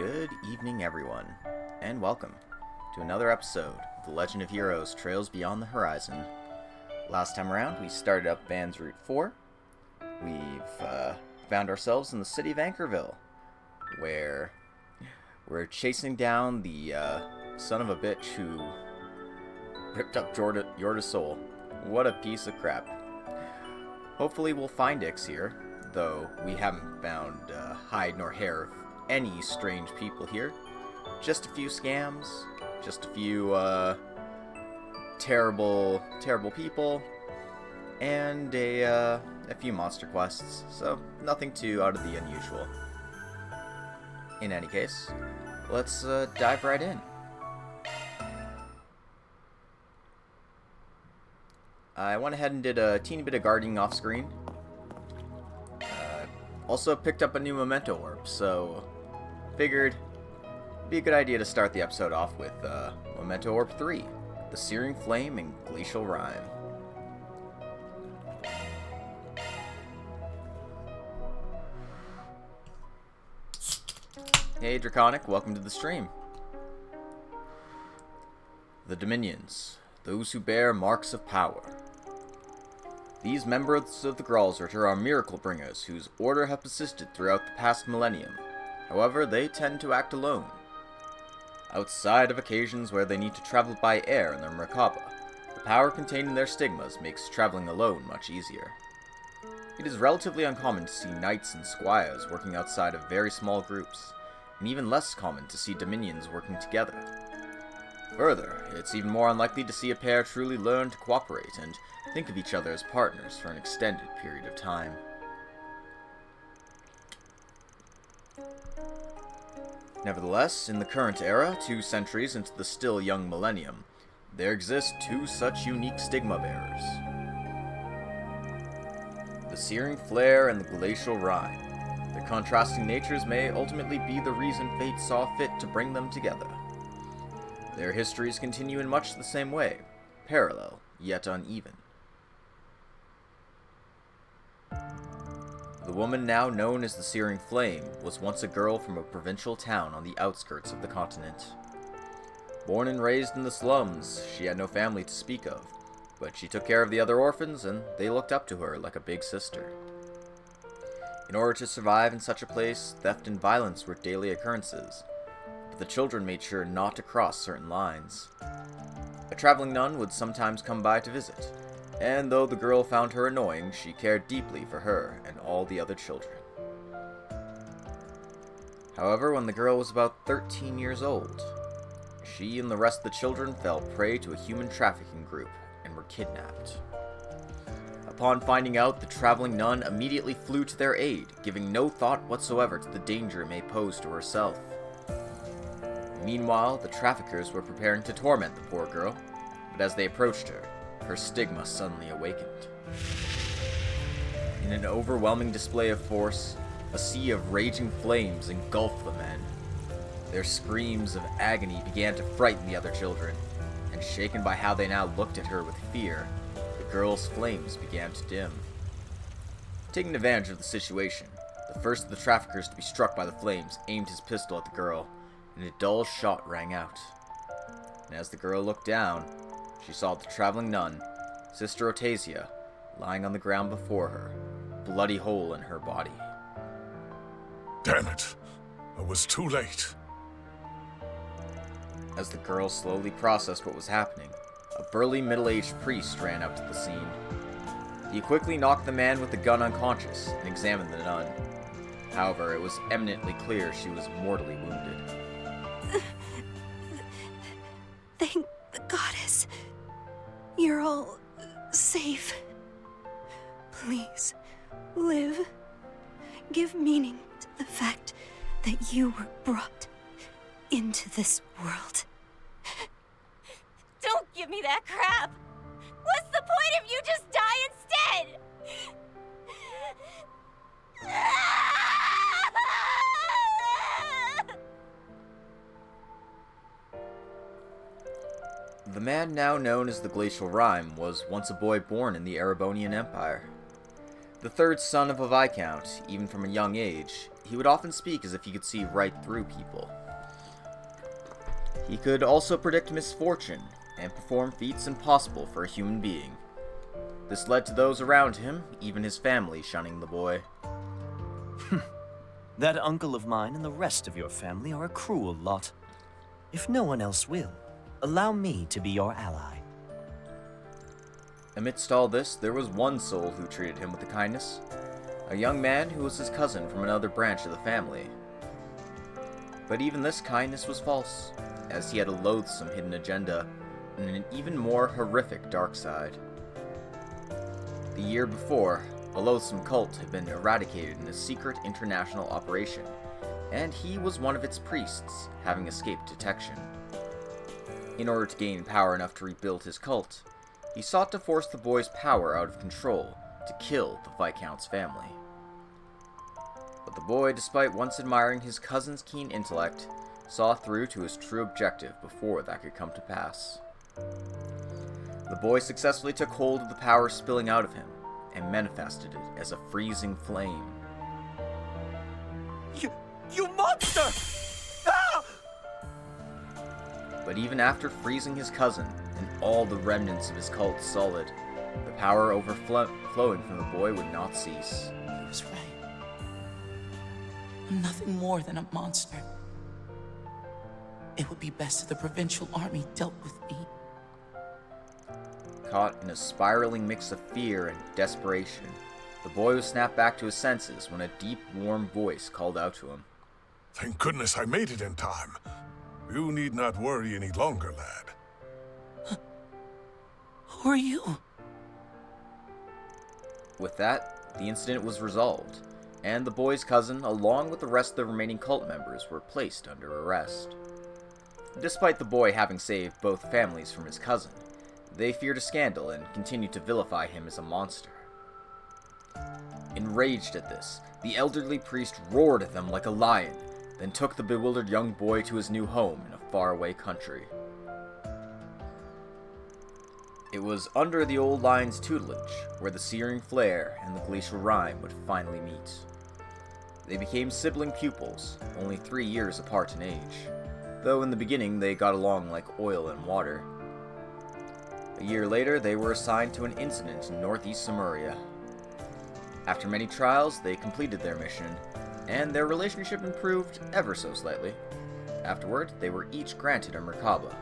Good evening, everyone, and welcome to another episode of The Legend of Heroes Trails Beyond the Horizon. Last time around, we started up Van's Route 4. We've found ourselves in the city of Anchorville, where we're chasing down the son of a bitch who ripped up Yorda's soul. What a piece of crap. Hopefully we'll find Ix here, though we haven't found hide nor hair of any strange people here. Just a few scams, just a few terrible people, and a few monster quests, so nothing too out of the unusual. In any case, let's dive right in. I went ahead and did a teeny bit of gardening off screen. Also picked up a new memento orb, so figured it'd be a good idea to start the episode off with Memento Orb 3, the Searing Flame and Glacial Rime. Hey Draconic, welcome to the stream. The Dominions, those who bear marks of power. These members of the Gralsritter are miracle bringers whose order have persisted throughout the past millennium. However, they tend to act alone. Outside of occasions where they need to travel by air in their Merkaba, the power contained in their stigmas makes traveling alone much easier. It is relatively uncommon to see knights and squires working outside of very small groups, and even less common to see dominions working together. Further, it's even more unlikely to see a pair truly learn to cooperate and think of each other as partners for an extended period of time. Nevertheless, in the current era, 2 centuries into the still young millennium, there exist 2 such unique stigma bearers. The Searing Flare and the Glacial Rime. Their contrasting natures may ultimately be the reason fate saw fit to bring them together. Their histories continue in much the same way, parallel, yet uneven. The woman now known as the Searing Flame was once a girl from a provincial town on the outskirts of the continent. Born and raised in the slums, she had no family to speak of, but she took care of the other orphans and they looked up to her like a big sister. In order to survive in such a place, theft and violence were daily occurrences, but the children made sure not to cross certain lines. A traveling nun would sometimes come by to visit, and though the girl found her annoying, she cared deeply for her and all the other children. However, when the girl was about 13 years old, she and the rest of the children fell prey to a human trafficking group and were kidnapped. Upon finding out, the traveling nun immediately flew to their aid, giving no thought whatsoever to the danger it may pose to herself. Meanwhile, the traffickers were preparing to torment the poor girl, but as they approached her, her stigma suddenly awakened. In an overwhelming display of force, a sea of raging flames engulfed the men. Their screams of agony began to frighten the other children, and shaken by how they now looked at her with fear, the girl's flames began to dim. Taking advantage of the situation, the first of the traffickers to be struck by the flames aimed his pistol at the girl, and a dull shot rang out. And as the girl looked down, she saw the traveling nun, Sister Otasia, lying on the ground before her, a bloody hole in her body. Damn it! I was too late. As the girl slowly processed what was happening, a burly middle-aged priest ran up to the scene. He quickly knocked the man with the gun unconscious and examined the nun. However, it was eminently clear she was mortally wounded. Thank the goddess. You're all safe. Please, live. Give meaning to the fact that you were brought into this world. Don't give me that crap! What's the point if you just die instead? The man now known as the Glacial Rime was once a boy born in the Erebonian Empire. The third son of a Viscount, even from a young age, he would often speak as if he could see right through people. He could also predict misfortune and perform feats impossible for a human being. This led to those around him, even his family, shunning the boy. That uncle of mine and the rest of your family are a cruel lot. If no one else will, allow me to be your ally. Amidst all this, there was one soul who treated him with kindness. A young man who was his cousin from another branch of the family. But even this kindness was false, as he had a loathsome hidden agenda and an even more horrific dark side. The year before, a loathsome cult had been eradicated in a secret international operation, and he was one of its priests, having escaped detection. In order to gain power enough to rebuild his cult, he sought to force the boy's power out of control to kill the Viscount's family. But the boy, despite once admiring his cousin's keen intellect, saw through to his true objective before that could come to pass. The boy successfully took hold of the power spilling out of him and manifested it as a freezing flame. You monster! Ah! But even after freezing his cousin and all the remnants of his cult solid, the power overflowing from the boy would not cease. He was right. I'm nothing more than a monster. It would be best if the provincial army dealt with me. Caught in a spiraling mix of fear and desperation, the boy was snapped back to his senses when a deep, warm voice called out to him. Thank goodness I made it in time. You need not worry any longer, lad. Who are you? With that, the incident was resolved, and the boy's cousin, along with the rest of the remaining cult members, were placed under arrest. Despite the boy having saved both families from his cousin, they feared a scandal and continued to vilify him as a monster. Enraged at this, the elderly priest roared at them like a lion, then took the bewildered young boy to his new home in a faraway country. It was under the old lion's tutelage where the searing flare and the glacial rime would finally meet. They became sibling pupils, only 3 years apart in age, though in the beginning they got along like oil and water. A year later, they were assigned to an incident in northeast Samaria. After many trials, they completed their mission, and their relationship improved ever so slightly. Afterward, they were each granted a Merkaba.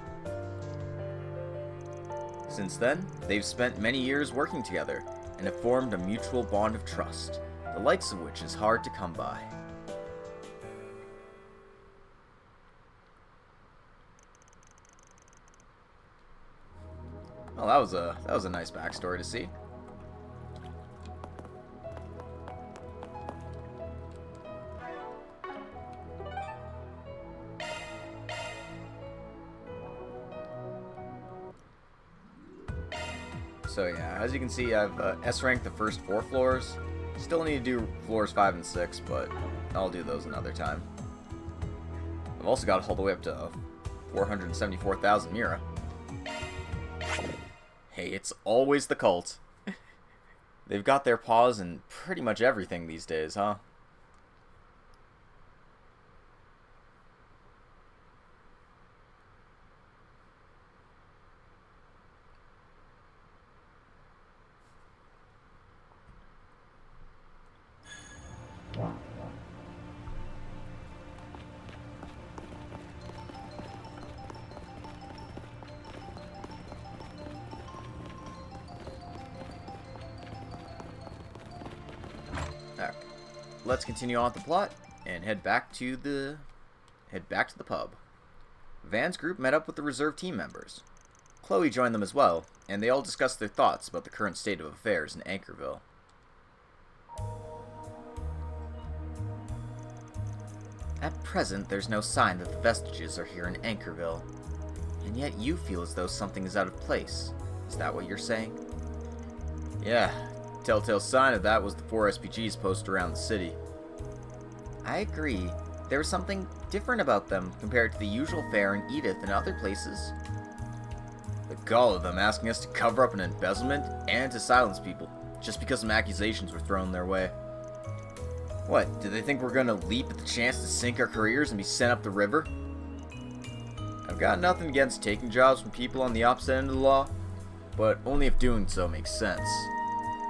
Since then, they've spent many years working together, and have formed a mutual bond of trust, the likes of which is hard to come by. Well, that was a nice backstory to see. So yeah, as you can see, I've S-ranked the first 4 floors. Still need to do floors 5 and 6, but I'll do those another time. I've also got all the way up to 474,000 Mira. Hey, it's always the cult. They've got their paws in pretty much everything these days, huh? Alright, let's continue on with the plot and head back to the pub. Van's group met up with the reserve team members. Chloe joined them as well, and they all discussed their thoughts about the current state of affairs in Anchorville. At present, there's no sign that the vestiges are here in Anchorville, and yet you feel as though something is out of place. Is that what you're saying? Yeah. Telltale sign of that was the 4 SPGs posted around the city. I agree. There was something different about them compared to the usual fare in Edith and other places. The gall of them asking us to cover up an embezzlement and to silence people. just because some accusations were thrown their way. What, do they think we're gonna leap at the chance to sink our careers and be sent up the river? I've got nothing against taking jobs from people on the opposite end of the law, but only if doing so makes sense.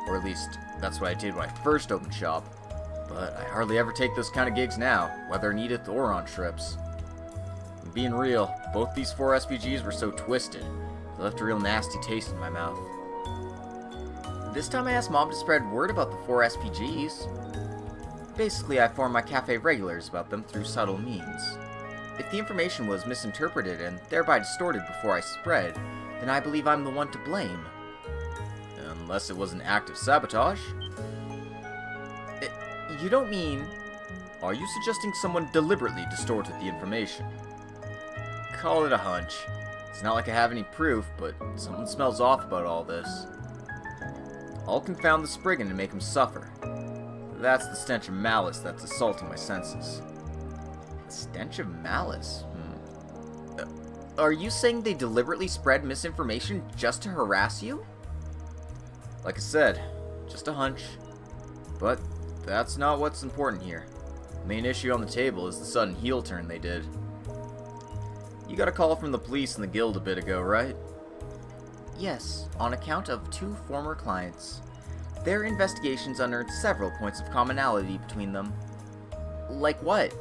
Or at least, that's what I did when I first opened shop. But I hardly ever take those kind of gigs now, whether in Edith or on trips. And being real, both these 4 SPGs were so twisted, they left a real nasty taste in my mouth. This time I asked Mom to spread word about the 4 SPGs. Basically, I informed my cafe regulars about them through subtle means. If the information was misinterpreted and thereby distorted before I spread, then I believe I'm the one to blame. Unless it was an act of sabotage? You don't mean... Are you suggesting someone deliberately distorted the information? Call it a hunch. It's not like I have any proof, but something smells off about all this. I'll confound the Spriggan and make him suffer. That's the stench of malice that's assaulting my senses. The stench of malice? Are you saying they deliberately spread misinformation just to harass you? Like I said, just a hunch. But that's not what's important here. The main issue on the table is the sudden heel turn they did. You got a call from the police and the guild a bit ago, right? Yes, on account of 2 former clients. Their investigations unearthed several points of commonality between them. Like what?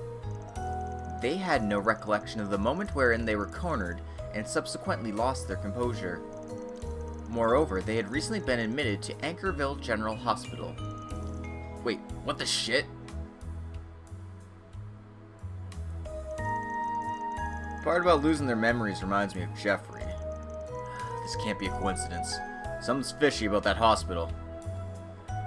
They had no recollection of the moment wherein they were cornered and subsequently lost their composure. Moreover, they had recently been admitted to Anchorville General Hospital. Wait, what the shit? The part about losing their memories reminds me of Jeffrey. This can't be a coincidence. Something's fishy about that hospital.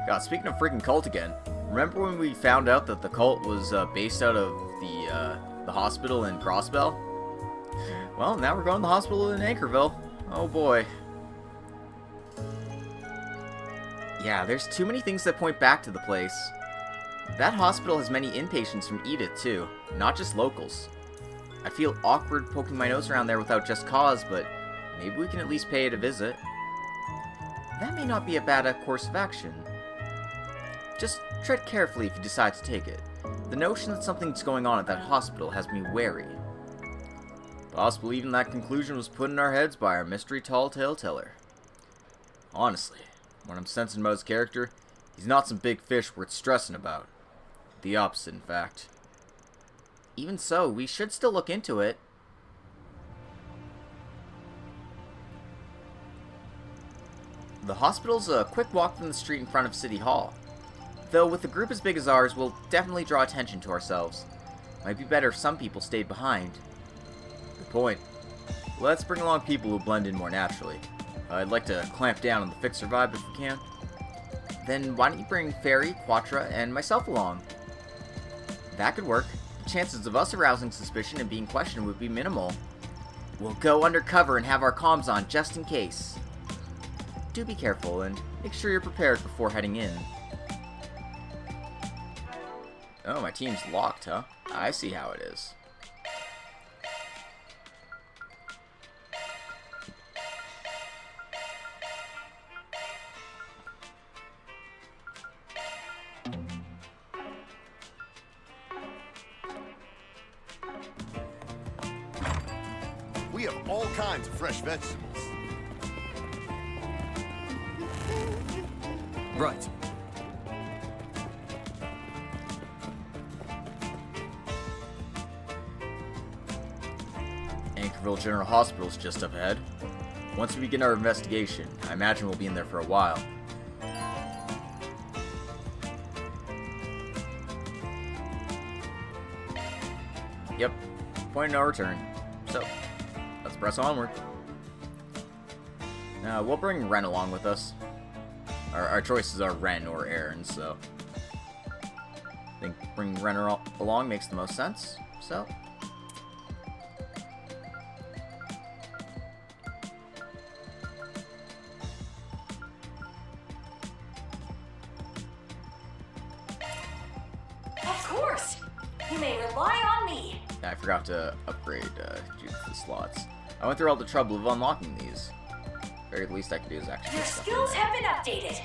God, speaking of freaking cult again, remember when we found out that the cult was based out of the hospital in Crossbell? Well, now we're going to the hospital in Anchorville. Oh boy. Yeah, there's too many things that point back to the place. That hospital has many inpatients from Edith, too, not just locals. I feel awkward poking my nose around there without just cause, but maybe we can at least pay it a visit. That may not be a bad course of action. Just tread carefully if you decide to take it. The notion that something's going on at that hospital has me wary. Possibly even that conclusion was put in our heads by our mystery tall tale teller. Honestly, what I'm sensing about his character, he's not some big fish worth stressing about. The opposite, in fact. Even so, we should still look into it. The hospital's a quick walk from the street in front of City Hall. Though with a group as big as ours, we'll definitely draw attention to ourselves. Might be better if some people stayed behind. Good point. Let's bring along people who blend in more naturally. I'd like to clamp down on the fixer vibe if we can. Then why don't you bring Fairy, Quatra, and myself along? That could work. The chances of us arousing suspicion and being questioned would be minimal. We'll go undercover and have our comms on just in case. Do be careful and make sure you're prepared before heading in. Oh, my team's locked, huh? I see how it is. We have all kinds of fresh vegetables. Right. Anchorville General Hospital's just up ahead. Once we begin our investigation, I imagine we'll be in there for a while. Yep, point of no return. So, let's press onward. Now, we'll bring Ren along with us. Our choices are Ren or Aaron, so I think bringing Ren along makes the most sense, so. Of course! You may rely on me! I forgot to upgrade the slots. I went through all the trouble of unlocking these. Very least I could do is actually Your get stuff in skills there. have been updated.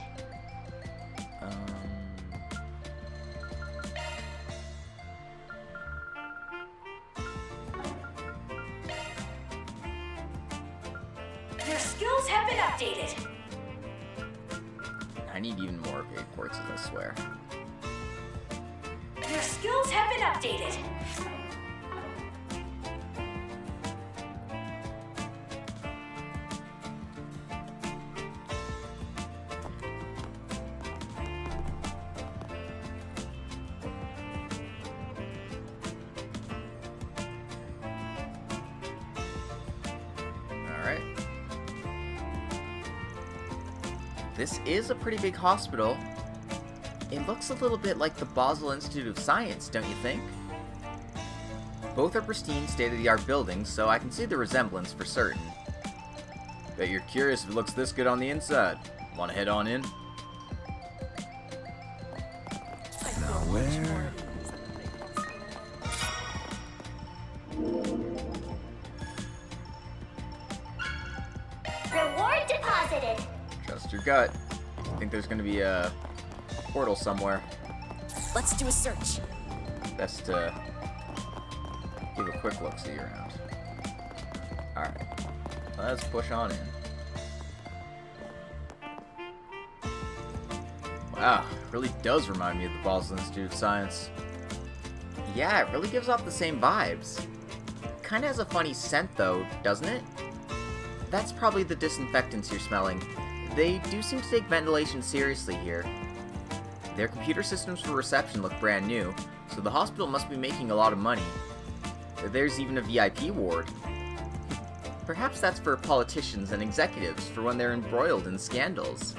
updated. I need even more evade quartzes, I swear. Your skills have been updated. Alright. This is a pretty big hospital. It looks a little bit like the Basel Institute of Science, don't you think? Both are pristine, state-of-the-art buildings, so I can see the resemblance for certain. Bet you're curious if it looks this good on the inside. Want to head on in? Now where? Reward deposited. Trust your gut. I think there's going to be a portal somewhere. Let's do a search. Best to give a quick look-see around. Alright. Let's push on in. Wow, it really does remind me of the Basel Institute of Science. Yeah, it really gives off the same vibes. Kinda has a funny scent though, doesn't it? That's probably the disinfectants you're smelling. They do seem to take ventilation seriously here. Their computer systems for reception look brand new, so the hospital must be making a lot of money. There's even a VIP ward. Perhaps that's for politicians and executives for when they're embroiled in scandals.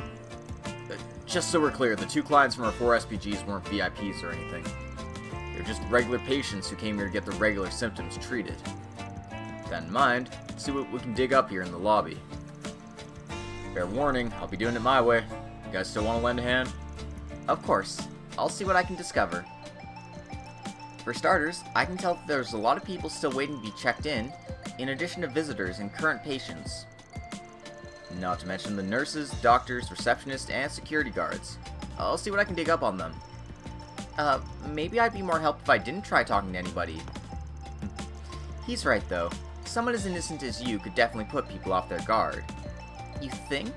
Just so we're clear, the two clients from our 4 SPGs weren't VIPs or anything. They're just regular patients who came here to get their regular symptoms treated. With that in mind, let's see what we can dig up here in the lobby. Fair warning, I'll be doing it my way. You guys still want to lend a hand? Of course. I'll see what I can discover. For starters, I can tell that there's a lot of people still waiting to be checked in addition to visitors and current patients. Not to mention the nurses, doctors, receptionists, and security guards. I'll see what I can dig up on them. Maybe I'd be more help if I didn't try talking to anybody. He's right, though. Someone as innocent as you could definitely put people off their guard. You think?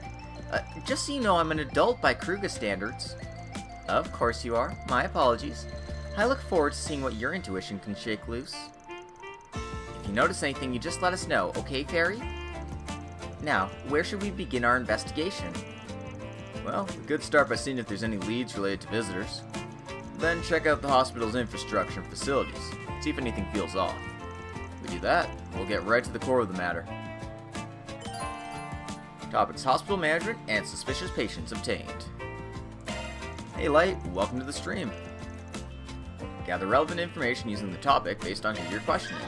Just so you know, I'm an adult by Kruger standards. Of course you are. My apologies. I look forward to seeing what your intuition can shake loose. If you notice anything, you just let us know, okay, Fairy? Now, where should we begin our investigation? Well, we could start by seeing if there's any leads related to visitors. Then check out the hospital's infrastructure and facilities. See if anything feels off. If we do that, we'll get right to the core of the matter. Topics: hospital management and suspicious patients obtained. Hey Light, welcome to the stream. Gather relevant information using the topic based on who you're questioning.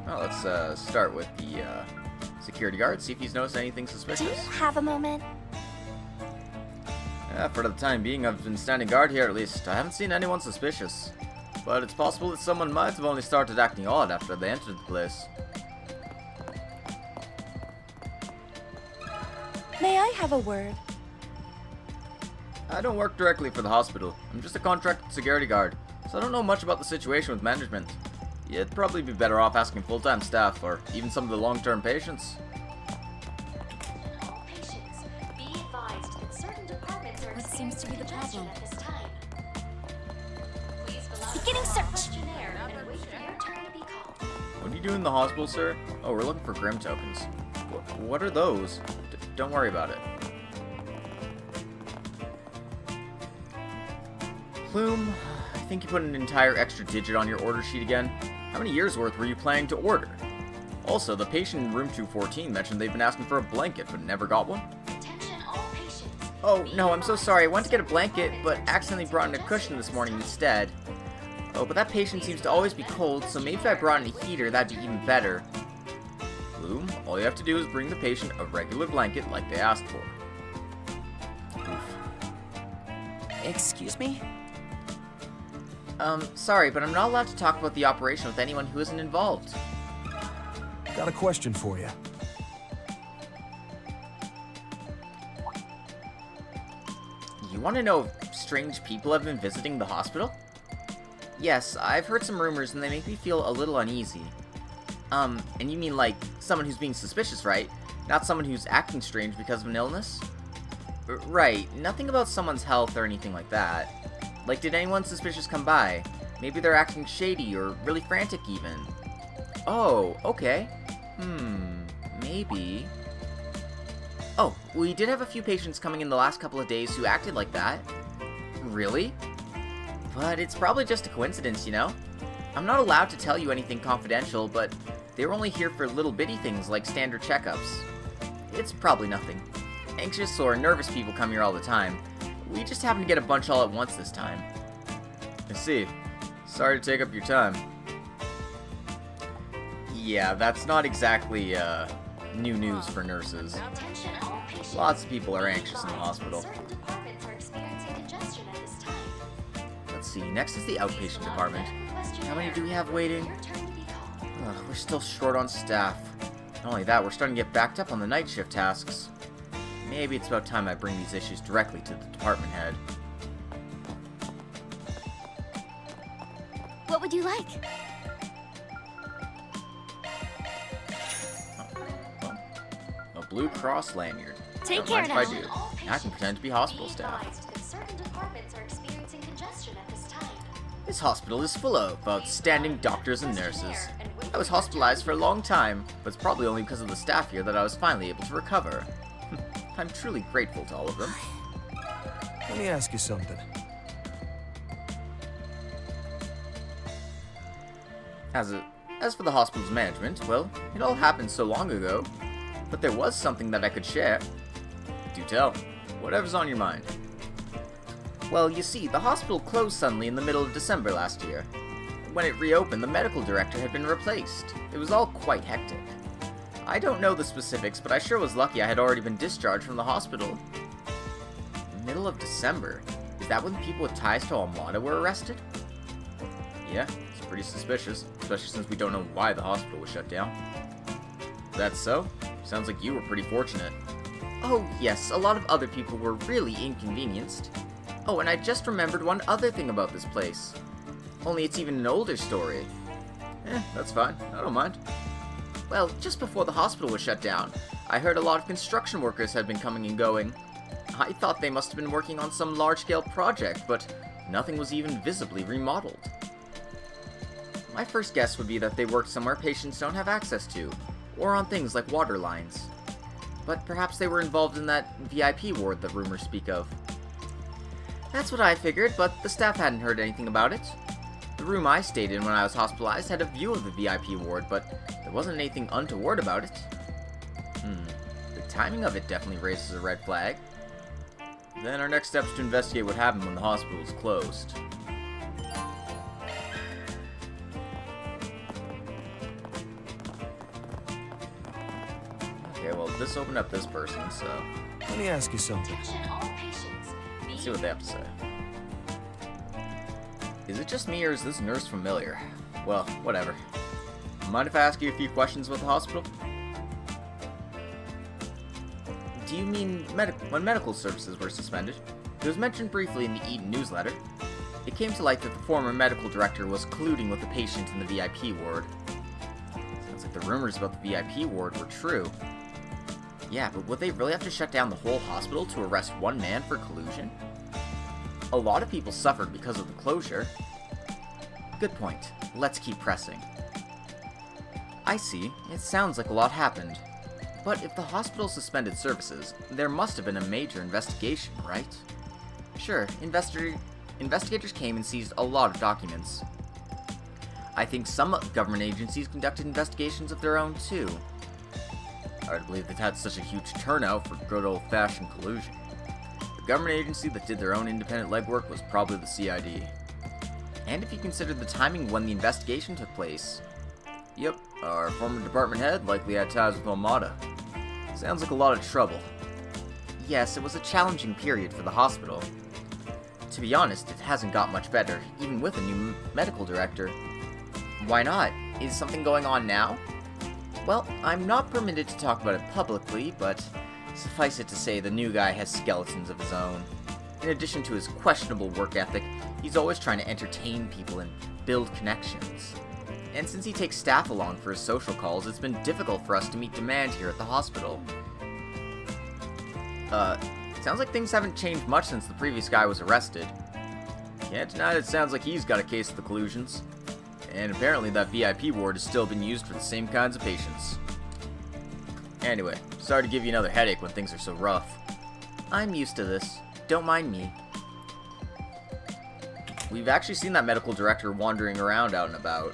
Well, let's start with the security guard, see if he's noticed anything suspicious. Do you have a moment? For the time being, I've been standing guard here at least. I haven't seen anyone suspicious. But it's possible that someone might have only started acting odd after they entered the place. May I have a word? I don't work directly for the hospital. I'm just a contracted security guard, so I don't know much about the situation with management. You'd probably be better off asking full-time staff, or even some of the long-term patients. All patients, be advised that certain departments are What seems to be the problem? at this time. Please fill out Beginning a search. questionnaire and wait for your turn to be called. What do you do in the hospital, sir? Oh, we're looking for Grim tokens. What are those? Don't worry about it. Plume, I think you put an entire extra digit on your order sheet again. How many years worth were you planning to order? Also, the patient in room 214 mentioned they've been asking for a blanket, but never got one. Attention all patients. Oh, no, I'm so sorry. I went to get a blanket, but accidentally brought in a cushion this morning instead. Oh, but that patient seems to always be cold, so maybe if I brought in a heater, that'd be even better. Bloom, all you have to do is bring the patient a regular blanket like they asked for. Oof. Excuse me? Sorry, but I'm not allowed to talk about the operation with anyone who isn't involved. Got a question for you. You want to know if strange people have been visiting the hospital? Yes, I've heard some rumors and they make me feel a little uneasy. And you mean like someone who's being suspicious, right? Not someone who's acting strange because of an illness? Right, nothing about someone's health or anything like that. Like, did anyone suspicious come by? Maybe they're acting shady or really frantic even. Oh, okay. Maybe. Oh, we did have a few patients coming in the last couple of days who acted like that. Really? But it's probably just a coincidence, you know? I'm not allowed to tell you anything confidential, but they were only here for little bitty things like standard checkups. It's probably nothing. Anxious or nervous people come here all the time. We just happened to get a bunch all at once this time. I see. Sorry to take up your time. Yeah, that's not exactly, new news for nurses. Attention all patients. Lots of people are anxious in the hospital. Certain departments are experiencing congestion at this time. Let's see, next is the outpatient department. How many do we have waiting? Your turn to be called. We're still short on staff. Not only that, we're starting to get backed up on the night shift tasks. Maybe it's about time I bring these issues directly to the department head. What would you like? A Blue Cross lanyard. Take Don't mind care if I now. do. All I can patients, pretend to be hospital be staff. advised that certain departments are experiencing congestion at this time. This hospital is full of outstanding doctors and nurses. I was hospitalized for a long time, but it's probably only because of the staff here that I was finally able to recover. I'm truly grateful to all of them. Let me ask you something. As for the hospital's management, well, it all happened so long ago. But there was something that I could share. Do tell. Whatever's on your mind. Well, you see, the hospital closed suddenly in the middle of December last year. When it reopened, the medical director had been replaced. It was all quite hectic. I don't know the specifics, but I sure was lucky I had already been discharged from the hospital. Middle of December? Is that when people with ties to Almada were arrested? Yeah, it's pretty suspicious, especially since we don't know why the hospital was shut down. Is that so? Sounds like you were pretty fortunate. Oh, yes, a lot of other people were really inconvenienced. Oh, and I just remembered one other thing about this place. Only it's even an older story. That's fine. I don't mind. Well, just before the hospital was shut down, I heard a lot of construction workers had been coming and going. I thought they must have been working on some large-scale project, but nothing was even visibly remodeled. My first guess would be that they worked somewhere patients don't have access to, or on things like water lines. But perhaps they were involved in that VIP ward that rumors speak of. That's what I figured, but the staff hadn't heard anything about it. The room I stayed in when I was hospitalized had a view of the VIP ward, but there wasn't anything untoward about it. The timing of it definitely raises a red flag. Then our next step is to investigate what happened when the hospital was closed. Okay, well, this opened up this person, so Let me ask you something. Attention all patients. let's see what they have to say. Is it just me, or is this nurse familiar? Well, whatever. Mind if I ask you a few questions about the hospital? Do you mean when medical services were suspended? It was mentioned briefly in the Eden newsletter. It came to light that the former medical director was colluding with the patient in the VIP ward. Sounds like the rumors about the VIP ward were true. Yeah, but would they really have to shut down the whole hospital to arrest one man for collusion? A lot of people suffered because of the closure. Good point. Let's keep pressing. I see. It sounds like a lot happened. But if the hospital suspended services, there must have been a major investigation, right? Sure, investigators came and seized a lot of documents. I think some government agencies conducted investigations of their own, too. Hard to believe they've had such a huge turnout for good old-fashioned collusion. The government agency that did their own independent legwork was probably the CID. And if you consider the timing when the investigation took place, yep, our former department head likely had ties with Almada. Sounds like a lot of trouble. Yes, it was a challenging period for the hospital. To be honest, it hasn't got much better, even with a new medical director. Why not? Is something going on now? Well, I'm not permitted to talk about it publicly, but suffice it to say the new guy has skeletons of his own. In addition to his questionable work ethic, he's always trying to entertain people and build connections. And since he takes staff along for his social calls, it's been difficult for us to meet demand here at the hospital. Sounds like things haven't changed much since the previous guy was arrested. Can't deny it sounds like he's got a case of the collusions. And apparently that VIP ward has still been used for the same kinds of patients. Anyway, sorry to give you another headache when things are so rough. I'm used to this. Don't mind me. We've actually seen that medical director wandering around out and about.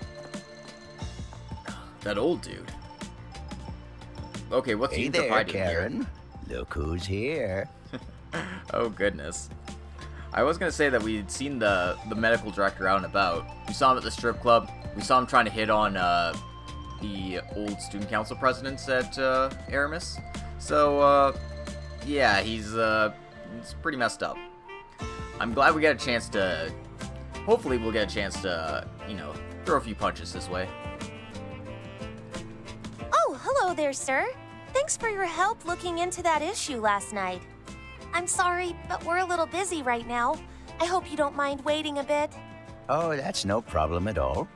That old dude. Okay, what's he providing Karen. here? Look who's here. Oh goodness. I was gonna say that we'd seen the medical director out and about. We saw him at the strip club. We saw him trying to hit on the old student council presidents at Aramis. So yeah, he's pretty messed up. I'm glad we get a chance to. Hopefully, we'll get a chance to, you know, throw a few punches this way. Oh, hello there, sir. Thanks for your help looking into that issue last night. I'm sorry, but we're a little busy right now. I hope you don't mind waiting a bit. Oh, that's no problem at all.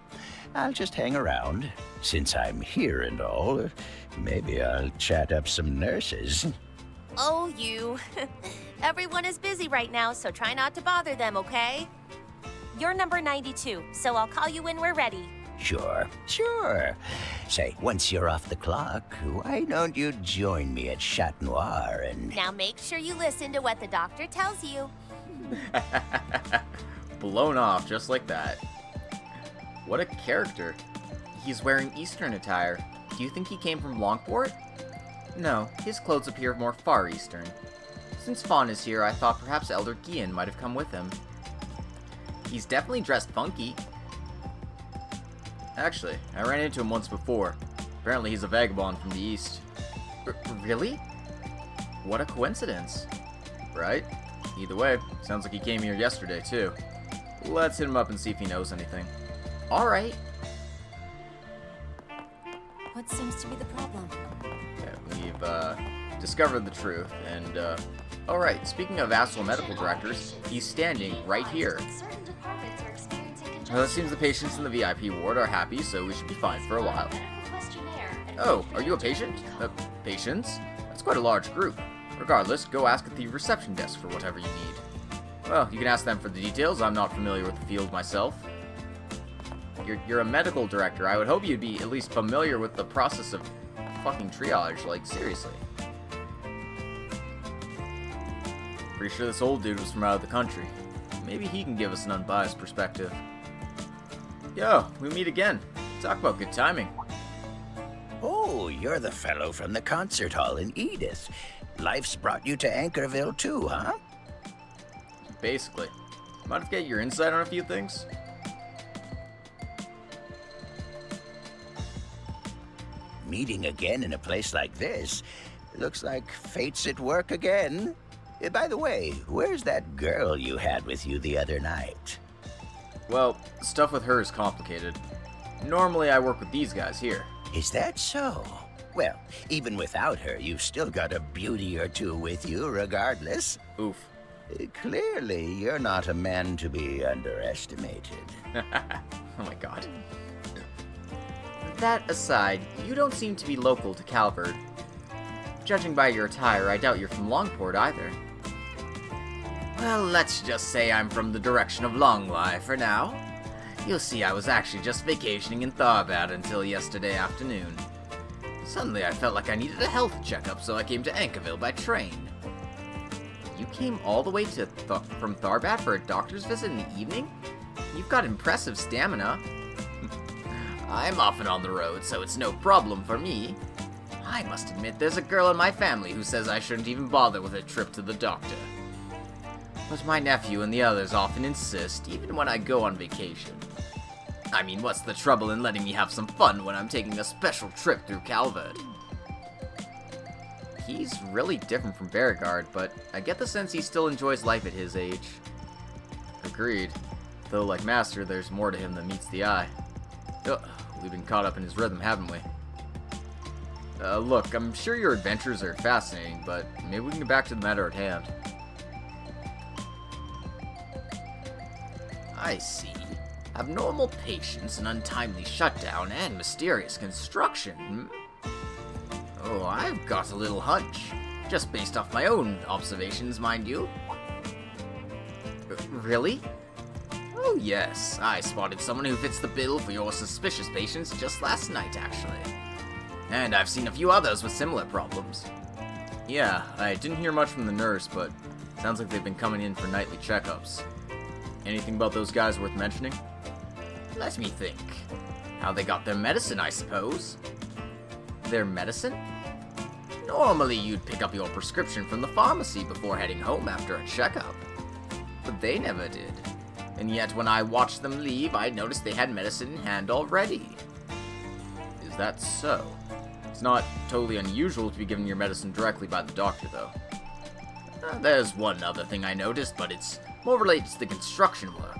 I'll just hang around. Since I'm here and all, maybe I'll chat up some nurses. Oh, you. Everyone is busy right now, so try not to bother them, okay? You're number 92, so I'll call you when we're ready. Sure. Say, once you're off the clock, why don't you join me at Chat Noir and... Now make sure you listen to what the doctor tells you. Blown off just like that. What a character. He's wearing Eastern attire. Do you think he came from Longport? No, his clothes appear more Far Eastern. Since Fawn is here, I thought perhaps Elder Gian might have come with him. He's definitely dressed funky. Actually, I ran into him once before. Apparently he's a vagabond from the east. Really? What a coincidence. Right? Either way, sounds like he came here yesterday too. Let's hit him up and see if he knows anything. Alright. What seems to be the problem? Yeah, we've discovered the truth, and alright, speaking of asshole medical directors, he's standing right here. Certain departments are experiencing Well, it seems the patients in the VIP ward are happy, so we should be fine for a while. questionnaire. Oh, are you a patient? Patients? That's quite a large group. Regardless, go ask at the reception desk for whatever you need. Well, you can ask them for the details. I'm not familiar with the field myself. You're a medical director. I would hope you'd be at least familiar with the process of fucking triage. Like, seriously. Pretty sure this old dude was from out of the country. Maybe he can give us an unbiased perspective. Yo, we meet again. Talk about good timing. Oh, you're the fellow from the concert hall in Edith. Life's brought you to Anchorville too, huh? Basically. Mind if I get your insight on a few things? Meeting again in a place like this. Looks like fate's at work again. By the way, where's that girl you had with you the other night? Well, stuff with her is complicated. Normally I work with these guys here. Is that so? Well, even without her, you've still got a beauty or two with you regardless. Oof. Clearly, you're not a man to be underestimated. Oh my god. That aside, you don't seem to be local to Calvard. Judging by your attire, I doubt you're from Longport either. Well, let's just say I'm from the direction of Longwy for now. You'll see I was actually just vacationing in Tharbad until yesterday afternoon. Suddenly I felt like I needed a health checkup, so I came to Anchorville by train. You came all the way to from Tharbad for a doctor's visit in the evening? You've got impressive stamina. I'm often on the road, so it's no problem for me. I must admit there's a girl in my family who says I shouldn't even bother with a trip to the doctor. But my nephew and the others often insist, even when I go on vacation. I mean, what's the trouble in letting me have some fun when I'm taking a special trip through Calvard? He's really different from Beauregard, but I get the sense he still enjoys life at his age. Agreed. Though, like Master, there's more to him than meets the eye. Ugh, we've been caught up in his rhythm, haven't we? Look, I'm sure your adventures are fascinating, but maybe we can get back to the matter at hand. I see. Abnormal patients, an untimely shutdown, and mysterious construction. Oh, I've got a little hunch. Just based off my own observations, mind you. Really? Oh yes, I spotted someone who fits the bill for your suspicious patients just last night, actually. And I've seen a few others with similar problems. Yeah, I didn't hear much from the nurse, but sounds like they've been coming in for nightly checkups. Anything about those guys worth mentioning? Let me think. How they got their medicine, I suppose. Their medicine? Normally you'd pick up your prescription from the pharmacy before heading home after a checkup. But they never did. And yet when I watched them leave, I noticed they had medicine in hand already. Is that so? It's not totally unusual to be given your medicine directly by the doctor, though. There's one other thing I noticed, but it's more related to the construction work.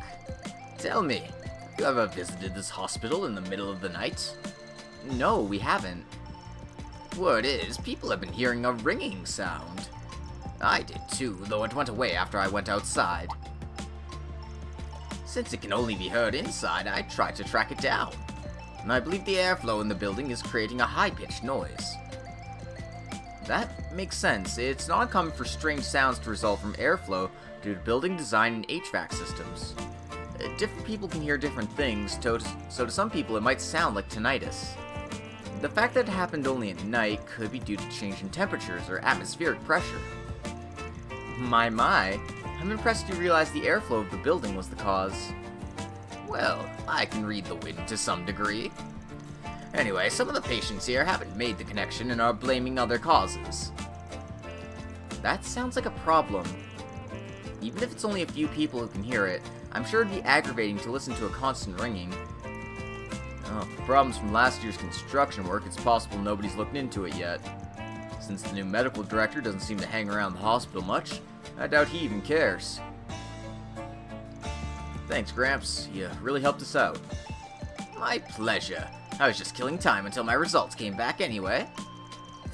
Tell me, have you ever visited this hospital in the middle of the night? No, we haven't. Word is, people have been hearing a ringing sound. I did too, though it went away after I went outside. Since it can only be heard inside, I tried to track it down. And I believe the airflow in the building is creating a high-pitched noise. That makes sense. It's not uncommon for strange sounds to result from airflow due to building design and HVAC systems. Different people can hear different things, so to some people it might sound like tinnitus. The fact that it happened only at night could be due to change in temperatures or atmospheric pressure. My, I'm impressed you realized the airflow of the building was the cause. Well, I can read the wind to some degree. Anyway, some of the patients here haven't made the connection and are blaming other causes. That sounds like a problem. Even if it's only a few people who can hear it, I'm sure it'd be aggravating to listen to a constant ringing. Oh, if the problem's from last year's construction work, it's possible nobody's looked into it yet. Since the new medical director doesn't seem to hang around the hospital much, I doubt he even cares. Thanks, Gramps. You really helped us out. My pleasure. I was just killing time until my results came back anyway.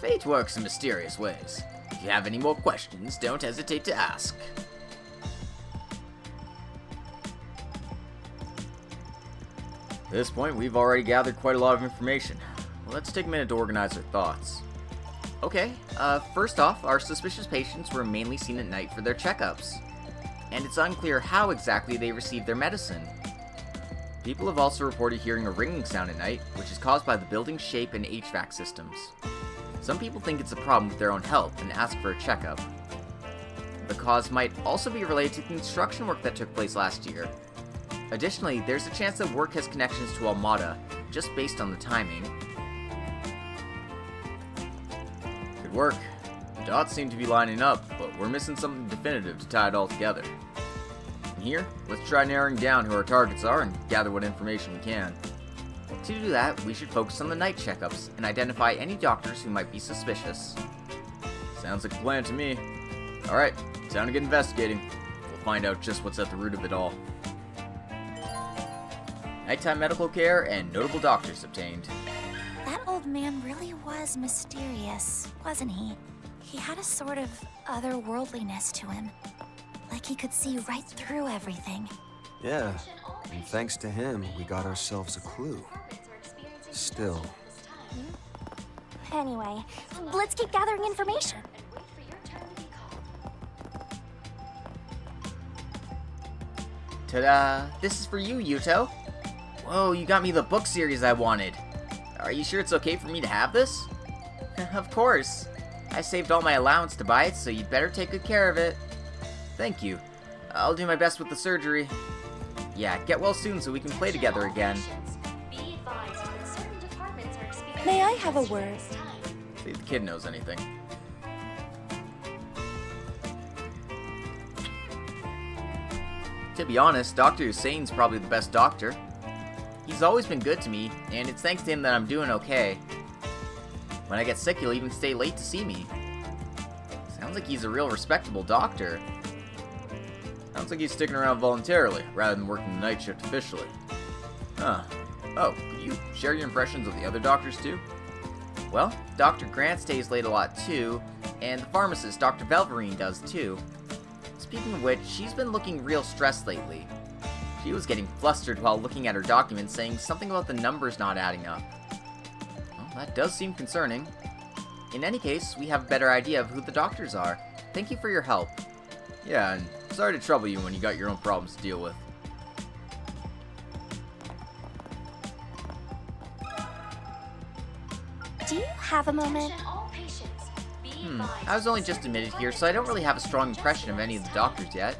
Fate works in mysterious ways. If you have any more questions, don't hesitate to ask. At this point, we've already gathered quite a lot of information. Let's take a minute to organize our thoughts. Okay, first off, our suspicious patients were mainly seen at night for their checkups. And it's unclear how exactly they received their medicine. People have also reported hearing a ringing sound at night, which is caused by the building's shape and HVAC systems. Some people think it's a problem with their own health and ask for a checkup. The cause might also be related to construction work that took place last year. Additionally, there's a chance that work has connections to Almada, just based on the timing. Good work. The dots seem to be lining up, but we're missing something definitive to tie it all together. From here, let's try narrowing down who our targets are and gather what information we can. To do that, we should focus on the night checkups and identify any doctors who might be suspicious. Sounds like a plan to me. Alright, time to get investigating. We'll find out just what's at the root of it all. Nighttime medical care and notable doctors obtained. That old man really was mysterious, wasn't he? He had a sort of otherworldliness to him. Like he could see right through everything. Yeah, and thanks to him, we got ourselves a clue. Still. Anyway, let's keep gathering information. Ta-da! This is for you, Yuto. Whoa, you got me the book series I wanted. Are you sure it's okay for me to have this? Of course. I saved all my allowance to buy it, so you'd better take good care of it. Thank you. I'll do my best with the surgery. Yeah, get well soon so we can play together again. May I have a word? See if the kid knows anything. To be honest, Dr. Hussein's probably the best doctor. He's always been good to me, and it's thanks to him that I'm doing okay. When I get sick, he'll even stay late to see me. Sounds like he's a real respectable doctor. Sounds like he's sticking around voluntarily, rather than working the night shift officially. Huh. Oh, could you share your impressions of the other doctors too? Well, Dr. Grant stays late a lot too, and the pharmacist, Dr. Velverine, does too. Speaking of which, she's been looking real stressed lately. She was getting flustered while looking at her document, saying something about the numbers not adding up. Well, that does seem concerning. In any case, we have a better idea of who the doctors are. Thank you for your help. Yeah, and sorry to trouble you when you got your own problems to deal with. Do you have a moment? I was only just admitted here, so I don't really have a strong impression of any of the doctors yet.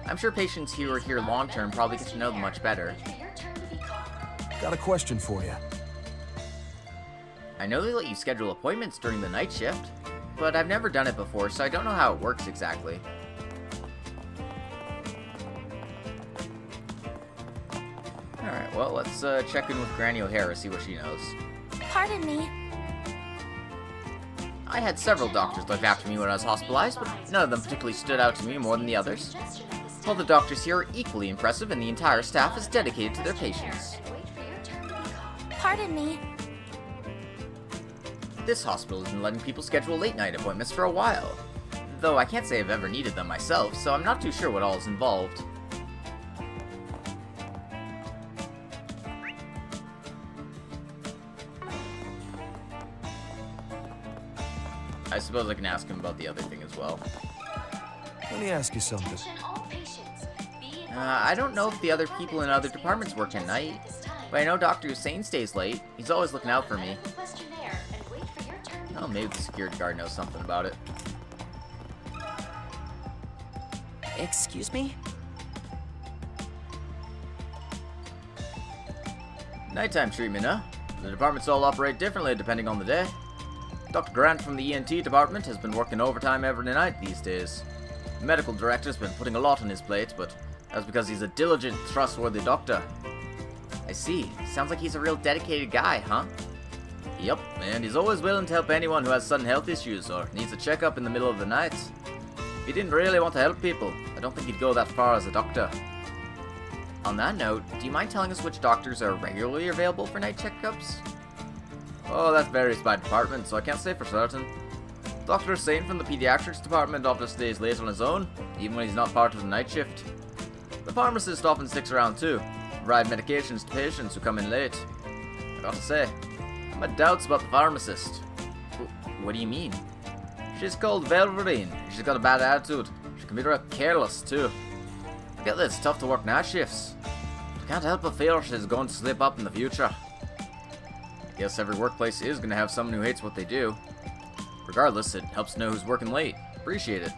I'm sure patients who are here long-term probably get to know them much better. Got a question for you. I know they let you schedule appointments during the night shift, but I've never done it before, so I don't know how it works exactly. Alright, well, let's check in with Granny O'Hara, see what she knows. Pardon me. I had several doctors look after me when I was hospitalized, but none of them particularly stood out to me more than the others. All the doctors here are equally impressive, and the entire staff is dedicated to their patients. Pardon me. This hospital has been letting people schedule late-night appointments for a while. Though I can't say I've ever needed them myself, so I'm not too sure what all is involved. I suppose I can ask him about the other thing as well. Let me ask you something. I don't know if the other people in other departments work at night, but I know Dr. Hussein stays late. He's always looking out for me. Oh, maybe the security guard knows something about it. Excuse me? Nighttime treatment, huh? The departments all operate differently depending on the day. Dr. Grant from the ENT department has been working overtime every night these days. The medical director's been putting a lot on his plate, but that's because he's a diligent, trustworthy doctor. I see. Sounds like he's a real dedicated guy, huh? Yep, and he's always willing to help anyone who has sudden health issues or needs a checkup in the middle of the night. If he didn't really want to help people, I don't think he'd go that far as a doctor. On that note, do you mind telling us which doctors are regularly available for night checkups? Oh, that varies by department, so I can't say for certain. Dr. Hussein from the pediatrics department often stays late on his own, even when he's not part of the night shift. The pharmacist often sticks around too, to provide medications to patients who come in late. I gotta say, I have my doubts about the pharmacist. What do you mean? She's called Velverine, and she's got a bad attitude. She can be real careless too. I get that it's tough to work night shifts. I can't help but feel she's going to slip up in the future. I guess every workplace is going to have someone who hates what they do. Regardless, it helps to know who's working late. Appreciate it.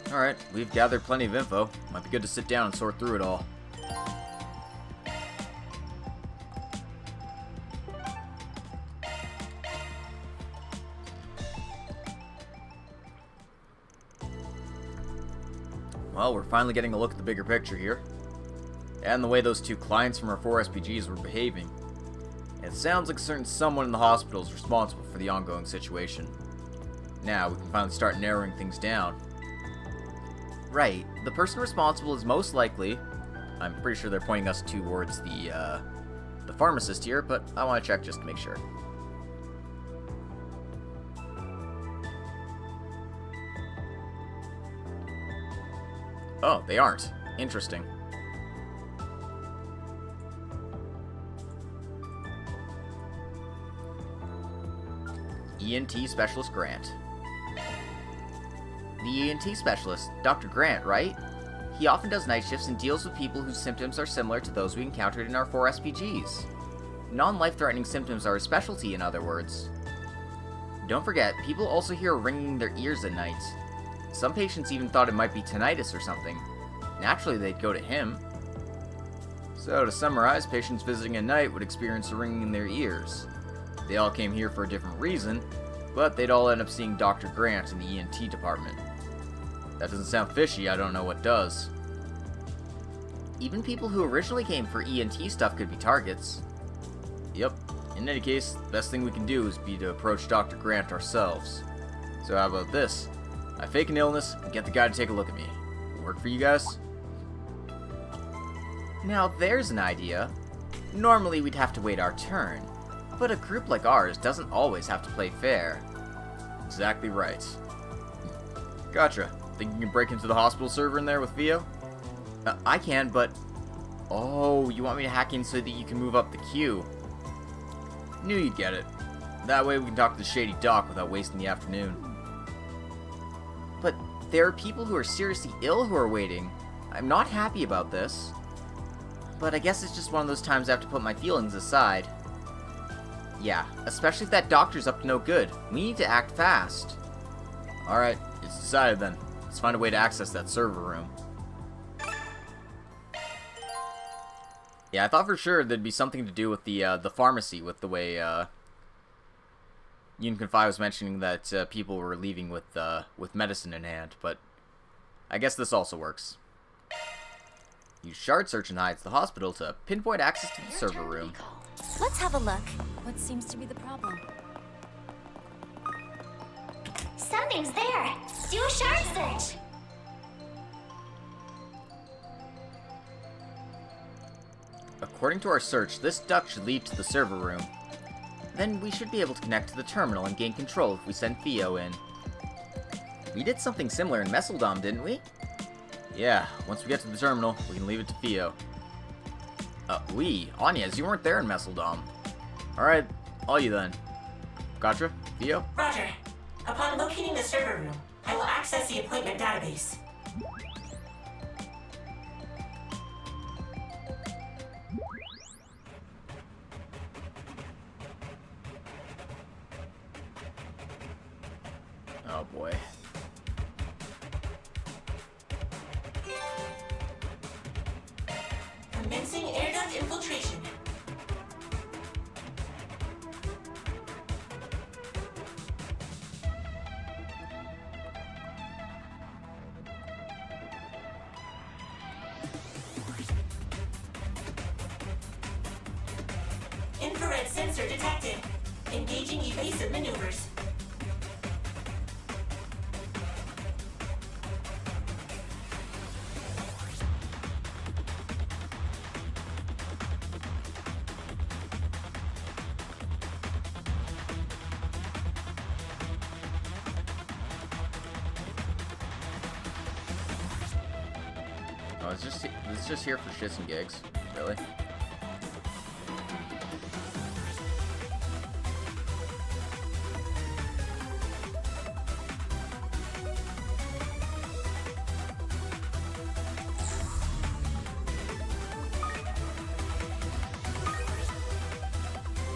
Alright, we've gathered plenty of info. Might be good to sit down and sort through it all. Well, we're finally getting a look at the bigger picture here. And the way those two clients from our 4 SPGs were behaving. It sounds like a certain someone in the hospital is responsible for the ongoing situation. Now, we can finally start narrowing things down. Right, the person responsible is most likely... I'm pretty sure they're pointing us towards the pharmacist here, but I want to check just to make sure. Oh, they aren't. Interesting. ENT Specialist Grant. The ENT Specialist, Dr. Grant, right? He often does night shifts and deals with people whose symptoms are similar to those we encountered in our 4 SPGs. Non-life-threatening symptoms are his specialty, in other words. Don't forget, people also hear ringing in their ears at night. Some patients even thought it might be tinnitus or something. Naturally, they'd go to him. So, to summarize, patients visiting at night would experience a ringing in their ears. They all came here for a different reason, but they'd all end up seeing Dr. Grant in the ENT department. That doesn't sound fishy, I don't know what does. Even people who originally came for ENT stuff could be targets. Yep, in any case, the best thing we can do is be to approach Dr. Grant ourselves. So how about this? I fake an illness and get the guy to take a look at me. Work for you guys? Now there's an idea. Normally we'd have to wait our turn, but a group like ours doesn't always have to play fair. Exactly right. Gotcha. Think you can break into the hospital server in there with Vio? I can, but... Oh, you want me to hack in so that you can move up the queue. Knew you'd get it. That way we can talk to the Shady Doc without wasting the afternoon. But there are people who are seriously ill who are waiting. I'm not happy about this. But I guess it's just one of those times I have to put my feelings aside. Yeah, especially if that doctor's up to no good. We need to act fast. Alright, it's decided then. Let's find a way to access that server room. Yeah, I thought for sure there'd be something to do with the pharmacy, with the way Yun Kun Fai was mentioning that people were leaving with medicine in hand, but I guess this also works. Use Shard Search and Hides the hospital to pinpoint access to the server room. Let's have a look. What seems to be the problem? Something's there. Do a shard search. According to our search, this duct should lead to the server room. Then we should be able to connect to the terminal and gain control if we send Theo in. We did something similar in Messeldom, didn't we? Yeah, once we get to the terminal, we can leave it to Theo. Anyas, you weren't there in Messeldom. Alright, all you then. Gotcha? Theo? Roger. Upon locating the server room, I will access the appointment database. Oh boy. Commencing air duct infiltration. Infrared sensor detected. Engaging evasive maneuvers. Oh, it's just here for shits and gigs. Really?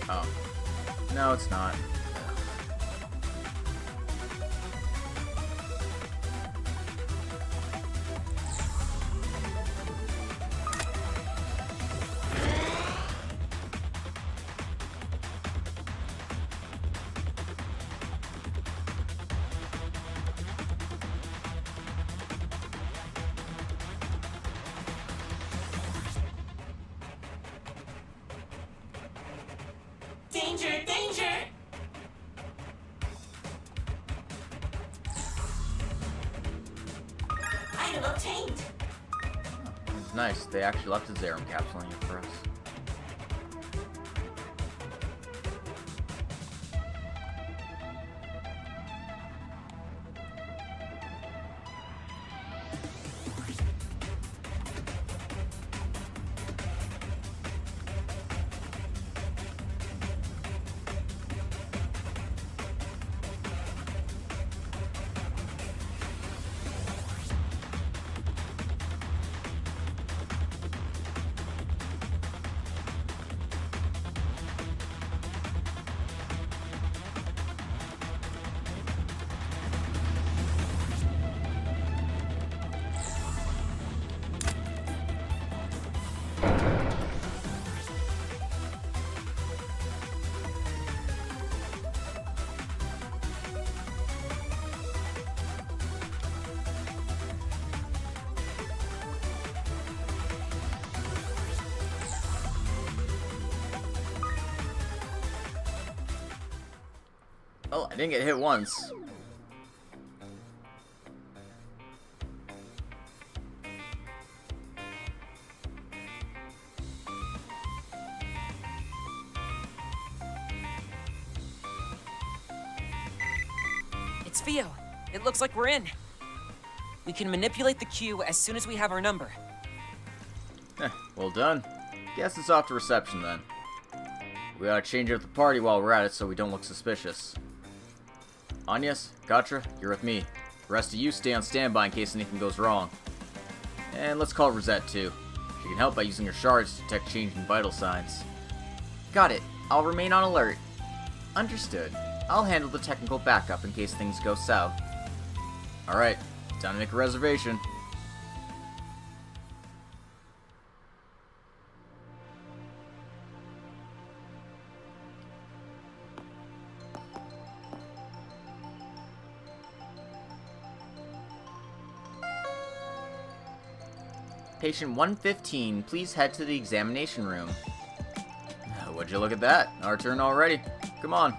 Oh. No, it's not. Danger, danger! Item obtained. It's nice. They actually left a Zerum capsule in here for us. Oh, I didn't get hit once. It's Theo. It looks like we're in. We can manipulate the queue as soon as we have our number. Well done. Guess it's off to reception then. We gotta change up the party while we're at it so we don't look suspicious. Agnes, Gatra, you're with me. The rest of you stay on standby in case anything goes wrong. And let's call Rosette too. She can help by using her shards to detect change in vital signs. Got it. I'll remain on alert. Understood. I'll handle the technical backup in case things go south. Alright, time to make a reservation. Patient 115, please head to the examination room. Would you look at that? Our turn already. Come on.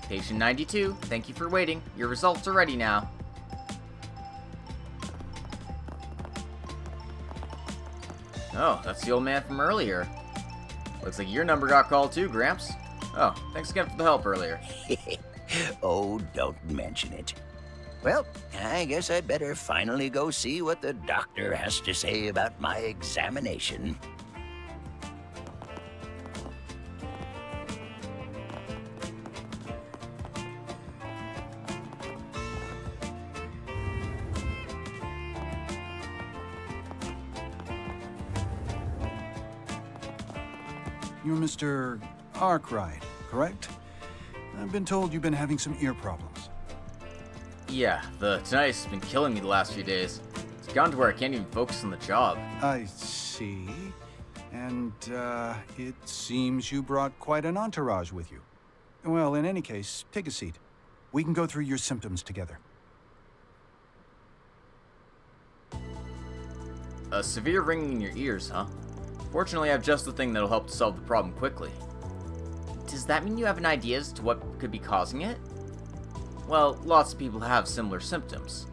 Patient 92, thank you for waiting. Your results are ready now. Oh, that's the old man from earlier. Looks like your number got called too, Gramps. Oh, thanks again for the help earlier. Oh, don't mention it. Well, I guess I'd better finally go see what the doctor has to say about my examination. You're Mr. Arkride, correct? I've been told you've been having some ear problems. Yeah, the tinnitus has been killing me the last few days. It's gotten to where I can't even focus on the job. I see. And, it seems you brought quite an entourage with you. Well, in any case, take a seat. We can go through your symptoms together. A severe ringing in your ears, huh? Fortunately, I have just the thing that'll help to solve the problem quickly. Does that mean you have an idea as to what could be causing it? Well, lots of people have similar symptoms.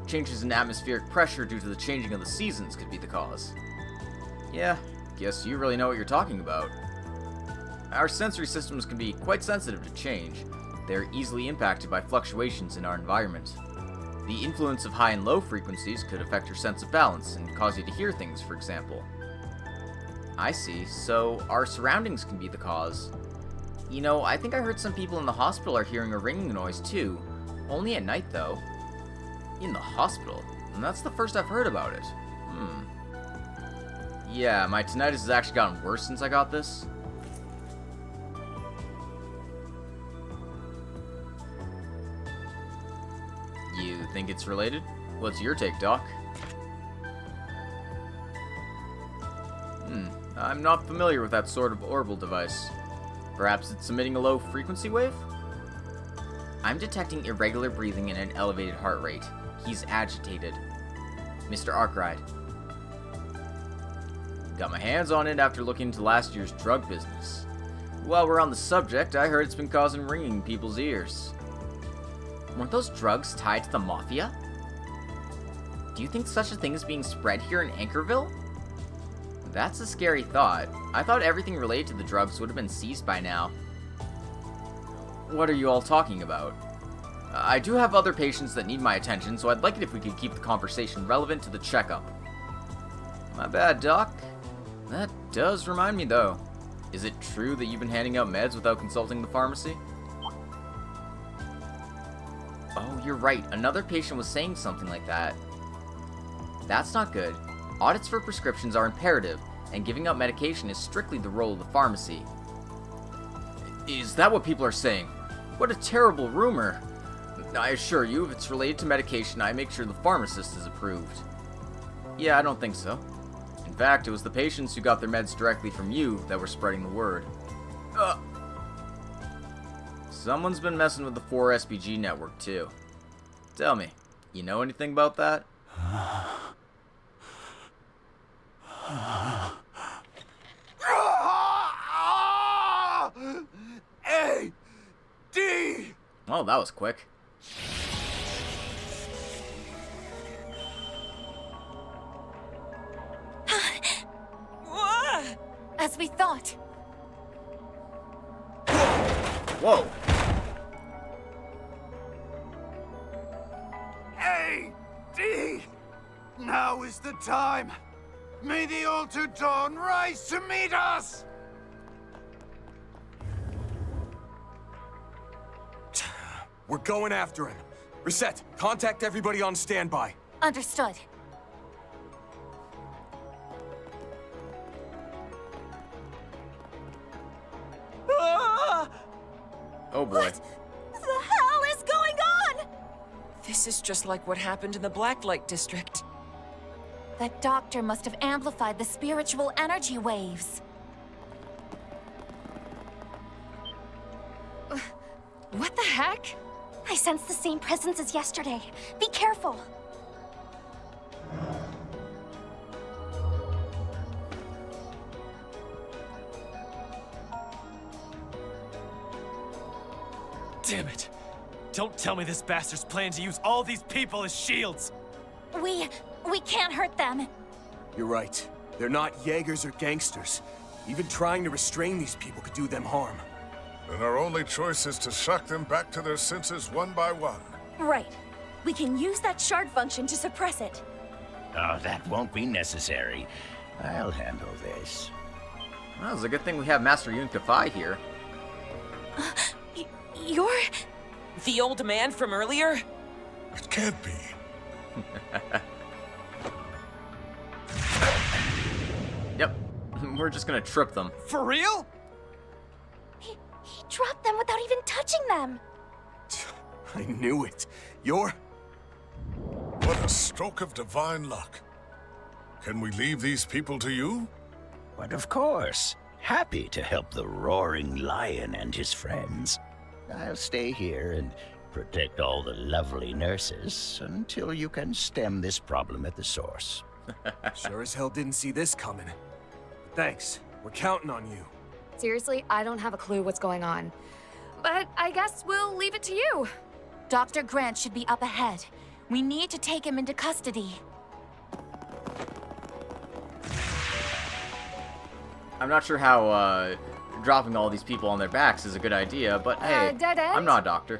Changes in atmospheric pressure due to the changing of the seasons could be the cause. Yeah, guess you really know what you're talking about. Our sensory systems can be quite sensitive to change. They're easily impacted by fluctuations in our environment. The influence of high and low frequencies could affect your sense of balance and cause you to hear things, for example. I see. So our surroundings can be the cause. You know, I think I heard some people in the hospital are hearing a ringing noise too. Only at night, though. In the hospital? And that's the first I've heard about it. Yeah, my tinnitus has actually gotten worse since I got this. You think it's related? What's your take, Doc? I'm not familiar with that sort of orbital device. Perhaps it's emitting a low frequency wave? I'm detecting irregular breathing and an elevated heart rate. He's agitated. Mr. Arkride. Got my hands on it after looking into last year's drug business. While we're on the subject, I heard it's been causing ringing in people's ears. Weren't those drugs tied to the Mafia? Do you think such a thing is being spread here in Anchorville? That's a scary thought. I thought everything related to the drugs would have been seized by now. What are you all talking about? I do have other patients that need my attention, so I'd like it if we could keep the conversation relevant to the checkup. My bad, Doc. That does remind me, though. Is it true that you've been handing out meds without consulting the pharmacy? Oh, you're right. Another patient was saying something like that. That's not good. Audits for prescriptions are imperative, and giving out medication is strictly the role of the pharmacy. Is that what people are saying? What a terrible rumor. I assure you, if it's related to medication, I make sure the pharmacist is approved. Yeah, I don't think so. In fact, it was the patients who got their meds directly from you that were spreading the word. Someone's been messing with the 4SPG network, too. Tell me, you know anything about that? A-D! Oh, that was quick. As we thought. Whoa! Dee! Now is the time! May the altered dawn rise to meet us! We're going after him. Reset, contact everybody on standby. Understood. Oh boy. What the hell is going on? This is just like what happened in the Blacklight District. That doctor must have amplified the spiritual energy waves. What the heck? I sense the same presence as yesterday. Be careful. Damn it! Don't tell me this bastard's plan to use all these people as shields! We can't hurt them. You're right. They're not Jaegers or gangsters. Even trying to restrain these people could do them harm. Then our only choice is to shock them back to their senses one by one. Right. We can use that shard function to suppress it. Oh, that won't be necessary. I'll handle this. Well, it's a good thing we have Master Yun Kafai here. You're... The old man from earlier? It can't be. Yep. We're just gonna trip them. For real? He dropped them without even touching them. I knew it. You're... What a stroke of divine luck. Can we leave these people to you? But of course. Happy to help the roaring lion and his friends. I'll stay here and protect all the lovely nurses until you can stem this problem at the source. Sure as hell didn't see this coming. Thanks. We're counting on you. Seriously, I don't have a clue what's going on. But I guess we'll leave it to you. Dr. Grant should be up ahead. We need to take him into custody. I'm not sure how dropping all these people on their backs is a good idea, but hey, dead end? I'm not a doctor.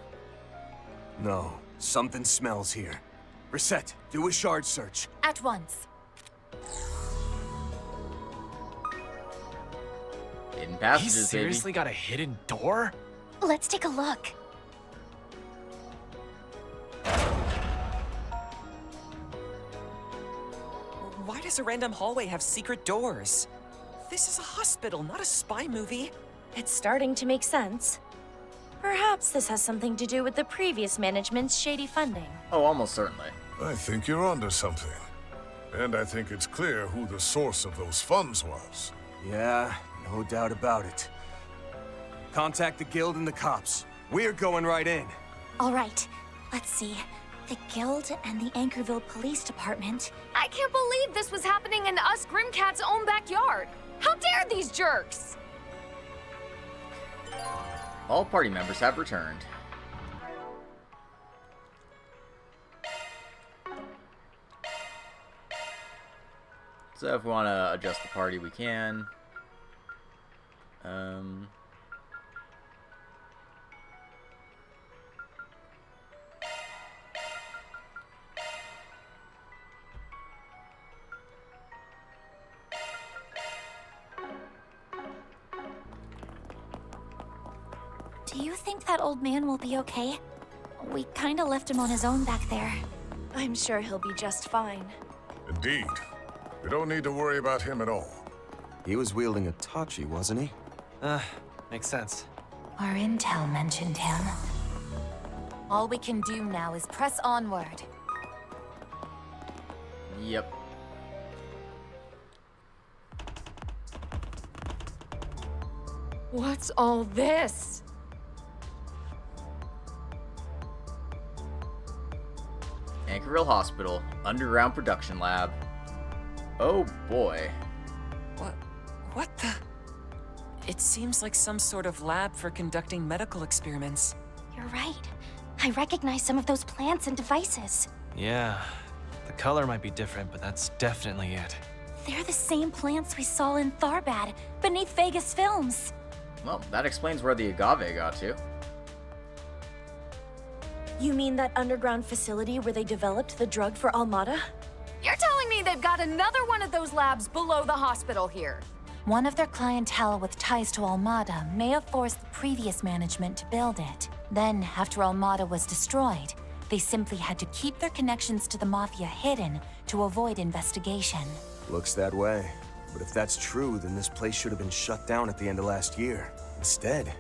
No, something smells here. Reset, do a shard search. At once. Hidden He passages, seriously got a hidden door? Let's take a look. Why does a random hallway have secret doors? This is a hospital, not a spy movie. It's starting to make sense. Perhaps this has something to do with the previous management's shady funding. Oh, almost certainly. I think you're onto something. And I think it's clear who the source of those funds was. Yeah, no doubt about it. Contact the guild and the cops. We're going right in. All right. Let's see. The guild and the Anchorville Police Department. I can't believe this was happening in us Grimcat's own backyard. How dare these jerks? All party members have returned. So if we want to adjust the party, we can. Do you think that old man will be okay? We kinda left him on his own back there. I'm sure he'll be just fine. Indeed. We don't need to worry about him at all. He was wielding a Tachi, wasn't he? Makes sense. Our intel mentioned him. All we can do now is press onward. Yep. What's all this? Anchorville Hospital, underground production lab. Oh boy. What the? It seems like some sort of lab for conducting medical experiments. You're right. I recognize some of those plants and devices. Yeah. The color might be different, but that's definitely it. They're the same plants we saw in Tharbad, beneath Vegas Films. Well, that explains where the agave got to. You mean that underground facility where they developed the drug for Almada? You're telling me they've got another one of those labs below the hospital here? One of their clientele with ties to Almada may have forced the previous management to build it. Then, after Almada was destroyed, they simply had to keep their connections to the Mafia hidden to avoid investigation. Looks that way. But if that's true, then this place should have been shut down at the end of last year. Instead,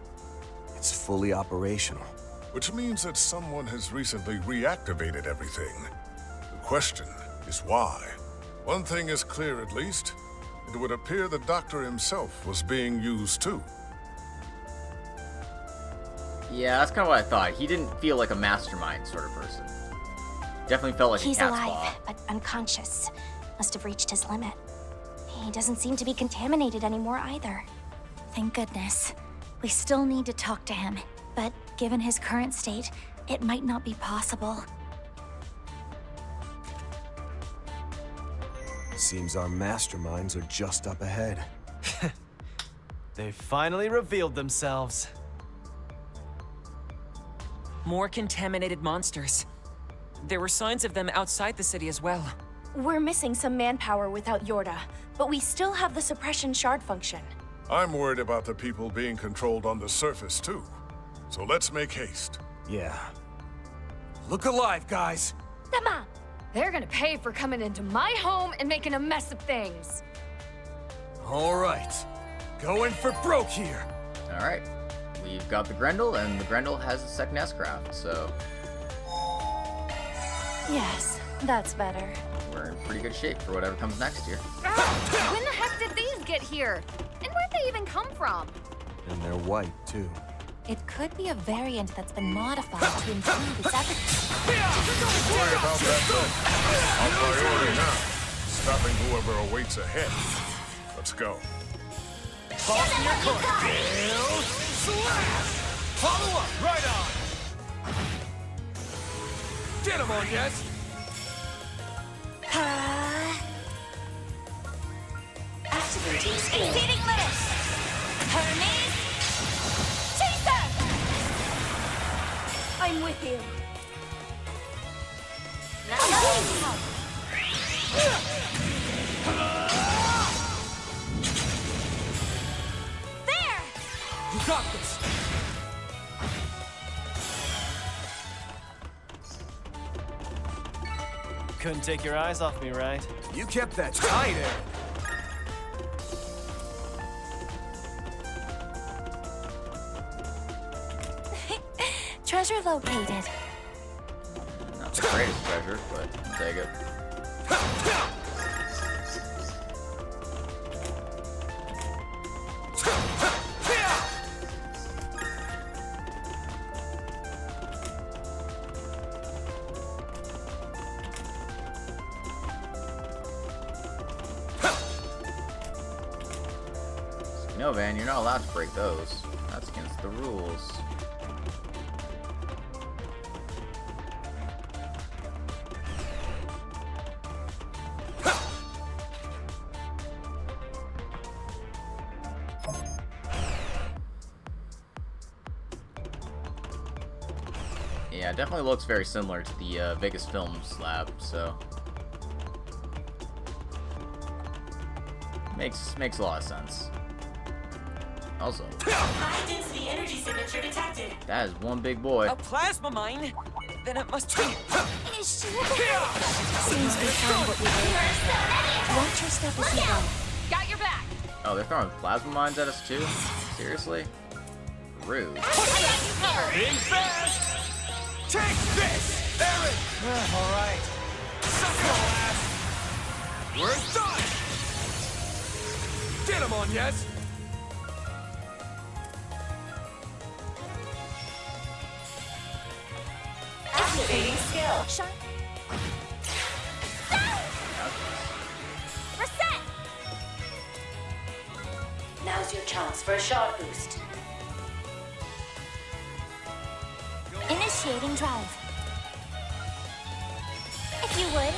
it's fully operational. Which means that someone has recently reactivated everything. The question is why. One thing is clear at least. It would appear the doctor himself was being used too. Yeah, that's kind of what I thought. He didn't feel like a mastermind sort of person. Definitely felt like He's a cat's alive, paw. but unconscious. Must have reached his limit. He doesn't seem to be contaminated anymore either. Thank goodness. We still need to talk to him, but given his current state, it might not be possible. Seems our masterminds are just up ahead. They finally revealed themselves. More contaminated monsters. There were signs of them outside the city as well. We're missing some manpower without Yorda, but we still have the suppression shard function. I'm worried about the people being controlled on the surface too. So let's make haste. Yeah. Look alive, guys! Come on! They're gonna pay for coming into my home and making a mess of things. All right. Going for broke here. All right. We've got the Grendel, and the Grendel has a second S-Craft, so Yes, that's better. we're in pretty good shape for whatever comes next here. When the heck did these get here? And where'd they even come from? And they're white, too. It could be a variant that's been modified to improve its efficacy. Don't worry about that then. Our priority now is stopping whoever awaits ahead. Let's go. Boss in your corner. Build, slash! Follow up, right on! Get him on, yes? Activating skill. Exceeding limits! Hermes! Chaser! I'm with you. There! You got this! Couldn't take your eyes off me, right? You kept that tight, Ed. Treasure located. Not the greatest treasure, but I'll take it. No, Van, you're not allowed to break those. That's against the rules. Yeah, it definitely looks very similar to the Vegas Films lab, so makes a lot of sense. Also, High density energy signature detected. that is one big boy. A plasma mine? Then it must be. Seems we found what we were. Watch your step as you go. Got your back. Oh, they're throwing plasma mines at us too? Seriously? Rude. Being fast! Take this! Aaron! All right. Suck it all, ass! We're done! Get him on, yes? Activating skill. Shot. Reset! Now's your chance for a shot boost. Initiating drive. If you would.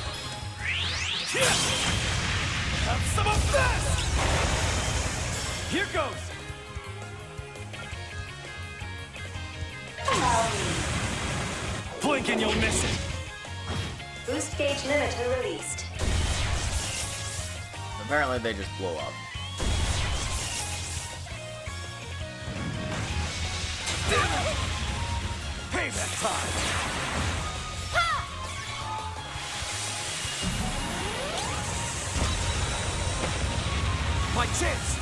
Have some of this! Here goes! blink and you'll miss it. Boost gauge limiter released. Apparently they just blow up. Payback time. My chance!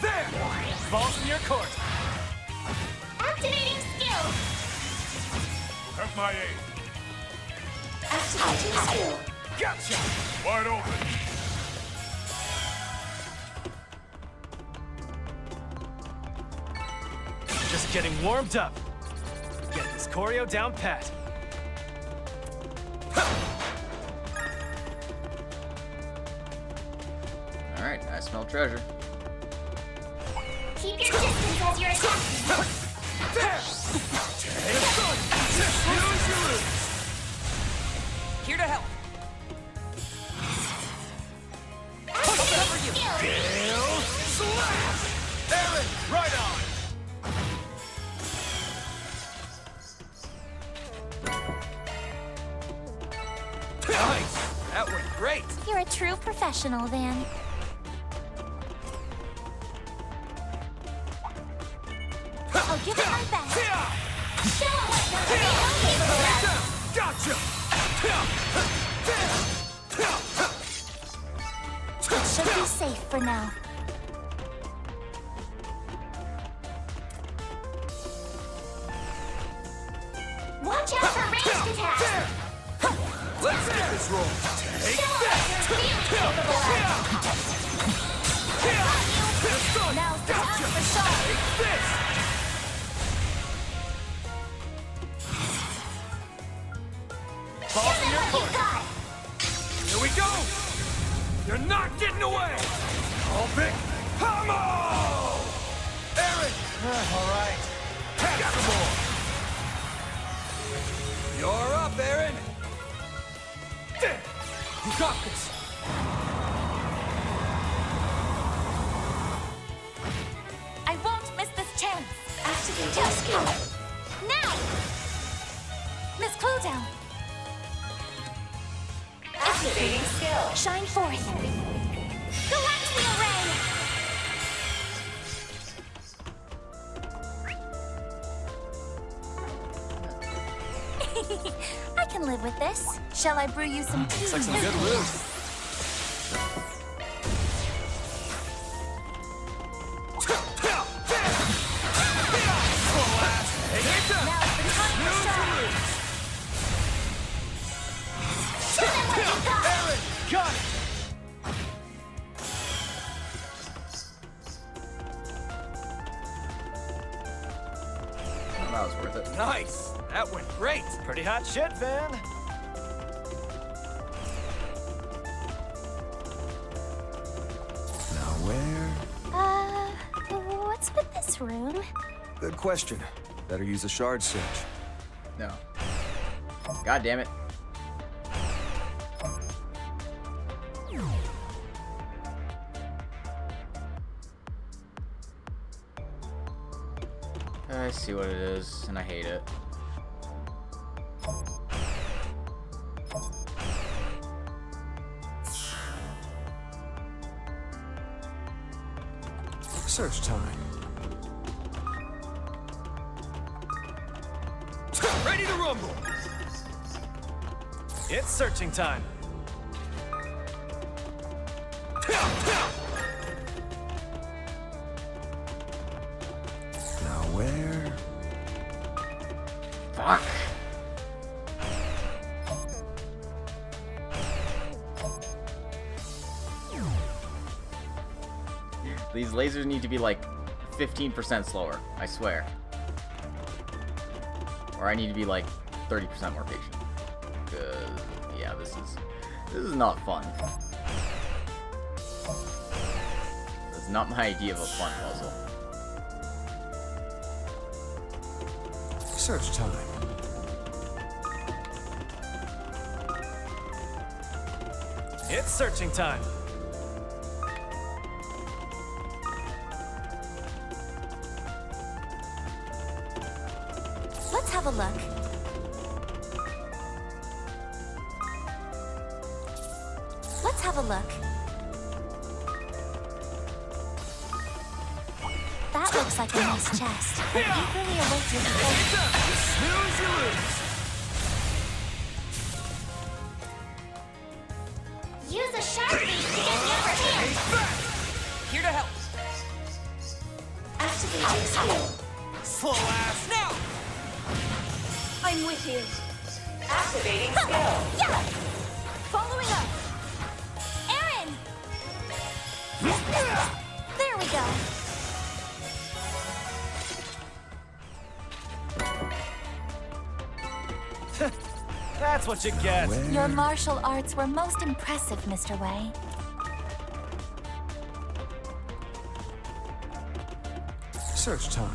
There! Balls in your court! Activating skill! Have my aid. Activating skill. Gotcha! Wide open. Just getting warmed up. Get this choreo down pat. Alright, I smell treasure. Keep your distance as you're attacking. There! Lose you lose! Here to help. Activating skill! Kill! Slash! Aaron, right on! Nice! That went great! You're a true professional, Van. I'll give it my best. Show 'em what you're capable of. Gotcha! It should be safe for now. Watch out for ranged attacks. Let's get this roll! Take Show 'em what you're capable of. Now's the time for Shaw. Take this! Balls in your court! Here we go! You're not getting away! All big Pommel! Aaron! All right. Got some more! You're up, Aaron! There! You got this! I won't miss this chance. Activating skill. Now! Miss Cluedown. Activating skill. Shine forth. Galaxial Ray! I can live with this. Shall I brew you some tea? Looks like some good loot. Got it! Well, that was worth it. Nice! That went great! Pretty hot shit, Van! Now where? What's with this room? Good question. Better use a shard search. No. God damn it. I see what it is, and I hate it. Search time. Ready to rumble! It's searching time. Now where? Fuck. These lasers need to be like 15% slower, I swear. Or I need to be like 30% more patient. Cause yeah, this is not fun. That's not my idea of a fun puzzle. Search time. It's searching time. Let's have a look. That looks like a nice chest. I eagerly await your report. You snooze, you lose. Use a sharp beast to get the upper hand. Here to help. Activating skill. Slow ass now. I'm with you. Activating skill. Yeah! Following up. Aaron! There we go. That's what you get. Your martial arts were most impressive, Mr. Wei. Search time.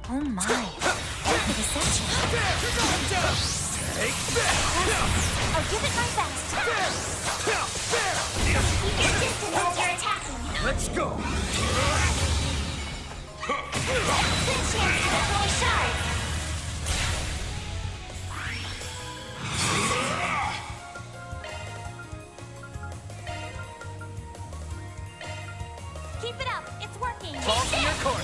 Oh my. The deception. Take that. I'll give it my best. Keep your distance as you're attacking. Let's go. Good chance to deploy shards. Keep it up. It's working. Ball in your court.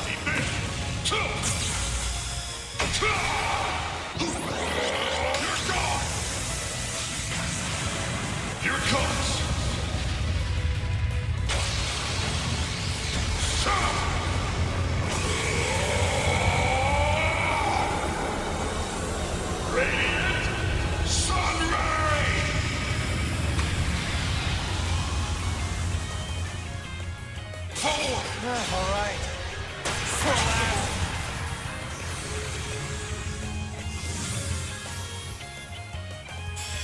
Here it comes! Radiant Sunray! Forward! All right. Slow ass.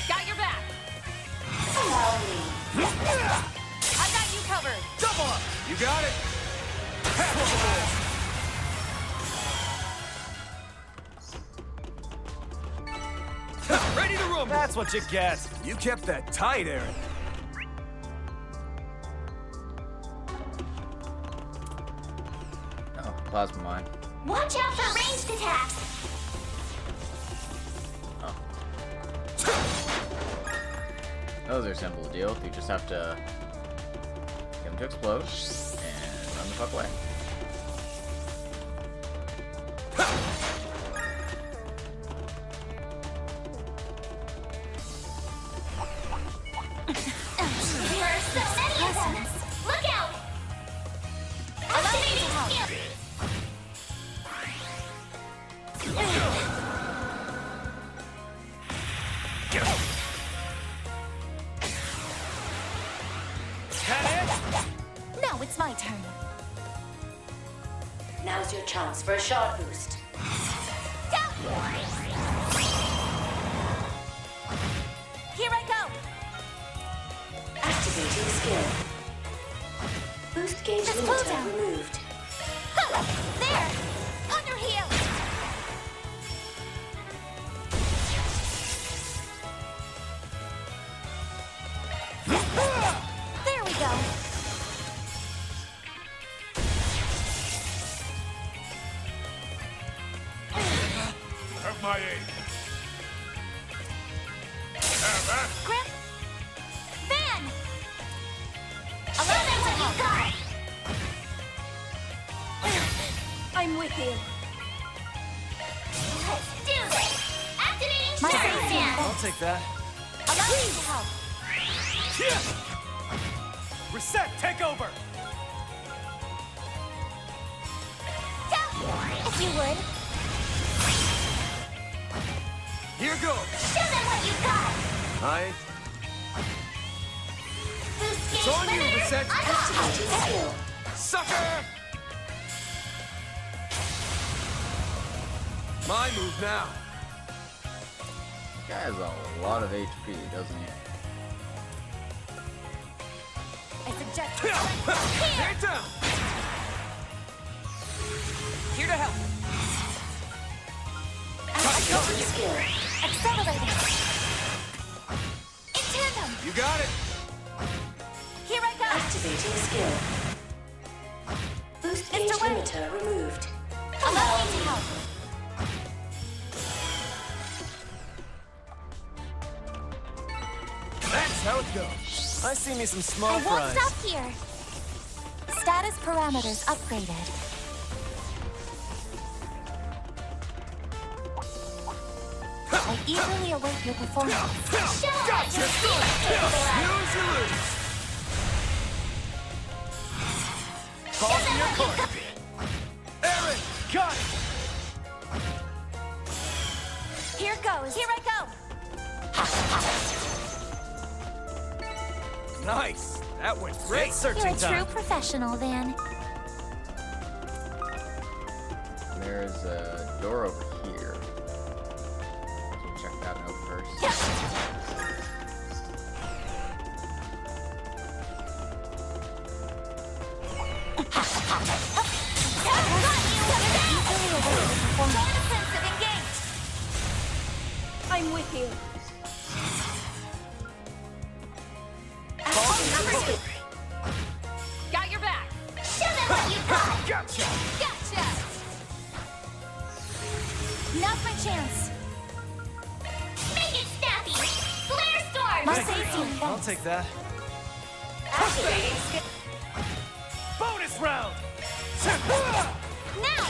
Got your back. Allow me. I got you covered. Double up. You got it. Half of the ball. Ready to rumble. That's what you get. You kept that tight, Aaron. Oh, plasma mine. Watch out for ranged attacks. Those are simple to deal with. You just have to get them to explode and run the fuck away. There are so many of them. Look out! Activating skill. Now it's my turn. Now's your chance for a shot boost. Here I go. Activating skill. Boost gauge Just pull limiter down. removed. There! On your heel! There we go. Have my aid. Have that. Grip. Van! Allow me what you got! I'm with you. Let's do this! Activating My Shadow safety. Dance! I'll take that. Allow me to help. Reset. Take over. If you would, Here goes. show them what you got! I... Boost It's gauge on you, limiter Reset. unlocked! Activating skill. Sucker! My move now. This guy has a lot of HP, doesn't he? I suggest Get down. Here to help. Activating skill. accelerating. In tandem! You got it. Here I go! Activating skill. Boost gauge Mr. Wei. limiter removed. Allow me to help! go. I see me some I small won't fries. stop here. Status parameters upgraded. I eagerly await your performance. Gotcha! Use your lose. Call for your coin. Aaron, got it. Here goes. Here I go. Nice. That went great. You're a true professional, then. There's a door over here. We'll check that out first. I'm with you. Got your back. Show them what you got. Gotcha. Gotcha. Now's my chance. Make it snappy. Flare storm. My safety. I'll take that. Activating skill. Bonus round. Now.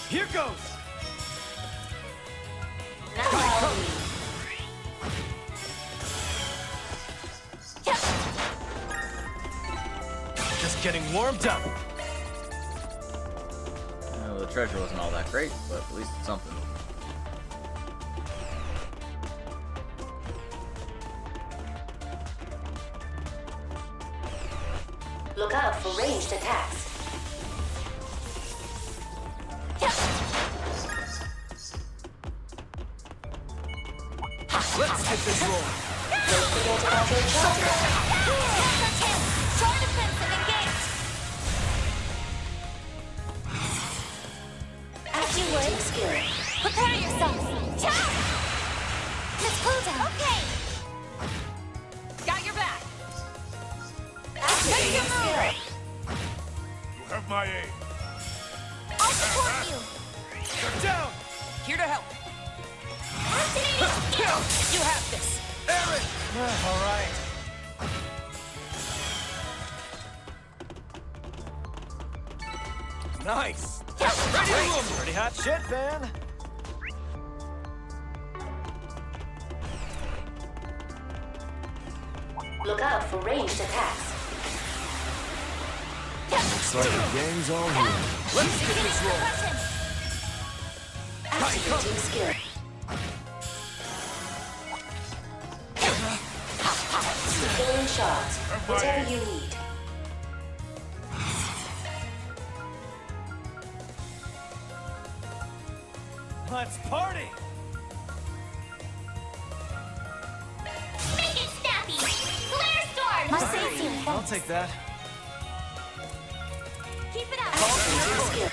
Here goes. Just getting warmed up. The treasure wasn't all that great, but at least it's something. Look out for ranged attacks. Let's get this rolling. Don't forget about your charge. Activating skill. Prepare yourself. Let's pull down. Okay. Got your back. Activating skill. You have my aid. I'll support you. They're down. Here to help. You have this. Aaron. All right. Nice. Ready to room. Pretty hot shit, man. Look out for ranged attacks. Looks like the gang's all here. Let's get this rolling. Activating skill. Healing shots. Whatever you need. Let's party. Make it snappy. Flare storm. My safety. I'll take that. Keep it up. Activating skill.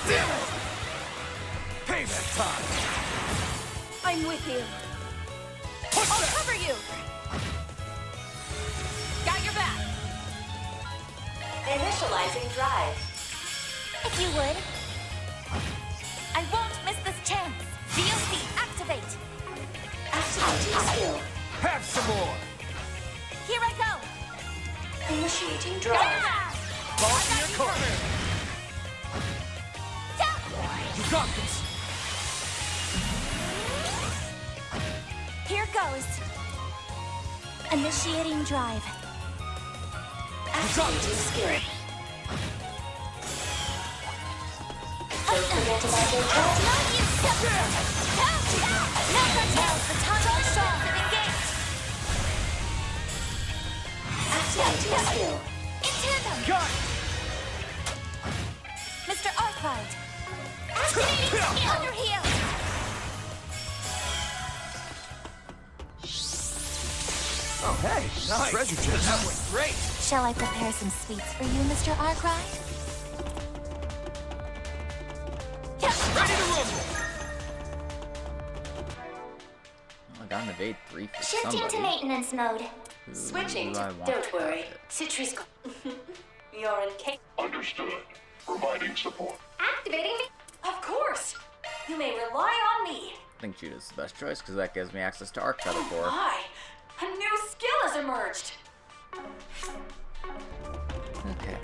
Damn it. Payback time. I'm with you. I'll cover you. Got your back. Initializing drive. If you would. I won't miss this chance. DLC activate. Activating skill. Have some more. Here I go. Initiating drive. Call for your corner. You got this. Here goes. Initiating drive. Activating skill. Don't forget about your charge. The tunnel shot engaged. Activating skill. In tandem. Got it. Mr. Arkride. Activating skill. Under heel. Oh, hey, nice. Treasure chest. That went great. Shall I prepare some sweets for you, Mr. Arkride? Ready to rumble. I got an evade 3 for Shifting somebody. to maintenance mode. Who Switching do I to. want Don't to worry. have it? Citri's. You're in case. Understood. Providing support. Activating. Of course. You may rely on me. think Judah's the best choice, because that gives me access to Arc Feather Core. My, a new skill has emerged. Okay.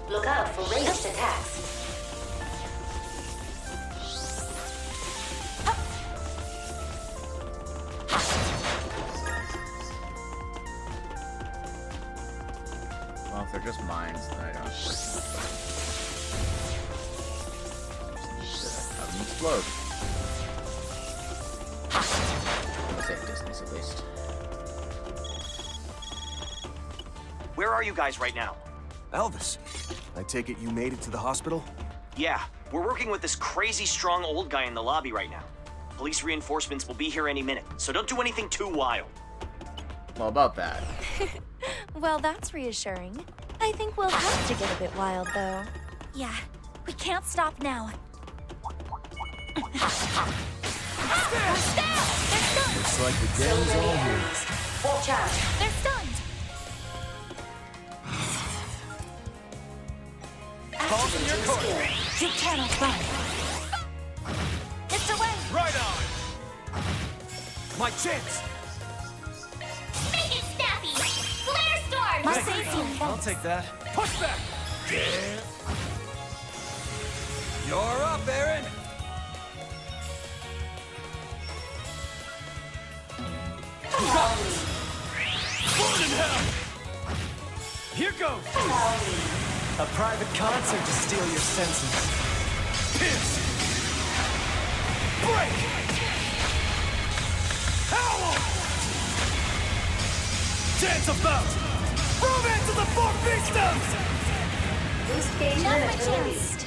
Look out for ranged attacks. Well, if they're just mines, then I don't have to just need to have them explode. From a safe distance, at least. Where are you guys right now? Elvis, I take it you made it to the hospital? Yeah, we're working with this crazy strong old guy in the lobby right now. Police reinforcements will be here any minute, so don't do anything too wild. Well, about that. Well, that's reassuring. I think we'll have to get a bit wild, though. Yeah, we can't stop now. Looks like the gang's all here. Watch out. They're stunned! Balls in your court. You cannot run. It's away! Right on. My chance. Make it snappy! Flare storm! I'll take that. Push back. You're up, Aaron. Burn in hell. Here goes. A private concert to steal your senses. Pierce. Break. Howl. Dance about. Move into the four beasts. Boost gauge Not my limit chance. released.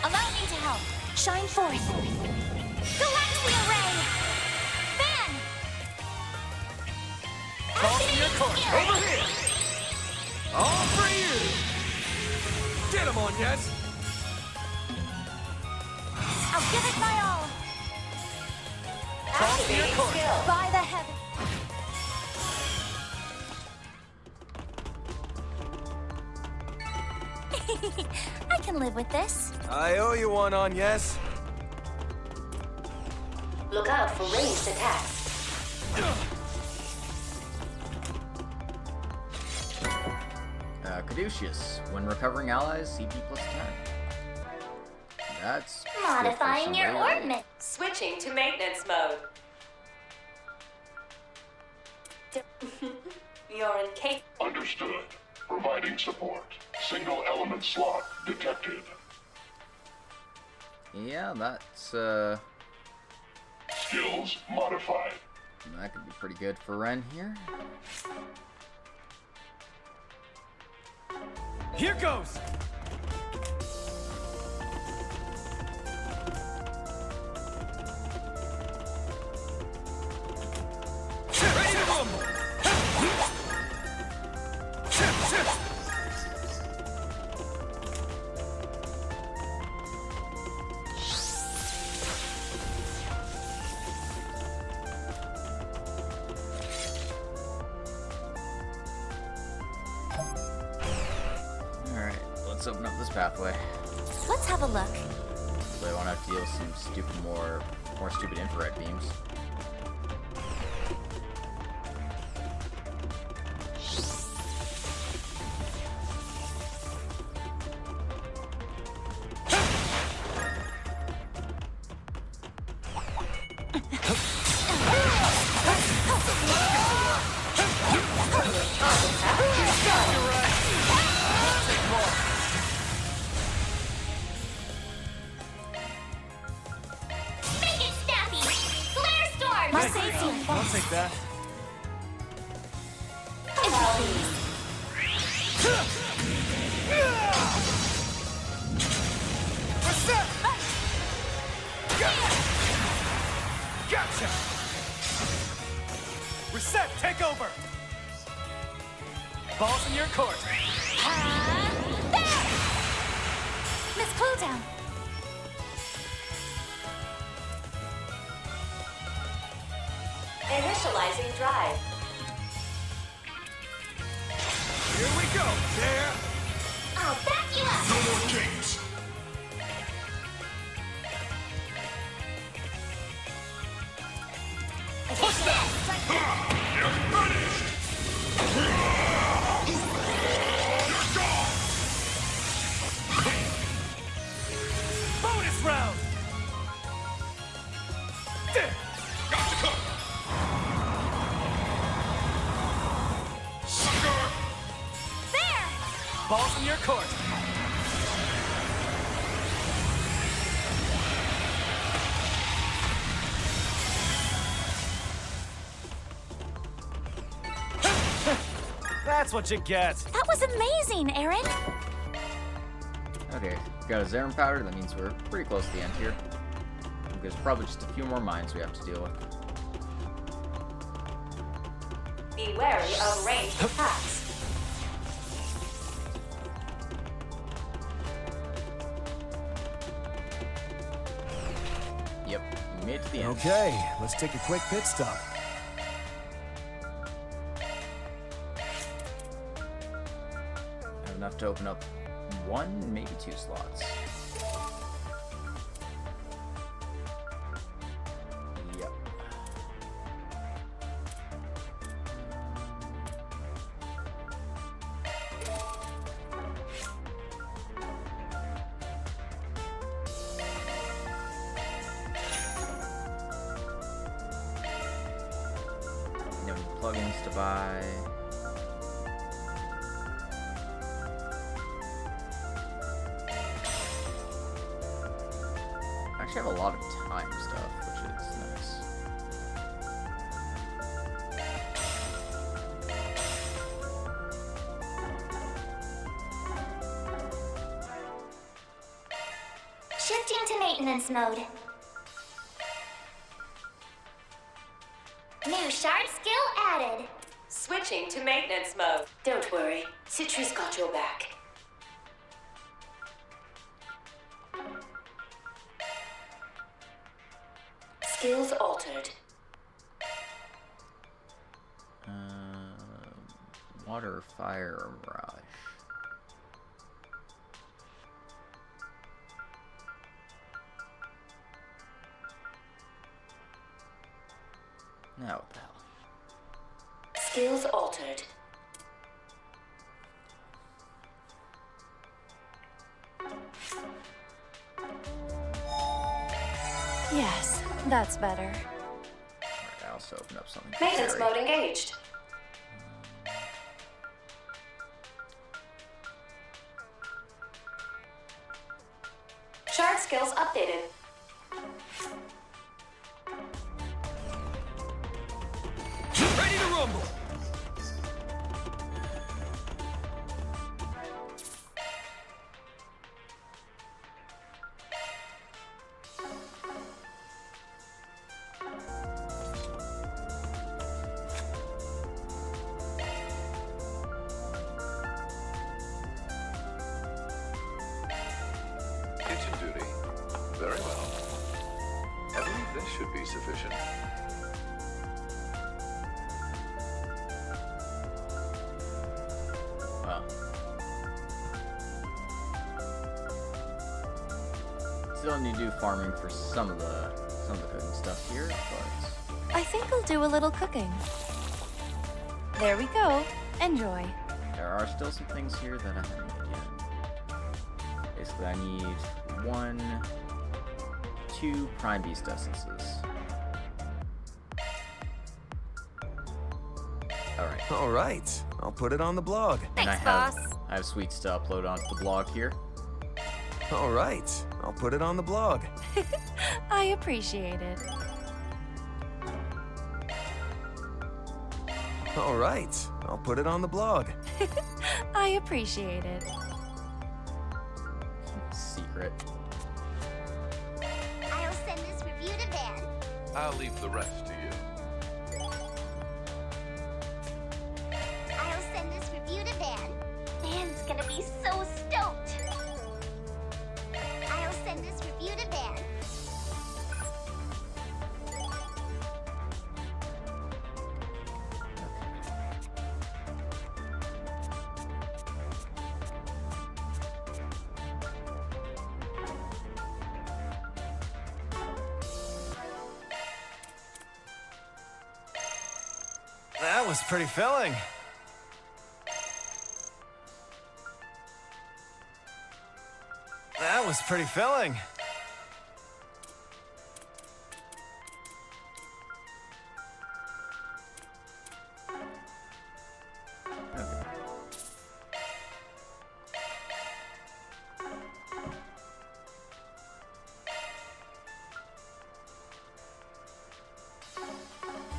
Allow me to help. Shine forth. Galaxia Ray! Fan! Balls in your court. Over here. All for you. Get him on, yes. I'll give it my all. Balls in your court. By the heaven. I can live with this. I owe you one on yes. Look out for ranged attacks. Caduceus. When recovering allies, CP plus 10. That's Modifying your ornament. Switching to maintenance mode. You're incapable. Understood. Providing support. Single element slot detected. Yeah, that's, Skills modified. that could be pretty good for Ren here. Here goes. Ready to rumble. Alright, let's open up this pathway. Let's have a look. So I won't have to deal with some more stupid infrared beams. Make it snappy! Flare storm! I'll take that. Reset! Gotcha! Reset, take over! Balls in your court. There! Miss Cluedown! Initializing drive. Here we go. There. I'll back you up. No more games. Push that. You're finished. You're gone. Bonus round. There. Got you covered. Sucker. There! Ball's in your court. That's what you get. That was amazing, Aaron. Okay, got a Zerum powder. That means we're pretty close to the end here. There's probably just a few more mines we have to deal with. Be wary of ranged attacks. Yep, we made it to the end. Okay, let's take a quick pit stop. Have enough to open up one, maybe two slots. Yep. No plugins to buy. I actually have a lot of time stuff, which is nice. Shifting to maintenance mode. New shard skill added. Switching to maintenance mode. Don't worry, Citri's got your back. Skills altered. Water, fire, or mirage. Now what the hell? Skills altered. Yes, that's better. Alright, I also opened up something. Maintenance scary. mode engaged. Shard skills updated. Ready to rumble. Kitchen duty. Very well. I believe this should be sufficient. Wow. Still need to do farming for some of the cooking stuff here, but I think I'll do a little cooking. There we go. Enjoy. there are still some things here that I haven't made yet. Basically, I need 2 Prime Beast essences. Alright, I'll put it on the blog. And I have sweets to upload onto the blog here. Alright, I'll put it on the blog. I appreciate it. Alright, I'll put it on the blog. I appreciate it. Secret. I'll send this review to Van. I'll leave the rest to you. I'll send this review to Van. Van's gonna be so stoked. I'll send this review to Van. That was pretty filling. That was pretty filling.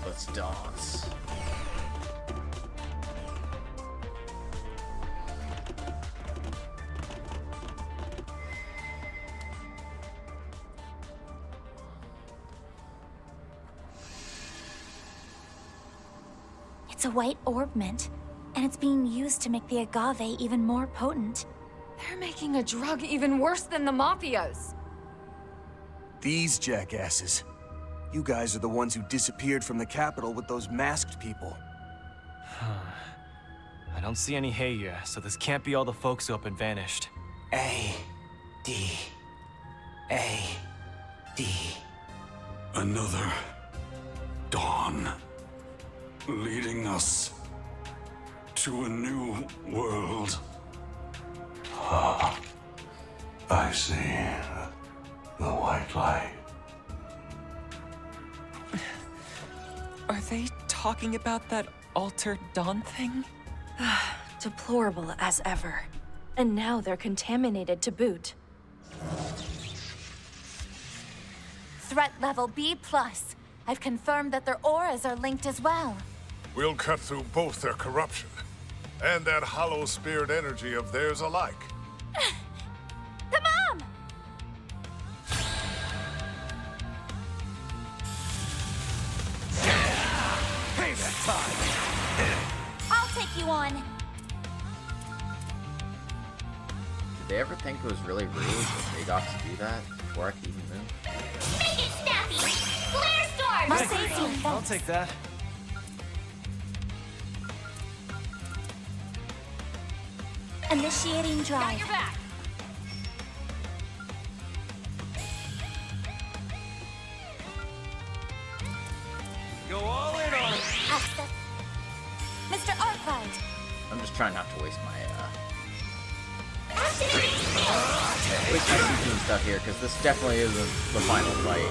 Let's dance. It's a white orb mint, and it's being used to make the agave even more potent. They're making a drug even worse than the Mafia's. These jackasses. You guys are the ones who disappeared from the capital with those masked people. I don't see any Heya, so this can't be all the folks who up and vanished. A.D. Another dawn, leading us to a new world. I see the white light. Are they talking about that altered dawn thing? Deplorable as ever. And now they're contaminated to boot. Threat level B+. I've confirmed that their auras are linked as well. We'll cut through both their corruption and that hollow spirit energy of theirs alike. The mom! Payback time! I'll take you on. Did they ever think it was really rude that they got to do that before I could even move? Make it snappy! Flare storm! Thank Safety you. and I'll vents. take that. Initiating drive. Got your back. Go all in on it. Access. Mr. Arkride. I'm just trying not to waste my Activate! CP stuff here, because this definitely isn't the final fight.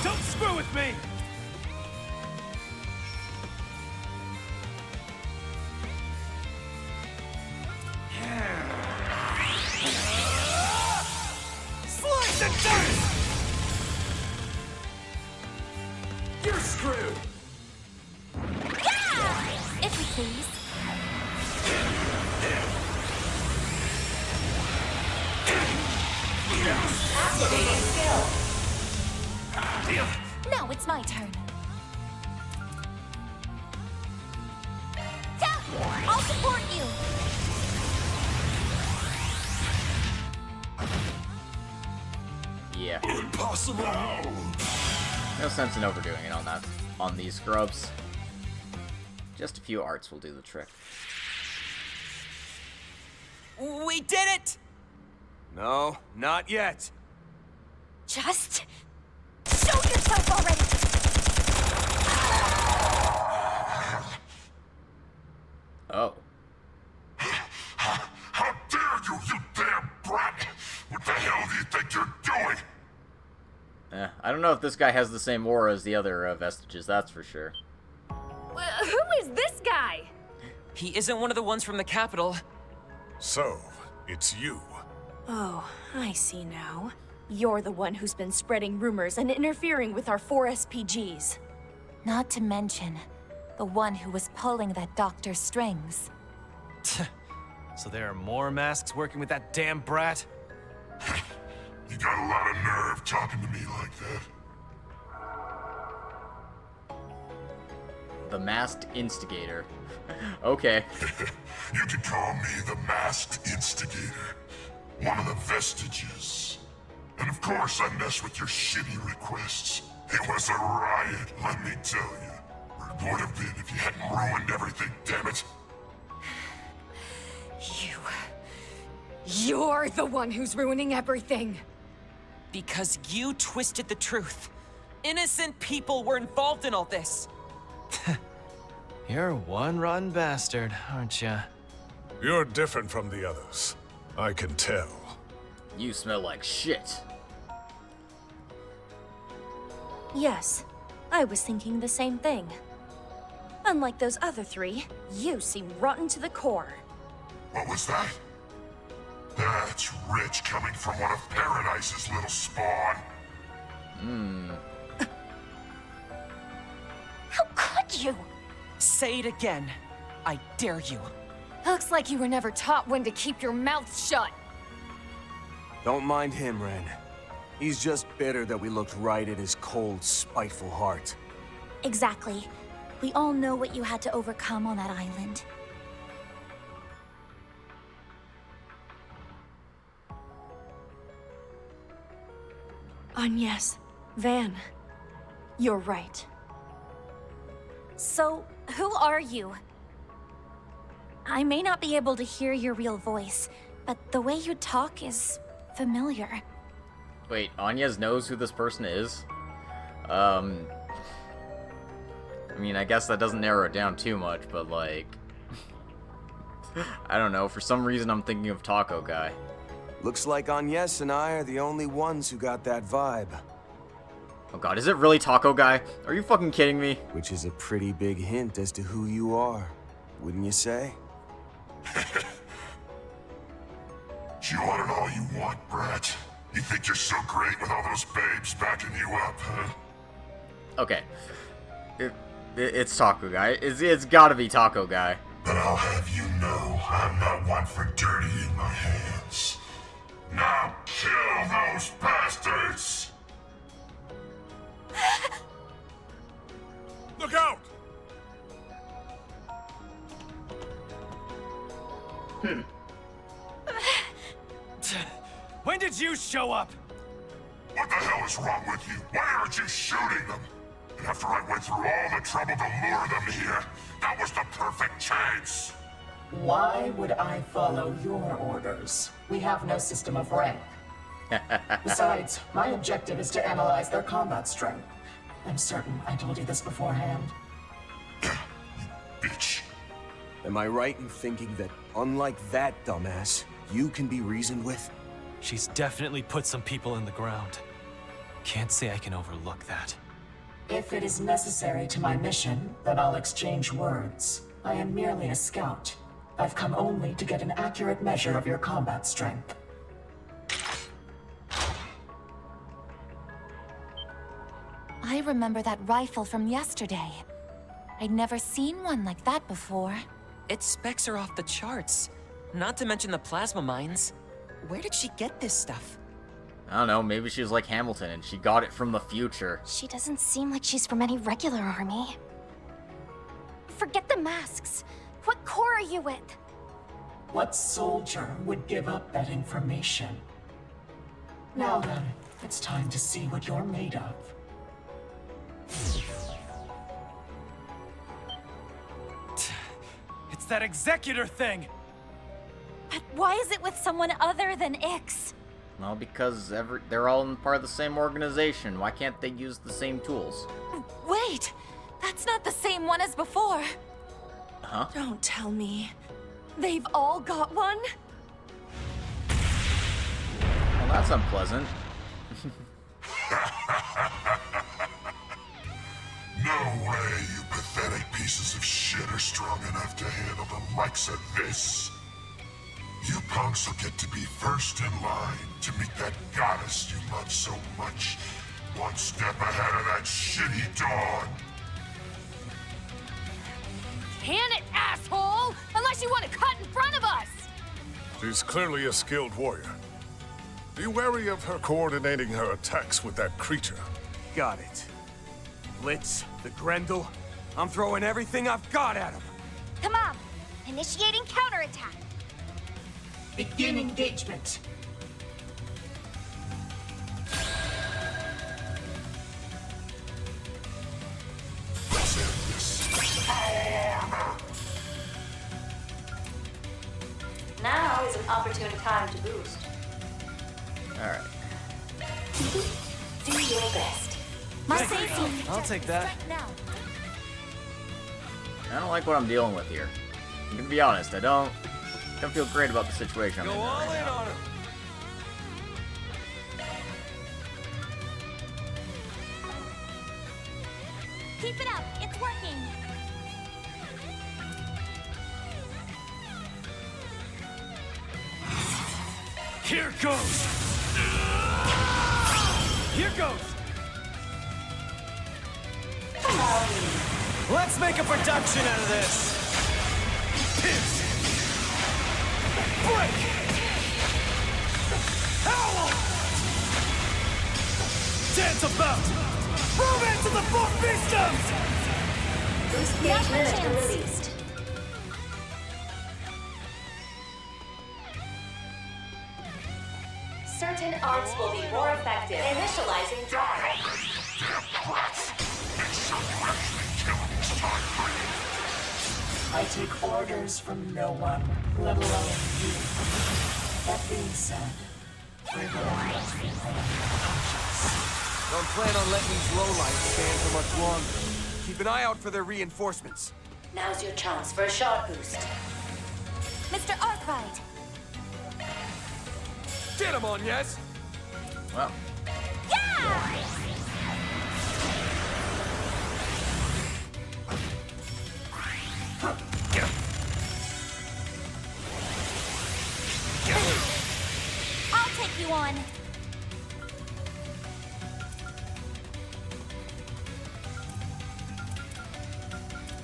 Don't screw with me! Slice and dice! You're screwed! Yeah! If we please. Activating skill. Now it's my turn. I'll support you. Yeah. Impossible! No sense in overdoing it on these scrubs. Just a few arts will do the trick. We did it! No, not yet. Just show yourself already. Oh. How dare you, you damn brat! What the hell do you think you're doing? I don't know if this guy has the same aura as the other vestiges, that's for sure. Who is this guy? He isn't one of the ones from the capital. So, it's you. Oh, I see now. You're the one who's been spreading rumors and interfering with our 4 SPGs. Not to mention, the one who was pulling that doctor's strings. So there are more masks working with that damn brat? You got a lot of nerve talking to me like that. The masked instigator. Okay. You can call me the Masked Instigator. One of the vestiges. And of course I mess with your shitty requests. It was a riot, let me tell you. would have been if you hadn't ruined everything, damn it. You're the one who's ruining everything. Because you twisted the truth. Innocent people were involved in all this. You're one rotten bastard, aren't ya? You're different from the others. I can tell. You smell like shit. Yes, I was thinking the same thing. Unlike those other three, you seem rotten to the core. What was that? That's rich coming from one of Paradise's little spawn. How could you? Say it again. I dare you. Looks like you were never taught when to keep your mouth shut. Don't mind him, Ren. He's just bitter that we looked right at his cold, spiteful heart. Exactly. We all know what you had to overcome on that island. Agnes, Van, you're right. So, who are you? I may not be able to hear your real voice, but the way you talk is familiar. Wait, Agnes knows who this person is? I mean, I guess that doesn't narrow it down too much, but like... I don't know, for some reason I'm thinking of Taco Guy. Looks like Agnes and I are the only ones who got that vibe. Oh god, is it really Taco Guy? Are you fucking kidding me? Which is a pretty big hint as to who you are, wouldn't you say? You want it all you want, Brett. You think you're so great with all those babes backing you up, huh? Okay. It's Taco Guy. It's gotta be Taco Guy. But I'll have you know I'm not one for dirtying my hands. Now kill those bastards! Look out! When did you show up? What the hell is wrong with you? Why aren't you shooting them? And after I went through all the trouble to lure them here, that was the perfect chance. Why would I follow your orders? We have no system of rank. Besides, my objective is to analyze their combat strength. I'm certain I told you this beforehand. Bitch. Am I right in thinking that, unlike that dumbass, you can be reasoned with? She's definitely put some people in the ground. Can't say I can overlook that. If it is necessary to my mission, then I'll exchange words. I am merely a scout. I've come only to get an accurate measure of your combat strength. I remember that rifle from yesterday. I'd never seen one like that before. Its specs are off the charts. Not to mention the plasma mines. Where did she get this stuff? I don't know, maybe she was like Hamilton and she got it from the future. She doesn't seem like she's from any regular army. Forget the masks. What corps are you with? What soldier would give up that information? Now then, it's time to see what you're made of. It's that executor thing! But why is it with someone other than Ix? Well, because they're all in part of the same organization. Why can't they use the same tools? Wait! That's not the same one as before! Huh? Don't tell me. They've all got one? Well, that's unpleasant. No way you pathetic pieces of shit are strong enough to handle the likes of this. You punks will get to be first in line to meet that goddess you love so much. One step ahead of that shitty Dawn. Can it, asshole! Unless you want to cut in front of us! She's clearly a skilled warrior. Be wary of her coordinating her attacks with that creature. Got it. Blitz, the Grendel, I'm throwing everything I've got at him. Come on, initiating counterattack. Begin engagement. Let's end this. opportune time to boost. Alright. Do your best. My safety. I'll take that. I don't like what I'm dealing with here. I'm gonna be honest, I don't feel great about the situation I'm in right now. On him. Keep it up. It's working. Here goes. Here goes. Let's make a production out of this. Pierce. Break. Howl. Dance about. Romance of the four beasts. Boost gauge limiter released. Certain arts will be more effective. Initializing drive. I take orders from no one, let alone you. That being said, I will always be my own conscience. Don't plan on letting these lowlights stand for much longer. Keep an eye out for their reinforcements. Now's your chance for a shot boost. Mr. Arkride. Get him on, yes? Well. Yeah! I'll take you on.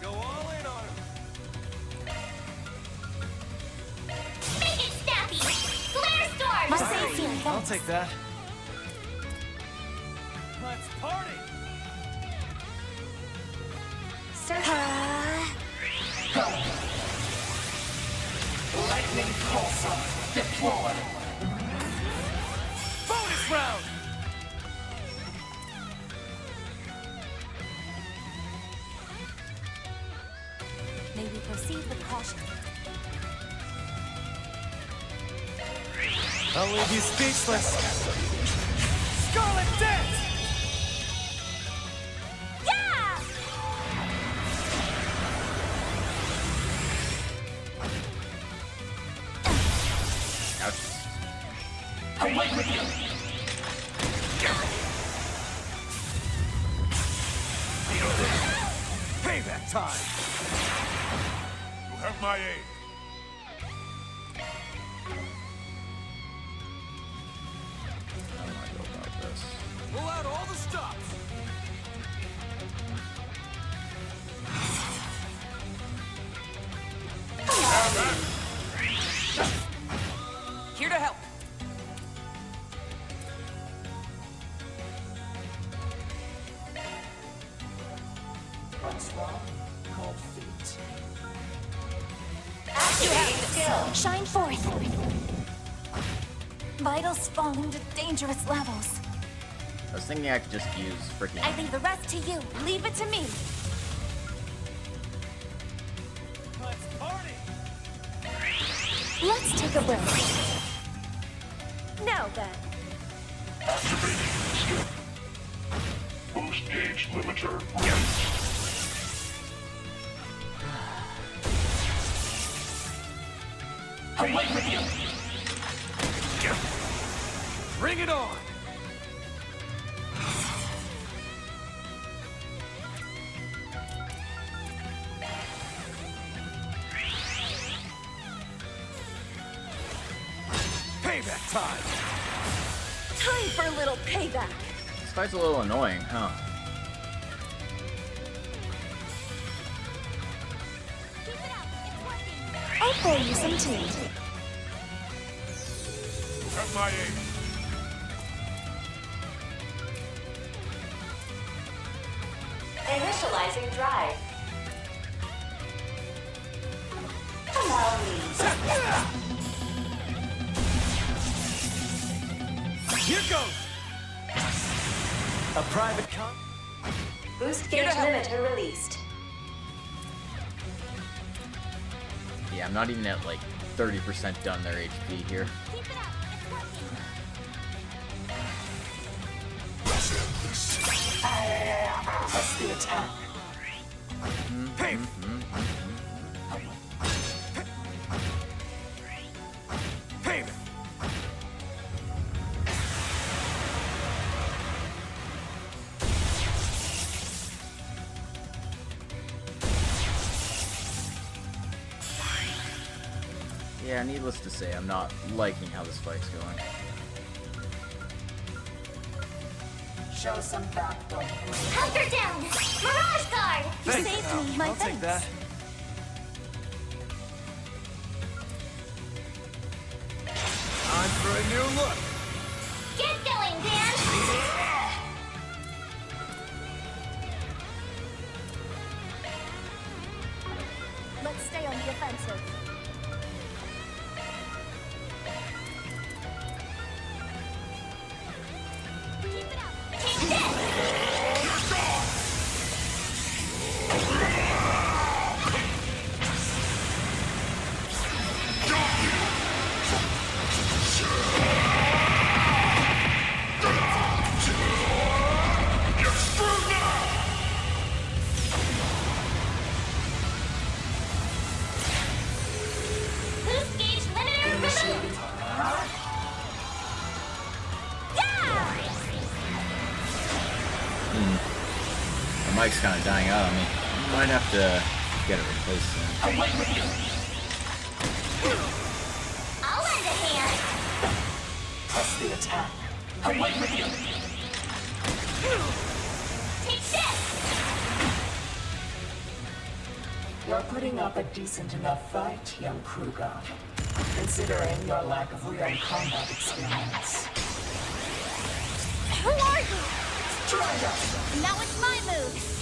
Go all in on him. Make it snappy. Glare storm. My safety. I'll take that. Let's party. Lightning pulsar, deploy. Bonus round. May we proceed with caution. I'll leave you speechless. Scarlet Dance! Yeah! Ouch. Away with you. Payback time. You have my aid. How do I go about this? Pull out all the stops. Here to help. What's wrong? Cold feet. Activating skill. Shine forth. Vitals falling to dangerous levels. I was thinking I could just use freaking. I leave the rest to you. Leave it to me. Let's party. Let's take a break. Now then. Activating skill. Boost gauge limiter released. Away with you. Bring it on. Payback time. Time for a little payback. This fight's a little annoying, huh? Keep it up. It's working. I'll pour you some tea. You have my aid. Initializing drive. Allow me. Here goes. A private con. Boost gauge limiter released. Yeah, I'm not even at like 30% done their HP here. Test the attack. Payment. Payment. Yeah, needless to say, I'm not liking how this fight's going. Show some backbone. Hunter down! Mirage Guard! You saved me, my I'll take that. Time for a new look. Get going, Dan! Let's stay on the offensive. The mic's kind of dying out on me. Might have to get it replaced soon. I'll lend a hand. Test the attack. Away with you. Take this! You're putting up a decent enough fight, young Kruger, considering your lack of real combat experience. Who are you? Dragon! Now it's my move.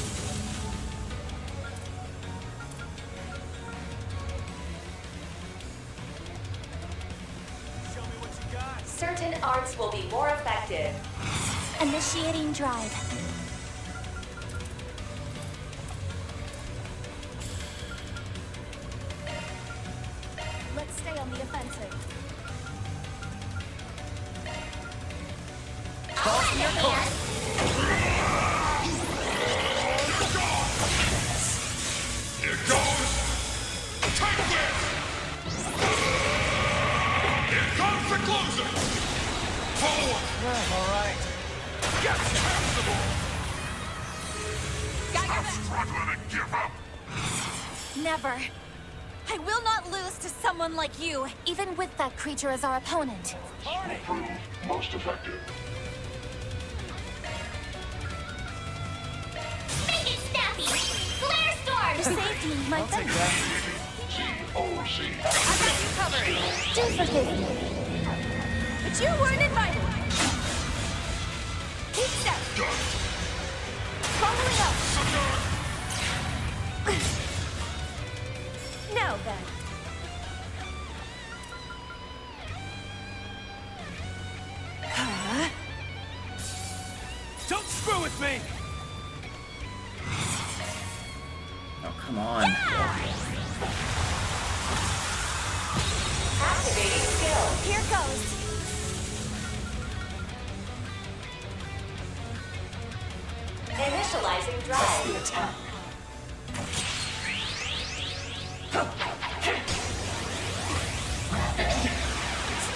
Certain arts will be more effective. Initiating drive. Let's stay on the offensive. Call from your course. Here goes! Take this! Here comes the closer! Forward! All right. Get sensible! Got your Stop back. struggling and give up! Never. I will not lose to someone like you, even with that creature as our opponent. Approved. Most effective. Make it snappy! Glare Storm! You saved me, my I'll take friend. that. C-O-Z. I got you covered. Do forgive me. But you weren't invited. Keep step. Following up. Now then. Don't screw with me. Oh, come on. Activating skill. Here goes. Initializing Test drive. the attack.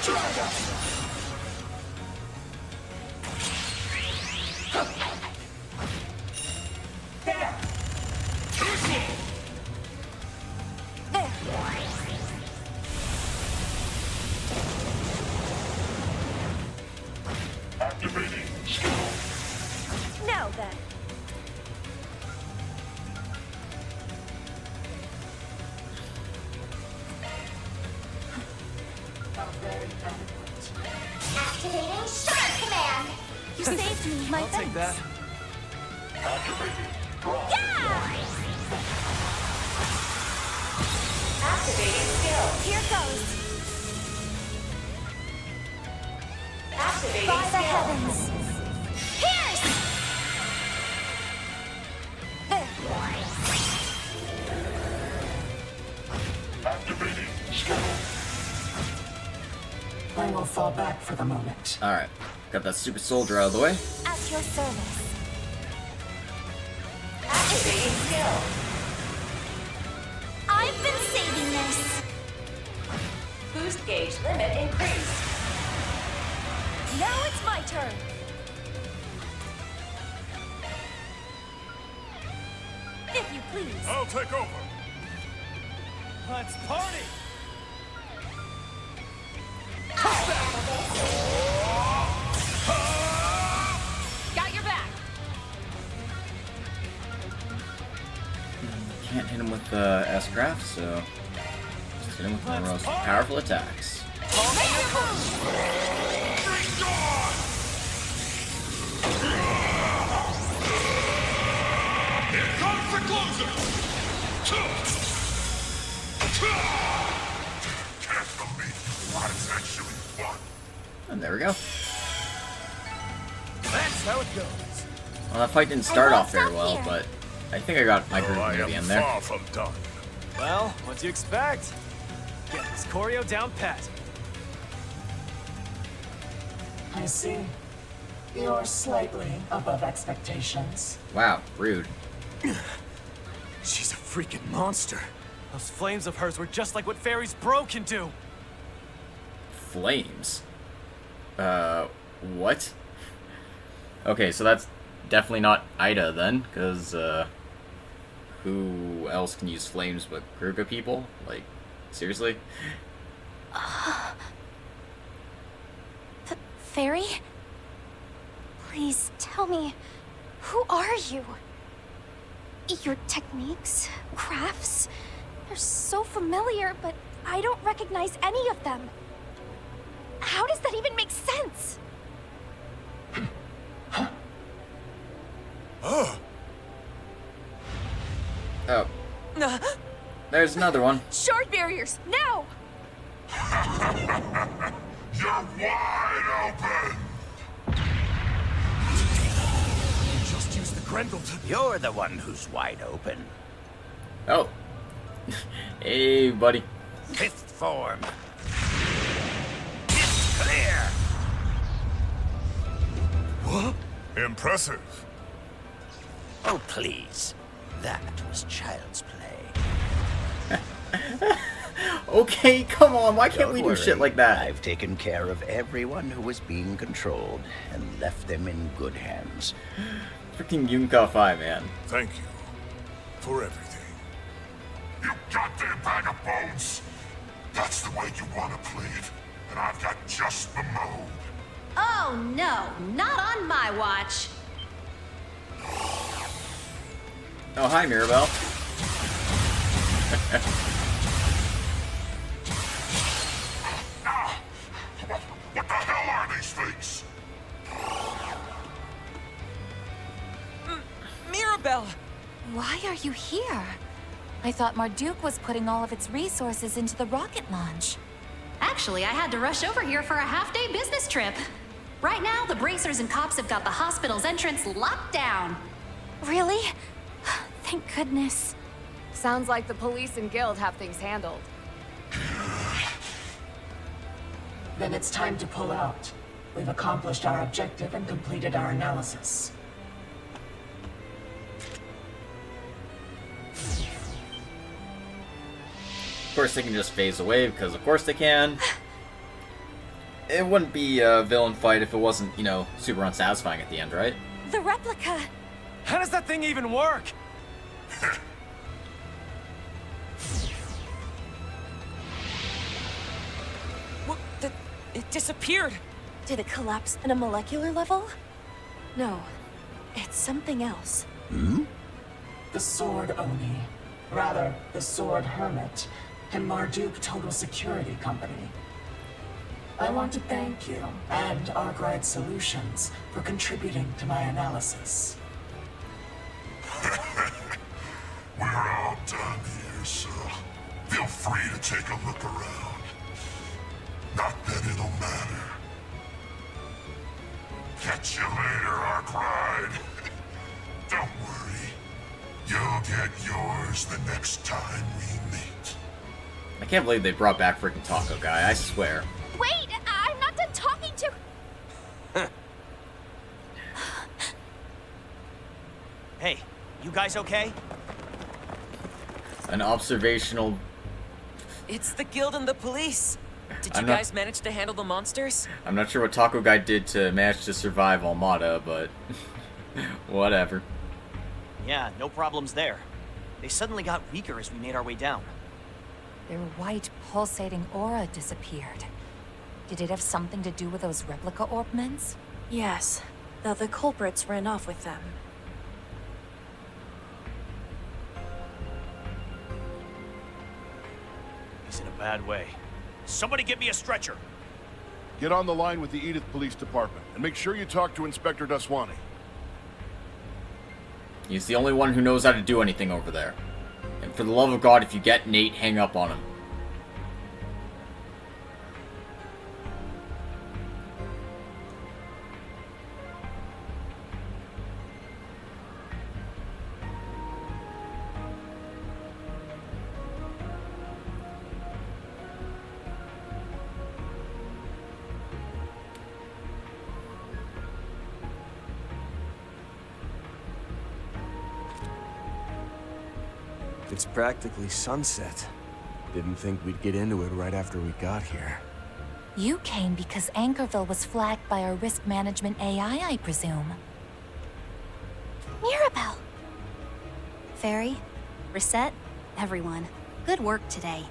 Dragon! There! There. Activating skill. Now then. Activating Shark Command! You saved me, my I'll friend. take that. Activating draw. Activating skill. Here goes. Activating By the skill. heavens. Pierce! There. Activating skill. I will fall back for the moment. Alright. Got that super soldier out of the way. At your service. Activating skill. I've been saving this. Boost gauge limit increased. Now it's my turn. If you please. I'll take over. Let's party! Got your back. Can't hit him with the S-Craft, so just hit him with one of the most powerful attacks. Here comes the closer! Can't believe what is actually fun. And there we go. That's how it goes. Well, that fight didn't start off very well, but I think I got my groove near the end there. Far from done. Well, what do you expect? Get this choreo down pat. I see. You're slightly above expectations. Wow, rude. She's a freaking monster. Those flames of hers were just like what Fairy's Bro can do. Flames? What? Okay, so that's definitely not Ida then, because, who else can use flames but Kruger people? Like, seriously? Fairy? Please tell me, who are you? Your techniques, crafts, they're so familiar, but I don't recognize any of them. How does that even make sense? Oh. Oh. There's another one. Shard barriers, now! You're wide open! Just use the Grendel to... You're the one who's wide open. Oh. Hey, buddy. Fifth form. It's clear. What? Impressive. Oh, please. That was child's play. Okay, come on. Why can't Don't we do worry. shit like that? I've taken care of everyone who was being controlled and left them in good hands. Freaking Yunka 5, man. Thank you for everything. You goddamn bag of bones! That's the way you want to play it, and I've got just the mode. Oh no, not on my watch. Oh, hi, Mirabelle. What the hell are these things? Mirabelle! Why are you here? I thought Marduk was putting all of its resources into the rocket launch. Actually, I had to rush over here for a half-day business trip. Right now, the bracers and cops have got the hospital's entrance locked down. Really? Thank goodness. Sounds like the police and guild have things handled. Then it's time to pull out. We've accomplished our objective and completed our analysis. Of course, they can just phase away, because of course they can. It wouldn't be a villain fight if it wasn't, you know, super unsatisfying at the end, right? The replica! How does that thing even work? What? It disappeared. Did it collapse at a molecular level? No, it's something else. Hmm? The Sword Oni. Rather, the Sword Hermit. And Marduk Total Security Company. I want to thank you and Arkride Solutions for contributing to my analysis. We're all done here, so feel free to take a look around. Not that it'll matter. Catch you later, Arkride. Don't worry. You'll get yours the next time we meet. I can't believe they brought back freaking Taco Guy, I swear. Wait, I'm Hey, you guys okay? An observational... It's the guild and the police. Did you guys manage to handle the monsters? I'm not sure what Taco Guy did to manage to survive Almada, but... whatever. Yeah, no problems there. They suddenly got weaker as we made our way down. Their white, pulsating aura disappeared. Did it have something to do with those replica orbments? Yes, though the culprits ran off with them. He's in a bad way. Somebody get me a stretcher! Get on the line with the Edith Police Department, and make sure you talk to Inspector Daswani. He's the only one who knows how to do anything over there. And for the love of God, if you get Nate, hang up on him. It's practically sunset. Didn't think we'd get into it right after we got here. You came because Anchorville was flagged by our risk management AI, I presume. Mirabelle! Fairy, Reset, everyone. Good work today.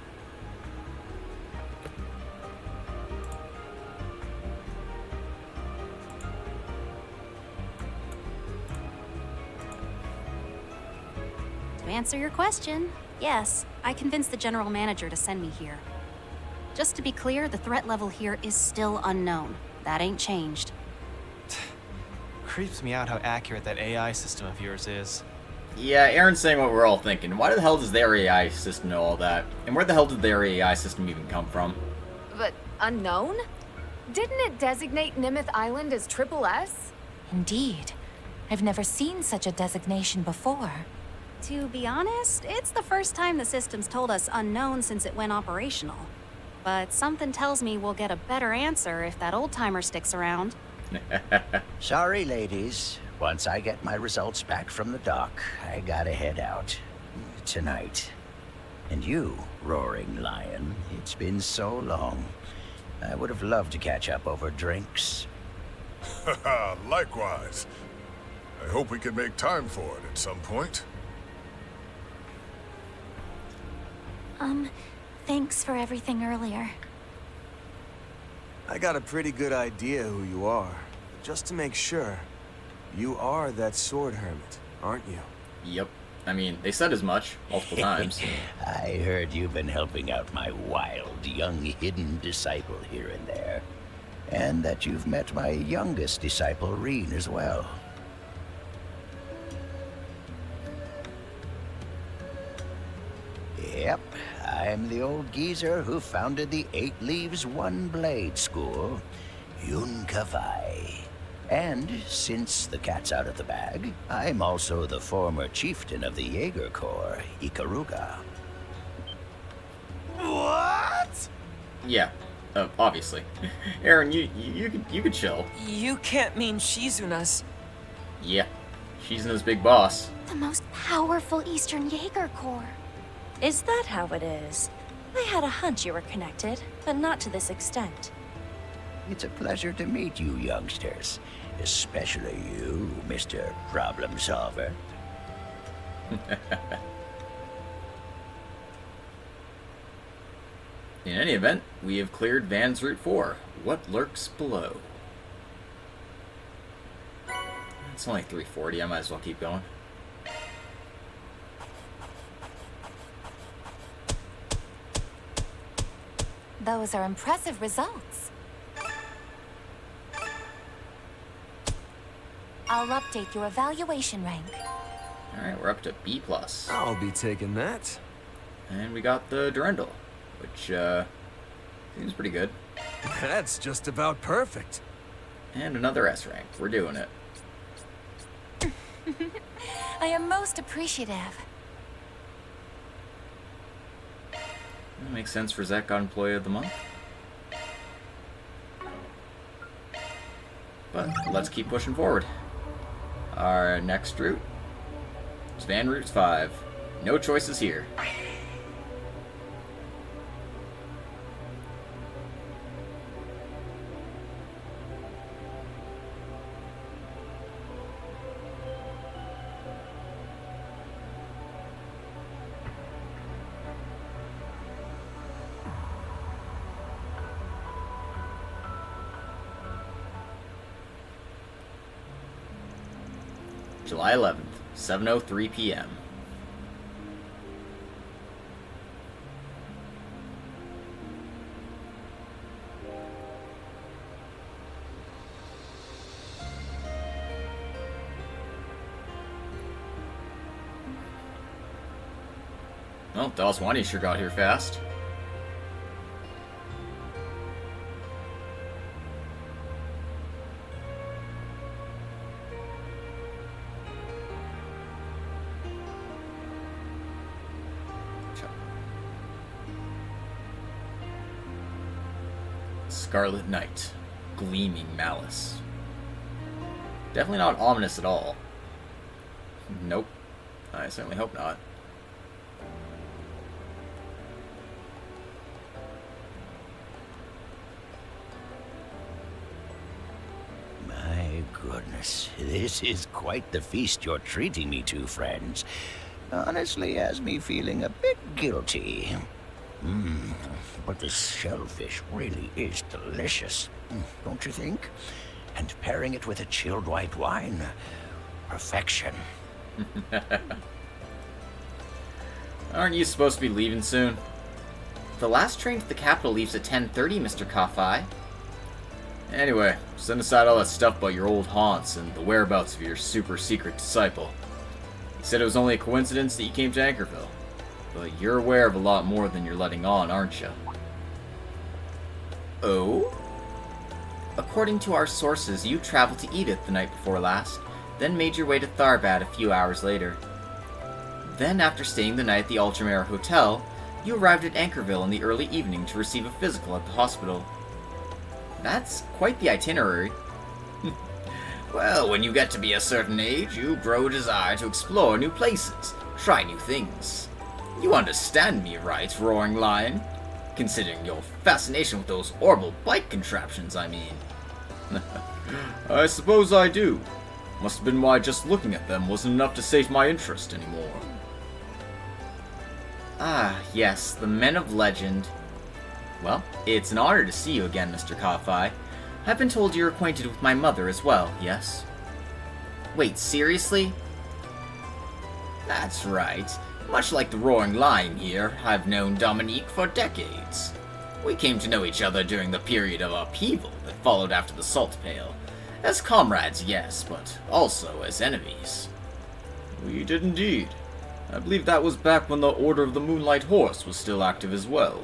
To answer your question, yes, I convinced the general manager to send me here. Just to be clear, the threat level here is still unknown. That ain't changed. Creeps me out how accurate that AI system of yours is. Yeah, Aaron's saying what we're all thinking. Why the hell does their AI system know all that? And where the hell did their AI system even come from? But unknown? Didn't it designate Nimeth Island as Triple S? Indeed. I've never seen such a designation before. To be honest, it's the first time the system's told us unknown since it went operational. But something tells me we'll get a better answer if that old-timer sticks around. Sorry, ladies. Once I get my results back from the dock, I gotta head out. Tonight. And you, Roaring Lion, it's been so long. I would have loved to catch up over drinks. Likewise. I hope we can make time for it at some point. Thanks for everything earlier. I got a pretty good idea who you are. Just to make sure, you are that sword hermit, aren't you? Yep. I mean, they said as much multiple times. I heard you've been helping out my wild, young, hidden disciple here and there. And that you've met my youngest disciple, Reen, as well. Yep, I'm the old geezer who founded the 8 Leaves, 1 Blade school, Yun Kavai. And since the cat's out of the bag, I'm also the former chieftain of the Jaeger Corps, Ikaruga. What? Yeah, obviously. Aaron, you could chill. You can't mean Shizuna's. Yeah, Shizuna's big boss. The most powerful Eastern Jaeger Corps. Is that how it is? I had a hunch you were connected, but not to this extent. It's a pleasure to meet you, youngsters. Especially you, Mr. Problem Solver. In any event, we have cleared Van's Route 4. What lurks below? It's only 3:40, I might as well keep going. Those are impressive results. I'll update your evaluation rank. Alright, we're up to B+. I'll be taking that. And we got the Durendal, which, seems pretty good. That's just about perfect. And another S rank. We're doing it. I am most appreciative. That makes sense for Zach got Employee of the Month. But let's keep pushing forward. Our next route It's Van Route 5. No choices here. July 11th, 7:03 p.m. Well, Dalswani sure got here fast. Scarlet Knight, gleaming malice. Definitely not ominous at all. Nope. I certainly hope not. My goodness, this is quite the feast you're treating me to, friends. Honestly, has me feeling a bit guilty. But this shellfish really is delicious, don't you think? And pairing it with a chilled white wine, perfection. Aren't you supposed to be leaving soon? The last train to the capital leaves at 10:30, Mr. Kafai. Anyway, send aside all that stuff about your old haunts and the whereabouts of your super secret disciple. He said it was only a coincidence that you came to Anchorville. But you're aware of a lot more than you're letting on, aren't you? Oh? According to our sources, you traveled to Edith the night before last, then made your way to Tharbad a few hours later. Then, after staying the night at the Ultramare Hotel, you arrived at Anchorville in the early evening to receive a physical at the hospital. That's quite the itinerary. Well, when you get to be a certain age, you grow a desire to explore new places, try new things. You understand me, right, Roaring Lion? Considering your fascination with those orbital bike contraptions, I mean. I suppose I do. Must have been why just looking at them wasn't enough to sate my interest anymore. Ah, yes, the men of legend. Well, it's an honor to see you again, Mr. Kafai. I've been told you're acquainted with my mother as well, yes? Wait, seriously? That's right. Much like the Roaring Lion here, I've known Dominique for decades. We came to know each other during the period of upheaval that followed after the Salt Pail. As comrades, yes, but also as enemies. We did indeed. I believe that was back when the Order of the Moonlight Horse was still active as well.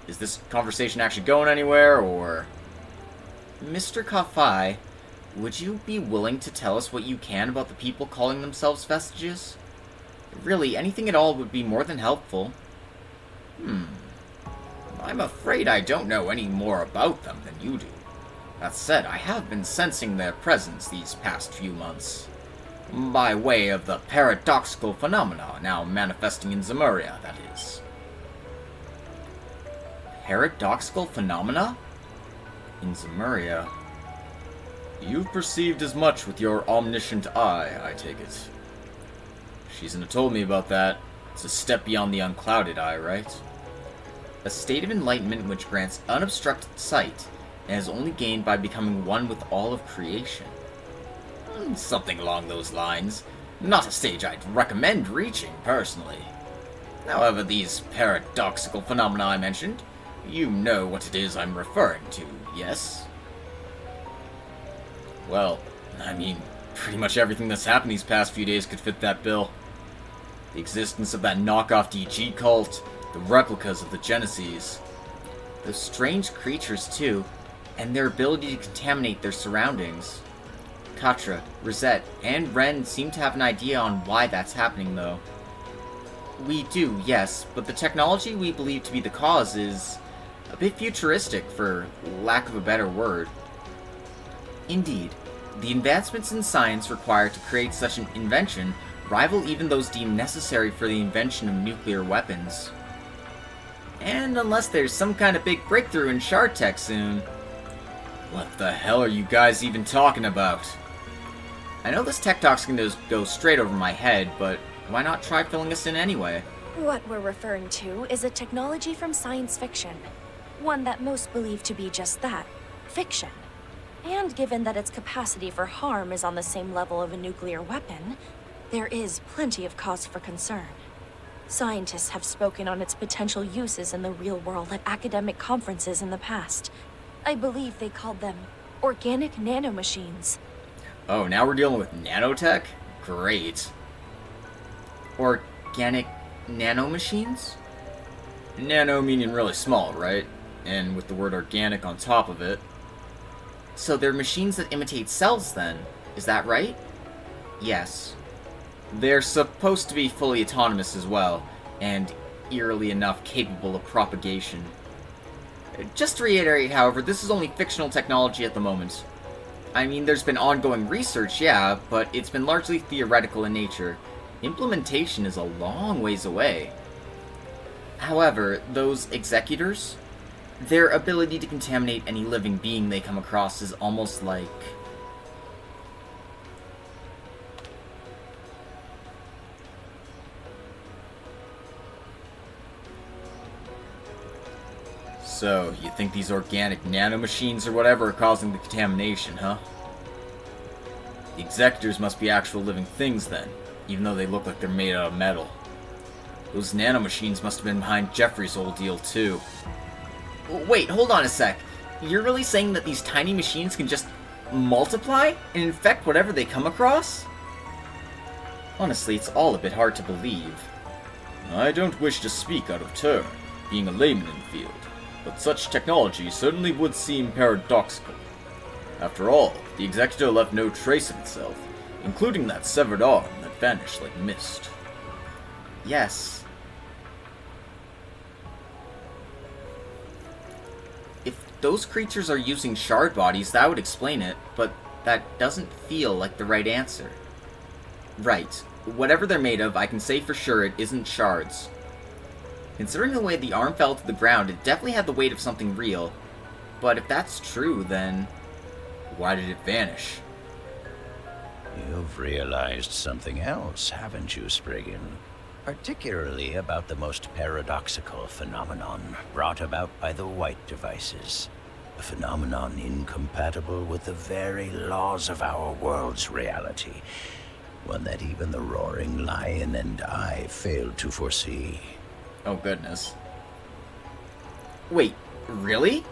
Is this conversation actually going anywhere, or... Mr. Kafai, would you be willing to tell us what you can about the people calling themselves Vestiges? Really, anything at all would be more than helpful. I'm afraid I don't know any more about them than you do. That said, I have been sensing their presence these past few months. By way of the paradoxical phenomena now manifesting in Zemuria, that is. Paradoxical phenomena? In Zemuria? You've perceived as much with your omniscient eye, I take it. She's told me about that. It's a step beyond the unclouded eye, right? A state of enlightenment which grants unobstructed sight, and is only gained by becoming one with all of creation. Something along those lines. Not a stage I'd recommend reaching, personally. However, these paradoxical phenomena I mentioned, you know what it is I'm referring to, yes? Well, I mean, pretty much everything that's happened these past few days could fit that bill. The existence of that knockoff DG cult, the replicas of the Genesees. Those strange creatures, too, and their ability to contaminate their surroundings. Katra, Rosette, and Ren seem to have an idea on why that's happening, though. We do, yes, but the technology we believe to be the cause is a bit futuristic, for lack of a better word. Indeed. The advancements in science required to create such an invention rival even those deemed necessary for the invention of nuclear weapons. And unless there's some kind of big breakthrough in shard tech soon... What the hell are you guys even talking about? I know this tech talk's gonna go straight over my head, but why not try filling us in anyway? What we're referring to is a technology from science fiction. One that most believe to be just that, fiction. And given that its capacity for harm is on the same level of a nuclear weapon, there is plenty of cause for concern. Scientists have spoken on its potential uses in the real world at academic conferences in the past. I believe they called them organic nanomachines. Oh, now we're dealing with nanotech? Great. Organic nanomachines? Nano meaning really small, right? And with the word organic on top of it. So they're machines that imitate cells then, is that right? Yes. They're supposed to be fully autonomous as well, and eerily enough capable of propagation. Just to reiterate, however, this is only fictional technology at the moment. I mean, there's been ongoing research, yeah, but it's been largely theoretical in nature. Implementation is a long ways away. However, those executors, their ability to contaminate any living being they come across is almost like... So, you think these organic nanomachines or whatever are causing the contamination, huh? The executors must be actual living things then, even though they look like they're made out of metal. Those nanomachines must have been behind Jeffrey's old deal too. Wait, hold on a sec. You're really saying that these tiny machines can just multiply and infect whatever they come across? Honestly, it's all a bit hard to believe. I don't wish to speak out of turn, being a layman in the field, but such technology certainly would seem paradoxical. After all, the Executor left no trace of itself, including that severed arm that vanished like mist. Yes. If those creatures are using shard bodies, that would explain it, but that doesn't feel like the right answer. Right. Whatever they're made of, I can say for sure it isn't shards. Considering the way the arm fell to the ground, it definitely had the weight of something real. But if that's true, then why did it vanish? You've realized something else, haven't you, Spriggan? Particularly about the most paradoxical phenomenon brought about by the White devices. A phenomenon incompatible with the very laws of our world's reality. One that even the Roaring Lion and I failed to foresee. Oh goodness. Wait, really?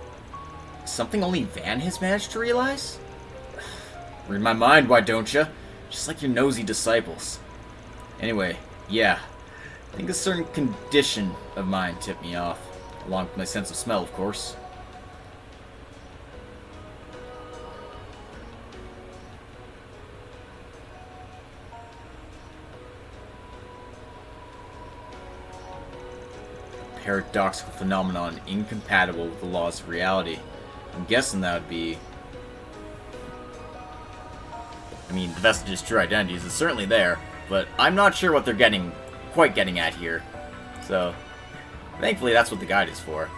Something only Van has managed to realize? Read my mind, why don't ya? Just like your nosy disciples. Anyway, yeah. I think a certain condition of mine tipped me off. Along with my sense of smell, of course. Paradoxical phenomenon incompatible with the laws of reality. I'm guessing that would be... I mean, the vestiges' true identities is certainly there, but I'm not sure what they're quite getting at here. So, thankfully that's what the guide is for.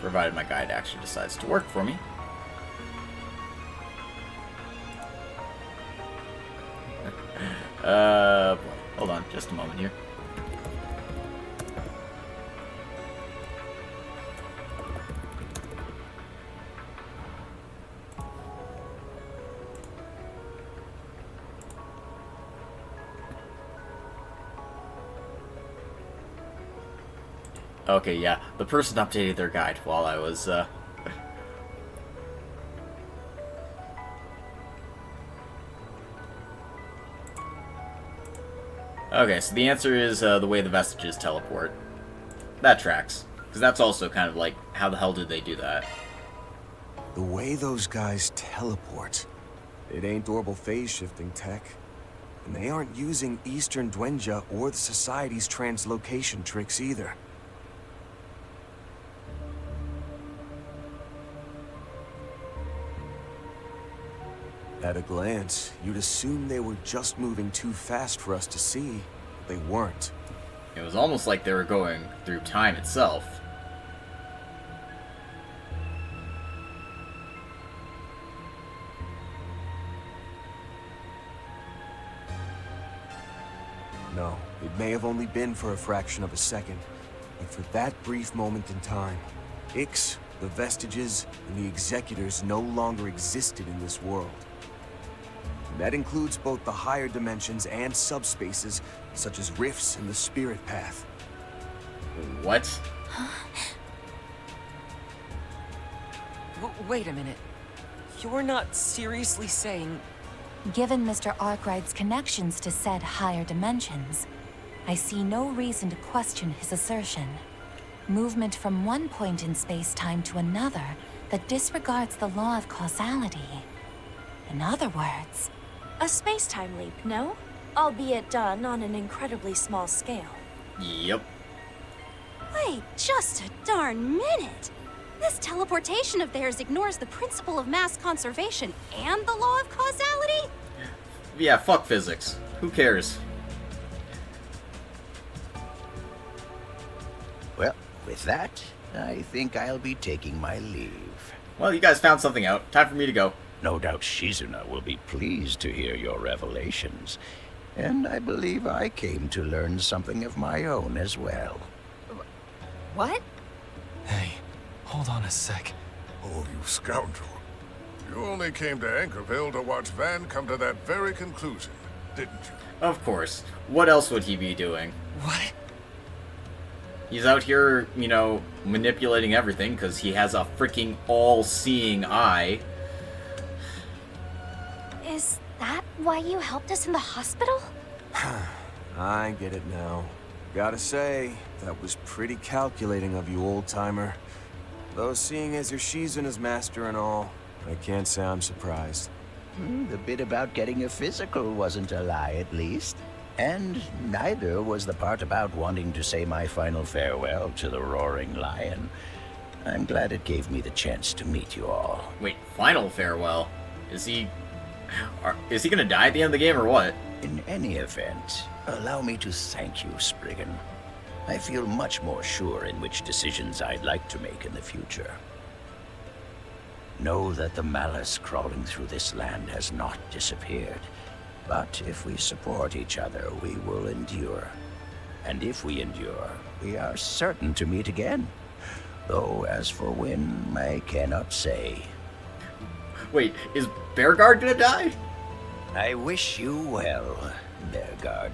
Provided my guide actually decides to work for me. Boy. Hold on, just a moment here. Okay, yeah, the person updated their guide while I was, Okay, so the answer is the way the vestiges teleport. That tracks. Because that's also kind of like, how the hell did they do that? The way those guys teleport. It ain't orbital phase shifting tech. And they aren't using Eastern Dwenja or the Society's translocation tricks either. At a glance, you'd assume they were just moving too fast for us to see. They weren't. It was almost like they were going through time itself. No, it may have only been for a fraction of a second, but for that brief moment in time, Ix, the Vestiges, and the Executors no longer existed in this world. And that includes both the higher dimensions and subspaces, such as rifts in the Spirit Path. What? Wait a minute. You're not seriously saying... Given Mr. Arkride's connections to said higher dimensions, I see no reason to question his assertion. Movement from one point in space-time to another that disregards the law of causality. In other words... A space-time leap, no? Albeit done on an incredibly small scale. Yep. Wait just a darn minute! This teleportation of theirs ignores the principle of mass conservation and the law of causality? Yeah, fuck physics. Who cares? Well, with that, I think I'll be taking my leave. Well, you guys found something out. Time for me to go. No doubt Shizuna will be pleased to hear your revelations. And I believe I came to learn something of my own as well. What? Hey, hold on a sec. Oh, you scoundrel. You only came to Anchorville to watch Van come to that very conclusion, didn't you? Of course. What else would he be doing? What? He's out here, you know, manipulating everything because he has a freaking all-seeing eye. Is that why you helped us in the hospital? I get it now. Gotta say, that was pretty calculating of you, old-timer. Though seeing as you're Shizuna's master and all, I can't say I'm surprised. The bit about getting a physical wasn't a lie, at least. And neither was the part about wanting to say my final farewell to the Roaring Lion. I'm glad it gave me the chance to meet you all. Wait, final farewell? Is he gonna die at the end of the game or what? In any event, allow me to thank you, Spriggan. I feel much more sure in which decisions I'd like to make in the future. Know that the malice crawling through this land has not disappeared. But if we support each other, we will endure. And if we endure, we are certain to meet again. Though as for when, I cannot say. Wait, is Bearguard gonna die? I wish you well, Bearguard.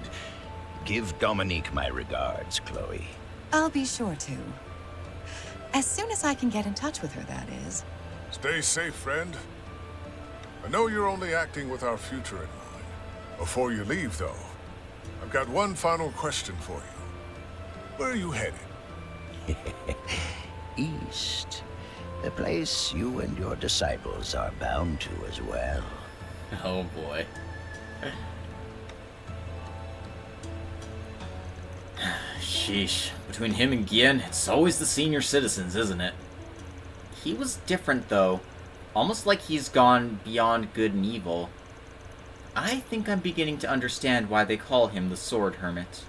Give Dominique my regards, Chloe. I'll be sure to. As soon as I can get in touch with her, that is. Stay safe, friend. I know you're only acting with our future in mind. Before you leave, though, I've got one final question for you. Where are you headed? East. The place you and your disciples are bound to as well. Oh boy. Sheesh. Between him and Gien, it's always the senior citizens, isn't it? He was different, though. Almost like he's gone beyond good and evil. I think I'm beginning to understand why they call him the Sword Hermit.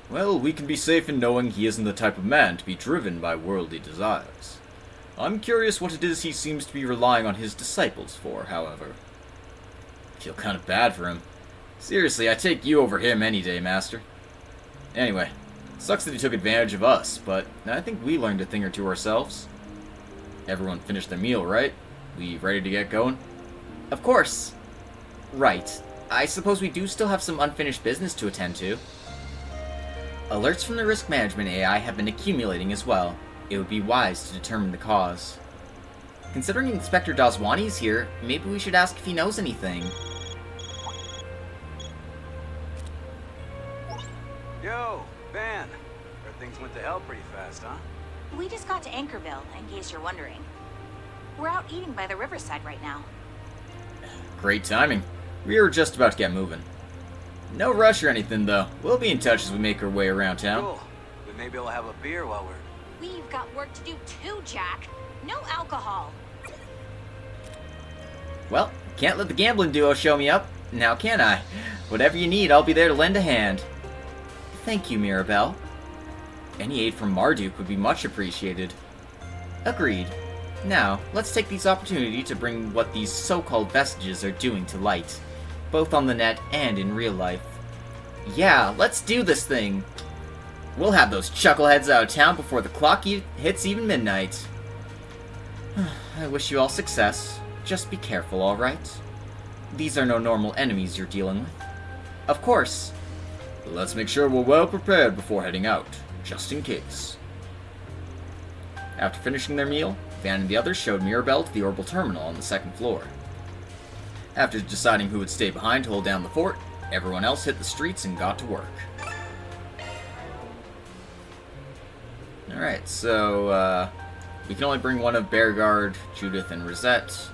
Well, we can be safe in knowing he isn't the type of man to be driven by worldly desires. I'm curious what it is he seems to be relying on his disciples for, however. I feel kind of bad for him. Seriously, I take you over him any day, Master. Anyway, sucks that he took advantage of us, but I think we learned a thing or two ourselves. Everyone finished their meal, right? We ready to get going? Of course. Right. I suppose we do still have some unfinished business to attend to. Alerts from the risk management AI have been accumulating as well. It would be wise to determine the cause. Considering Inspector Dazwani's here, maybe we should ask if he knows anything. Yo, Van. Heard things went to hell pretty fast, huh? We just got to Anchorville, in case you're wondering. We're out eating by the riverside right now. Great timing. We were just about to get moving. No rush or anything, though. We'll be in touch as we make our way around town. Cool. But maybe I'll have a beer while we're... We've got work to do too, Jack. No alcohol. Well, Can't let the gambling duo show me up, now can I? Whatever you need, I'll be there to lend a hand. Thank you, Mirabelle. Any aid from Marduk would be much appreciated. Agreed. Now, let's take this opportunity to bring what these so-called vestiges are doing to light, both on the net and in real life. Yeah, let's do this thing! We'll have those chuckleheads out of town before the clock hits even midnight. I wish you all success. Just be careful, alright? These are no normal enemies you're dealing with. Of course. Let's make sure we're well prepared before heading out, just in case. After finishing their meal, Van and the others showed Mirabelle to the orbital terminal on the second floor. After deciding who would stay behind to hold down the fort, everyone else hit the streets and got to work. Alright, so, we can only bring one of Beauregard, Judith, and Rosette.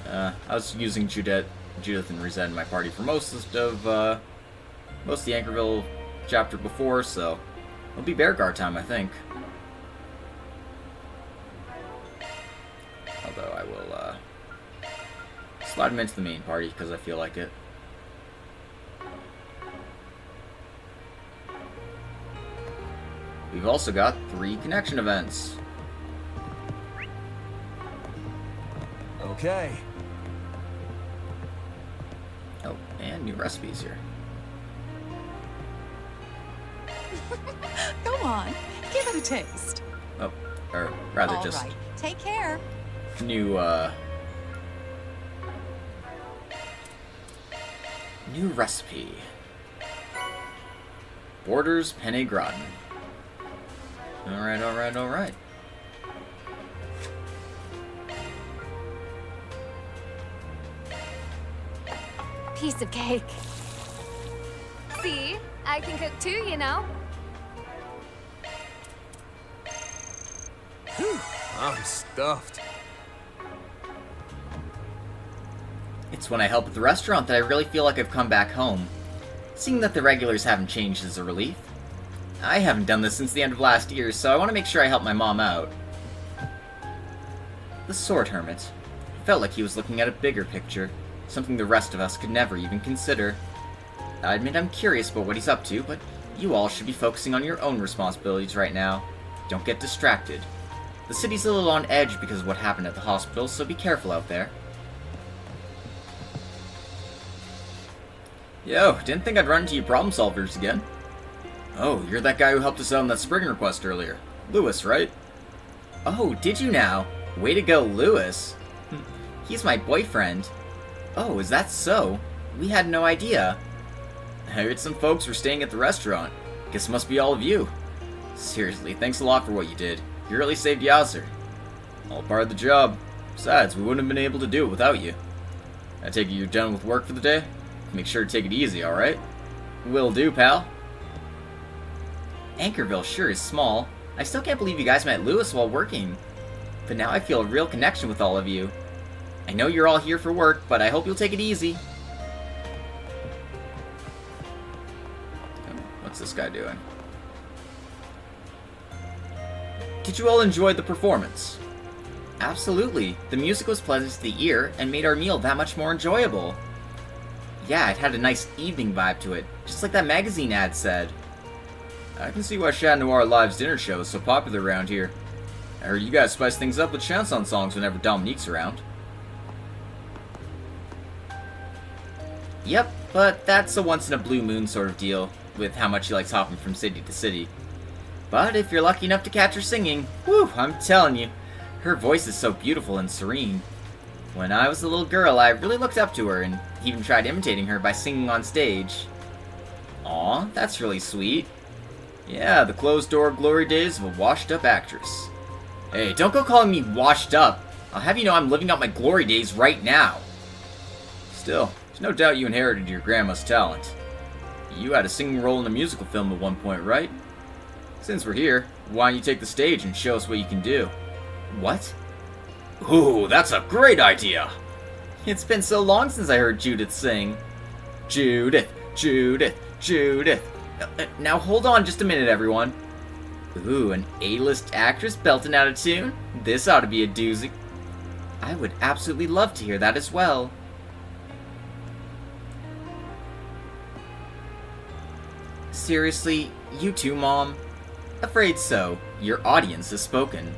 I was using Judith and Rosette in my party for most of the Anchorville chapter before, so it'll be Beauregard time, I think. Although I will, slide him into the main party, because I feel like it. We've also got 3 connection events. Okay. Oh, and new recipes here. Go on, give it a taste. Oh, or rather All just right. Take care. new recipe. Borders penne gratin. Alright. Piece of cake. See? I can cook too, you know. Whew, I'm stuffed. It's when I help at the restaurant that I really feel like I've come back home. Seeing that the regulars haven't changed is a relief. I haven't done this since the end of last year, so I want to make sure I help my mom out. The Sword Hermit. It felt like he was looking at a bigger picture, something the rest of us could never even consider. I admit I'm curious about what he's up to, but you all should be focusing on your own responsibilities right now. Don't get distracted. The city's a little on edge because of what happened at the hospital, so be careful out there. Yo, didn't think I'd run into you problem solvers again. Oh, you're that guy who helped us out on that spring request earlier. Lewis, right? Oh, did you now? Way to go, Lewis. He's my boyfriend. Oh, is that so? We had no idea. I heard some folks were staying at the restaurant. Guess it must be all of you. Seriously, thanks a lot for what you did. You really saved Yasser. All part of the job. Besides, we wouldn't have been able to do it without you. I take it you're done with work for the day? Make sure to take it easy, alright? Will do, pal. Anchorville sure is small. I still can't believe you guys met Lewis while working. But now I feel a real connection with all of you. I know you're all here for work, but I hope you'll take it easy. What's this guy doing? Did you all enjoy the performance? Absolutely. The music was pleasant to the ear and made our meal that much more enjoyable. Yeah, it had a nice evening vibe to it, just like that magazine ad said. I can see why Chat Noir Live's dinner show is so popular around here. I heard you guys spice things up with chanson songs whenever Dominique's around. Yep, but that's a once-in-a-blue-moon sort of deal, with how much she likes hopping from city to city. But if you're lucky enough to catch her singing, whew, I'm telling you, her voice is so beautiful and serene. When I was a little girl, I really looked up to her, and even tried imitating her by singing on stage. Aw, that's really sweet. Yeah, the closed-door glory days of a washed-up actress. Hey, don't go calling me washed up. I'll have you know I'm living out my glory days right now. Still, there's no doubt you inherited your grandma's talent. You had a singing role in a musical film at one point, right? Since we're here, why don't you take the stage and show us what you can do? What? Ooh, that's a great idea! It's been so long since I heard Judith sing. Judith, Judith, Judith. Now hold on just a minute, everyone. Ooh, an A-list actress belting out a tune? This ought to be a doozy. I would absolutely love to hear that as well. Seriously, you too, Mom? Afraid so. Your audience has spoken.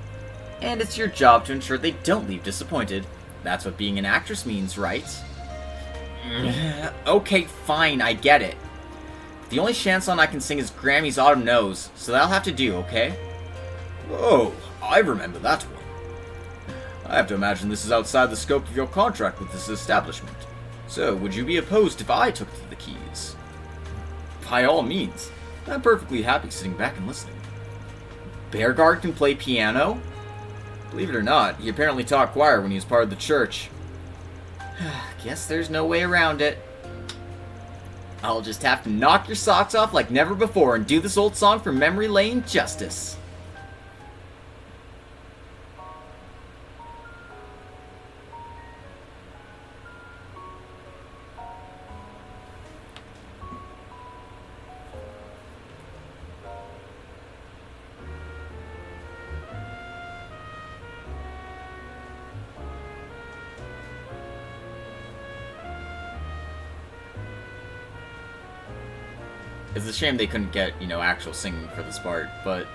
And it's your job to ensure they don't leave disappointed. That's what being an actress means, right? Okay, fine, I get it. The only chanson I can sing is Grammy's Autumn Knows, so that'll have to do, okay? Whoa, I remember that one. I have to imagine this is outside the scope of your contract with this establishment. So, would you be opposed if I took to the keys? By all means. I'm perfectly happy sitting back and listening. Beauregard can play piano? Believe it or not, he apparently taught choir when he was part of the church. Guess there's no way around it. I'll just have to knock your socks off like never before and do this old song from memory lane justice. It's a shame they couldn't get, actual singing for this part, but...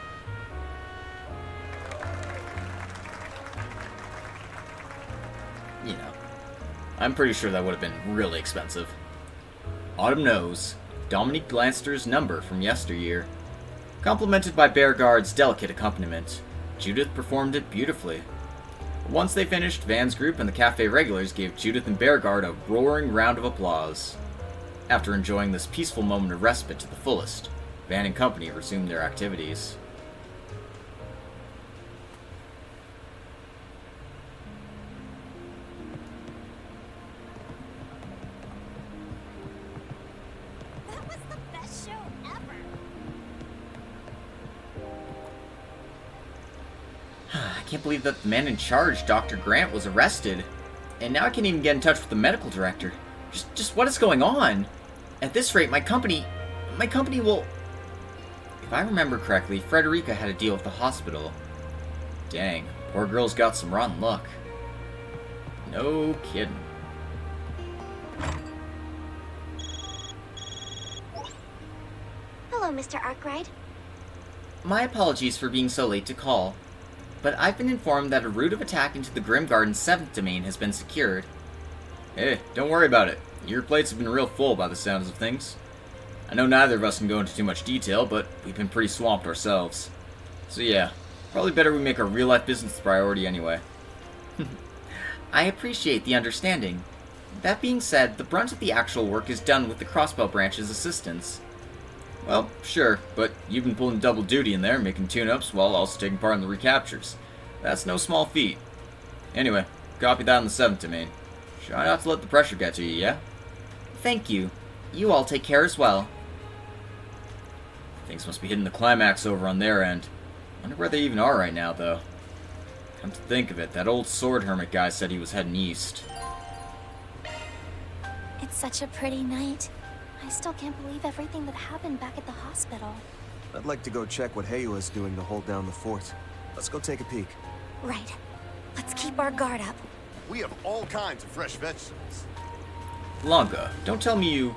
I'm pretty sure that would have been really expensive. Autumn Knows, Dominique Glanster's number from yesteryear. Complemented by Beauregard's delicate accompaniment, Judith performed it beautifully. Once they finished, Van's group and the cafe regulars gave Judith and Beauregard a roaring round of applause. After enjoying this peaceful moment of respite to the fullest, Van and company resumed their activities. That was the best show ever. I can't believe that the man in charge, Dr. Grant, was arrested. And now I can't even get in touch with the medical director. Just what is going on? At this rate, my company will... If I remember correctly, Frederica had a deal with the hospital. Dang, poor girl's got some rotten luck. No kidding. Hello, Mr. Arkride. My apologies for being so late to call, but I've been informed that a route of attack into the Grim Garden's 7th domain has been secured. Hey, don't worry about it. Your plates have been real full by the sounds of things. I know neither of us can go into too much detail, but we've been pretty swamped ourselves. So yeah, probably better we make our real-life business the priority anyway. I appreciate the understanding. That being said, the brunt of the actual work is done with the Crossbow Branch's assistance. Well, sure, but you've been pulling double duty in there, making tune-ups while also taking part in the recaptures. That's no small feat. Anyway, copy that in the 7th domain. Try not to let the pressure get to you, yeah? Thank you. You all take care as well. Things must be hitting the climax over on their end. Wonder where they even are right now, though. Come to think of it, that old sword hermit guy said he was heading east. It's such a pretty night. I still can't believe everything that happened back at the hospital. I'd like to go check what Heiwa is doing to hold down the fort. Let's go take a peek. Right. Let's keep our guard up. We have all kinds of fresh vegetables. Lanka, don't tell me you...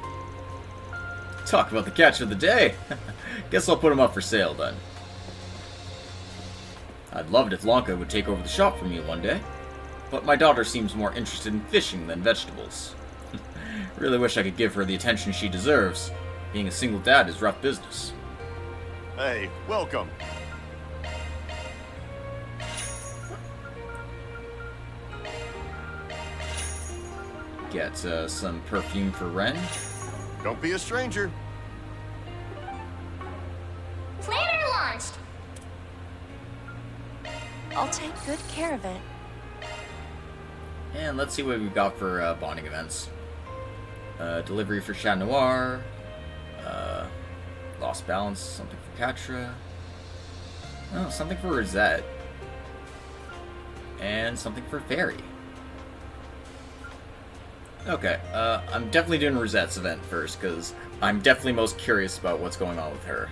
Talk about the catch of the day. Guess I'll put him up for sale then. I'd love it if Lanka would take over the shop for me one day. But my daughter seems more interested in fishing than vegetables. Really wish I could give her the attention she deserves. Being a single dad is rough business. Hey, welcome. Get some perfume for Ren. Don't be a stranger. Planner launched! I'll take good care of it. And let's see what we've got for bonding events. Delivery for Chat Noir. Lost Balance, something for Katra. Oh, something for Rosette. And something for Fairy. Okay, I'm definitely doing Rosette's event first, because I'm definitely most curious about what's going on with her.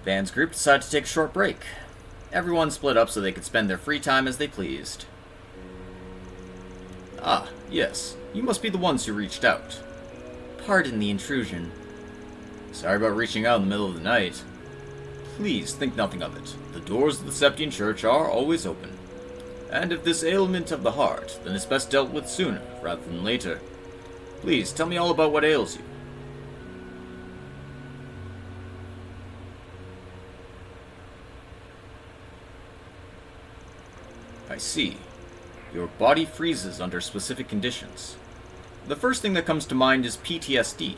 Van's group decided to take a short break. Everyone split up so they could spend their free time as they pleased. Ah, yes. You must be the ones who reached out. Pardon the intrusion. Sorry about reaching out in the middle of the night. Please think nothing of it. The doors of the Septian Church are always open. And if this ailment of the heart, then it's best dealt with sooner rather than later. Please, tell me all about what ails you. I see. Your body freezes under specific conditions. The first thing that comes to mind is PTSD.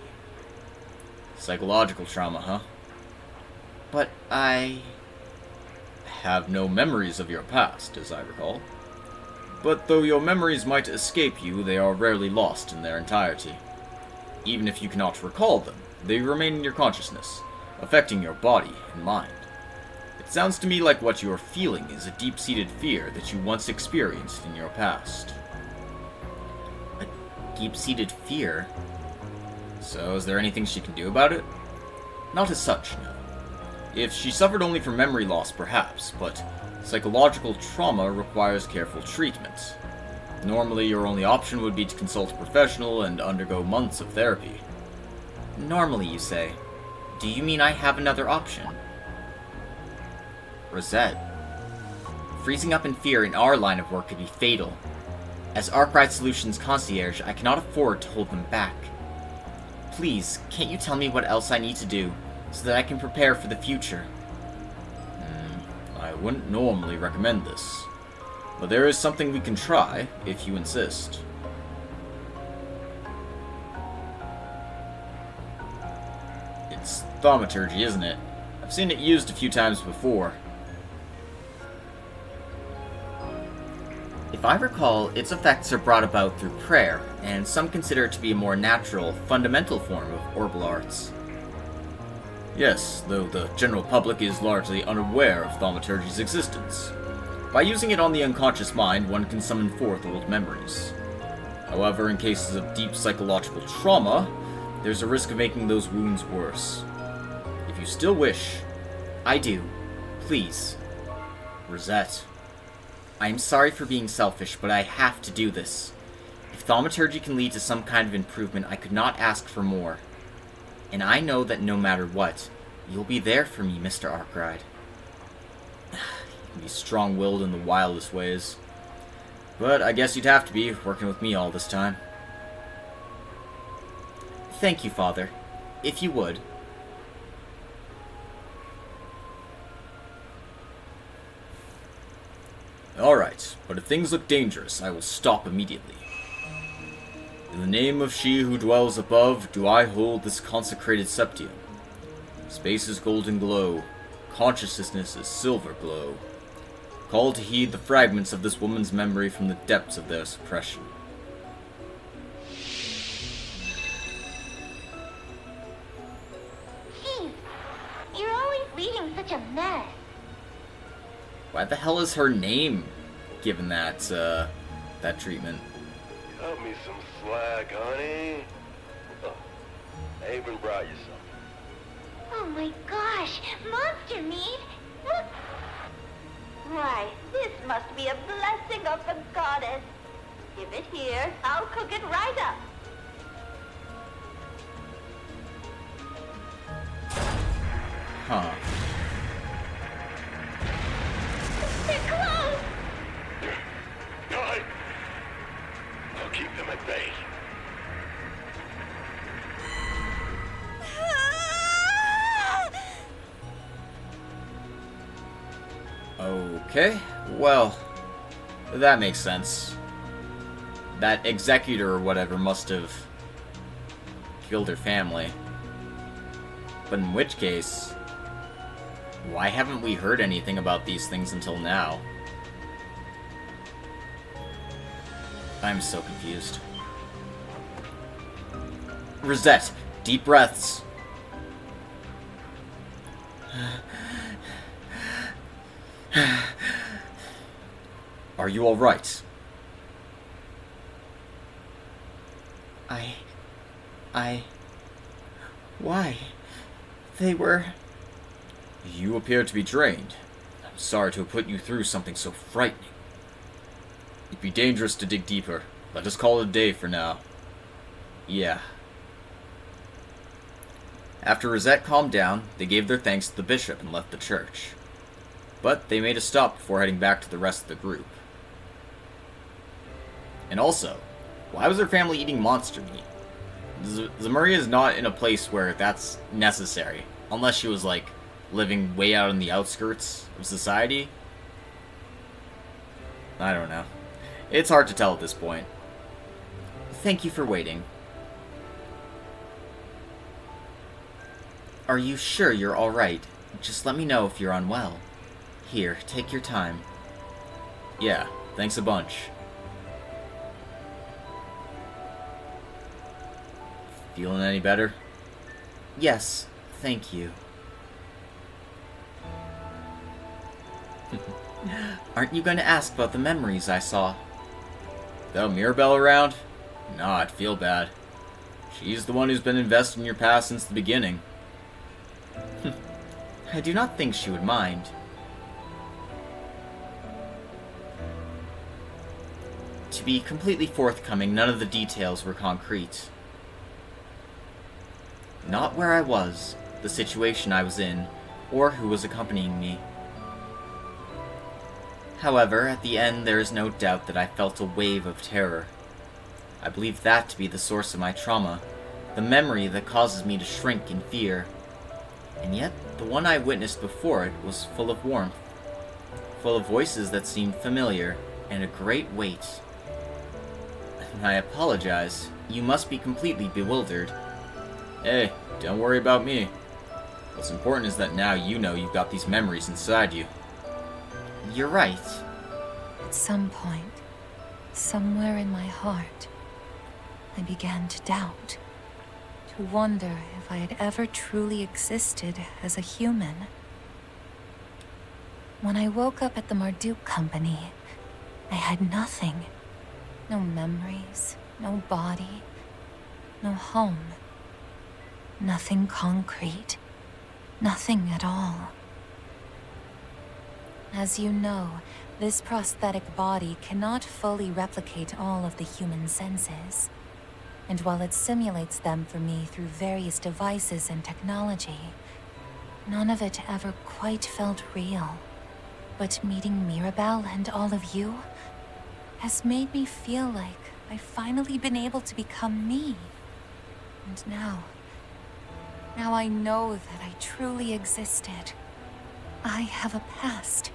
Psychological trauma, huh? But I have no memories of your past, as I recall. But though your memories might escape you, they are rarely lost in their entirety. Even if you cannot recall them, they remain in your consciousness, affecting your body and mind. It sounds to me like what you are feeling is a deep-seated fear that you once experienced in your past. A deep-seated fear? So, is there anything she can do about it? Not as such, no. If she suffered only from memory loss, perhaps, but psychological trauma requires careful treatment. Normally, your only option would be to consult a professional and undergo months of therapy. Normally, you say? Do you mean I have another option? Rosette. Freezing up in fear in our line of work could be fatal. As Arkride Solutions concierge, I cannot afford to hold them back. Please, can't you tell me what else I need to do, so that I can prepare for the future? I wouldn't normally recommend this, but there is something we can try, if you insist. It's thaumaturgy, isn't it? I've seen it used a few times before. If I recall, its effects are brought about through prayer, and some consider it to be a more natural, fundamental form of orbal arts. Yes, though the general public is largely unaware of thaumaturgy's existence. By using it on the unconscious mind, one can summon forth old memories. However, in cases of deep psychological trauma, there's a risk of making those wounds worse. If you still wish... I do. Please. Rosette. I am sorry for being selfish, but I have to do this. If thaumaturgy can lead to some kind of improvement, I could not ask for more. And I know that no matter what, you'll be there for me, Mr. Arkride. You can be strong-willed in the wildest ways. But I guess you'd have to be, working with me all this time. Thank you, Father. If you would. Alright, but if things look dangerous, I will stop immediately. In the name of she who dwells above, do I hold this consecrated septium. Space is golden glow, consciousness is silver glow. Call to heed the fragments of this woman's memory from the depths of their suppression. Jeez, you're always leaving such a mess. Why the hell is her name given that, that treatment? Cut me some slack, honey. I even brought you some. Oh my gosh, monster meat! Look! Why, this must be a blessing of the goddess. Give it here, I'll cook it right up. Huh. They're close! Die! I'll keep them at bay. Okay, well, that makes sense. That executor or whatever must have killed her family. But in which case, why haven't we heard anything about these things until now? I'm so confused. Rosette, deep breaths. Are you alright? Why? They were... You appear to be drained. I'm sorry to have put you through something so frightening. It'd be dangerous to dig deeper. let us call it a day for now. Yeah. After Rosette calmed down, they gave their thanks to the bishop and left the church. But they made a stop before heading back to the rest of the group. And also, why was her family eating monster meat? Zamaria is not in a place where that's necessary, unless she was, like, living way out on the outskirts of society. I don't know. It's hard to tell at this point. Thank you for waiting. Are you sure you're alright? Just let me know if you're unwell. Here, take your time. Yeah, thanks a bunch. Feeling any better? Yes, thank you. Aren't you going to ask about the memories I saw? Without Mirabelle around? No, I'd feel bad. She's the one who's been invested in your past since the beginning. I do not think she would mind. To be completely forthcoming, none of the details were concrete. Not where I was, the situation I was in, or who was accompanying me. However, at the end there is no doubt that I felt a wave of terror. I believe that to be the source of my trauma, the memory that causes me to shrink in fear. And yet, the one I witnessed before it was full of warmth, full of voices that seemed familiar, and a great weight. I apologize. You must be completely bewildered. Hey, don't worry about me. What's important is that now you know you've got these memories inside you. You're right. At some point, somewhere in my heart, I began to doubt, to wonder if I had ever truly existed as a human. When I woke up at the Marduk Company, I had nothing. No memories, no body, no home. Nothing concrete. Nothing at all. As you know, this prosthetic body cannot fully replicate all of the human senses. And while it simulates them for me through various devices and technology, none of it ever quite felt real. But meeting Mirabelle and all of you has made me feel like I've finally been able to become me. And now I know that I truly existed. I have a past.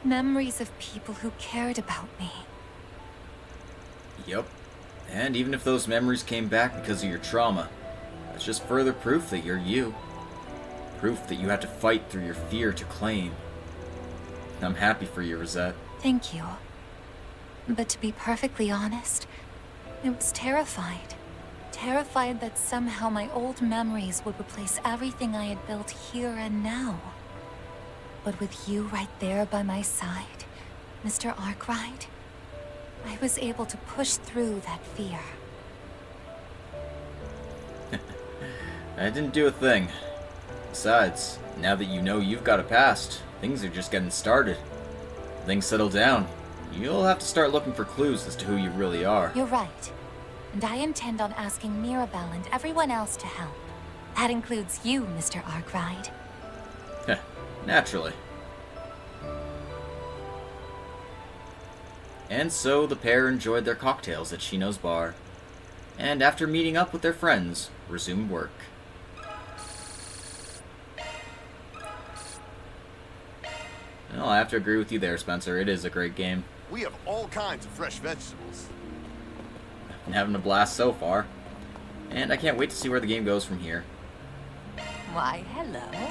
Memories of people who cared about me. Yep. And even if those memories came back because of your trauma, that's just further proof that you're you. Proof that you had to fight through your fear to claim. I'm happy for you, Rosette. Thank you. But to be perfectly honest, I was terrified. Terrified that somehow my old memories would replace everything I had built here and now. But with you right there by my side, Mr. Arkride, I was able to push through that fear. I didn't do a thing. Besides, now that you know you've got a past, things are just getting started. Things settle down. You'll have to start looking for clues as to who you really are. You're right. And I intend on asking Mirabelle and everyone else to help. That includes you, Mr. Arkride. Naturally. And so the pair enjoyed their cocktails at Shino's bar, and after meeting up with their friends, resumed work. Well, I have to agree with you there, Spencer. It is a great game. We have all kinds of fresh vegetables. I'm having a blast so far, and I can't wait to see where the game goes from here. Why, hello.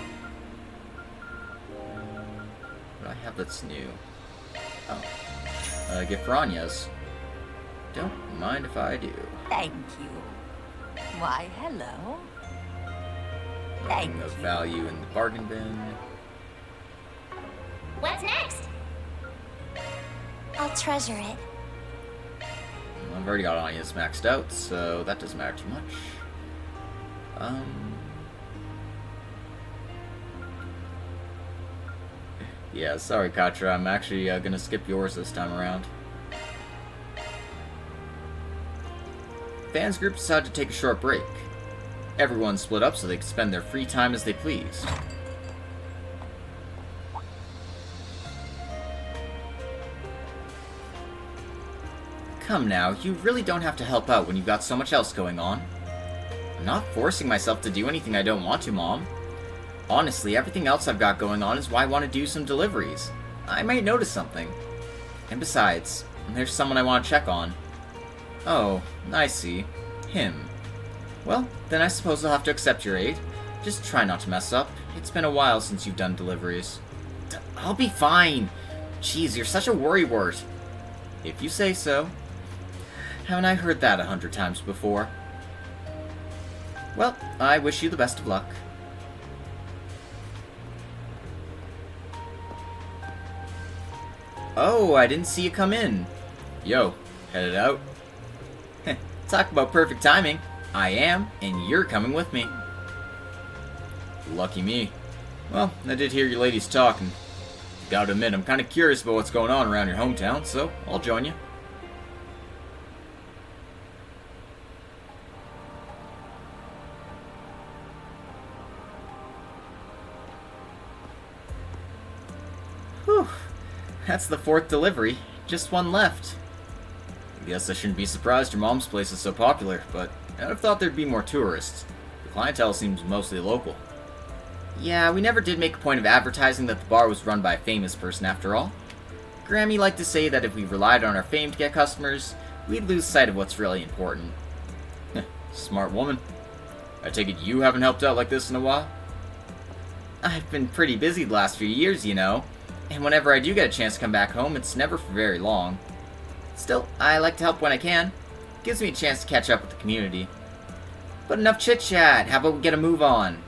What do I have that's new? Oh. Get Franya's. Don't mind if I do. Thank you. Why, hello. Thank you. Value in the bargain bin. What's next? I'll treasure it. I've already got Anya's maxed out, so that doesn't matter too much. Yeah, sorry, Katra. I'm actually gonna skip yours this time around. fans group decided to take a short break. Everyone split up so they could spend their free time as they pleased. Come now, you really don't have to help out when you've got so much else going on. I'm not forcing myself to do anything I don't want to, Mom. Honestly, everything else I've got going on is why I want to do some deliveries. I might notice something. And besides, there's someone I want to check on. Oh, I see. Him. Well, then I suppose I'll have to accept your aid. Just try not to mess up. It's been a while since you've done deliveries. I'll be fine. Jeez, you're such a worrywart. If you say so. Haven't I heard that 100 times before? Well, I wish you the best of luck. Oh, I didn't see you come in. Yo, headed out? Talk about perfect timing. I am, and you're coming with me. Lucky me. Well, I did hear you ladies talk, and gotta admit, I'm kind of curious about what's going on around your hometown, so I'll join you. Whew. That's the 4th delivery. Just one left. I guess I shouldn't be surprised your mom's place is so popular, but I'd have thought there'd be more tourists. The clientele seems mostly local. Yeah, we never did make a point of advertising that the bar was run by a famous person after all. Grammy liked to say that if we relied on our fame to get customers, we'd lose sight of what's really important. Smart woman. I take it you haven't helped out like this in a while? I've been pretty busy the last few years, you know. And whenever I do get a chance to come back home, it's never for very long. Still, I like to help when I can. Gives me a chance to catch up with the community. But enough chit-chat. How about we get a move on?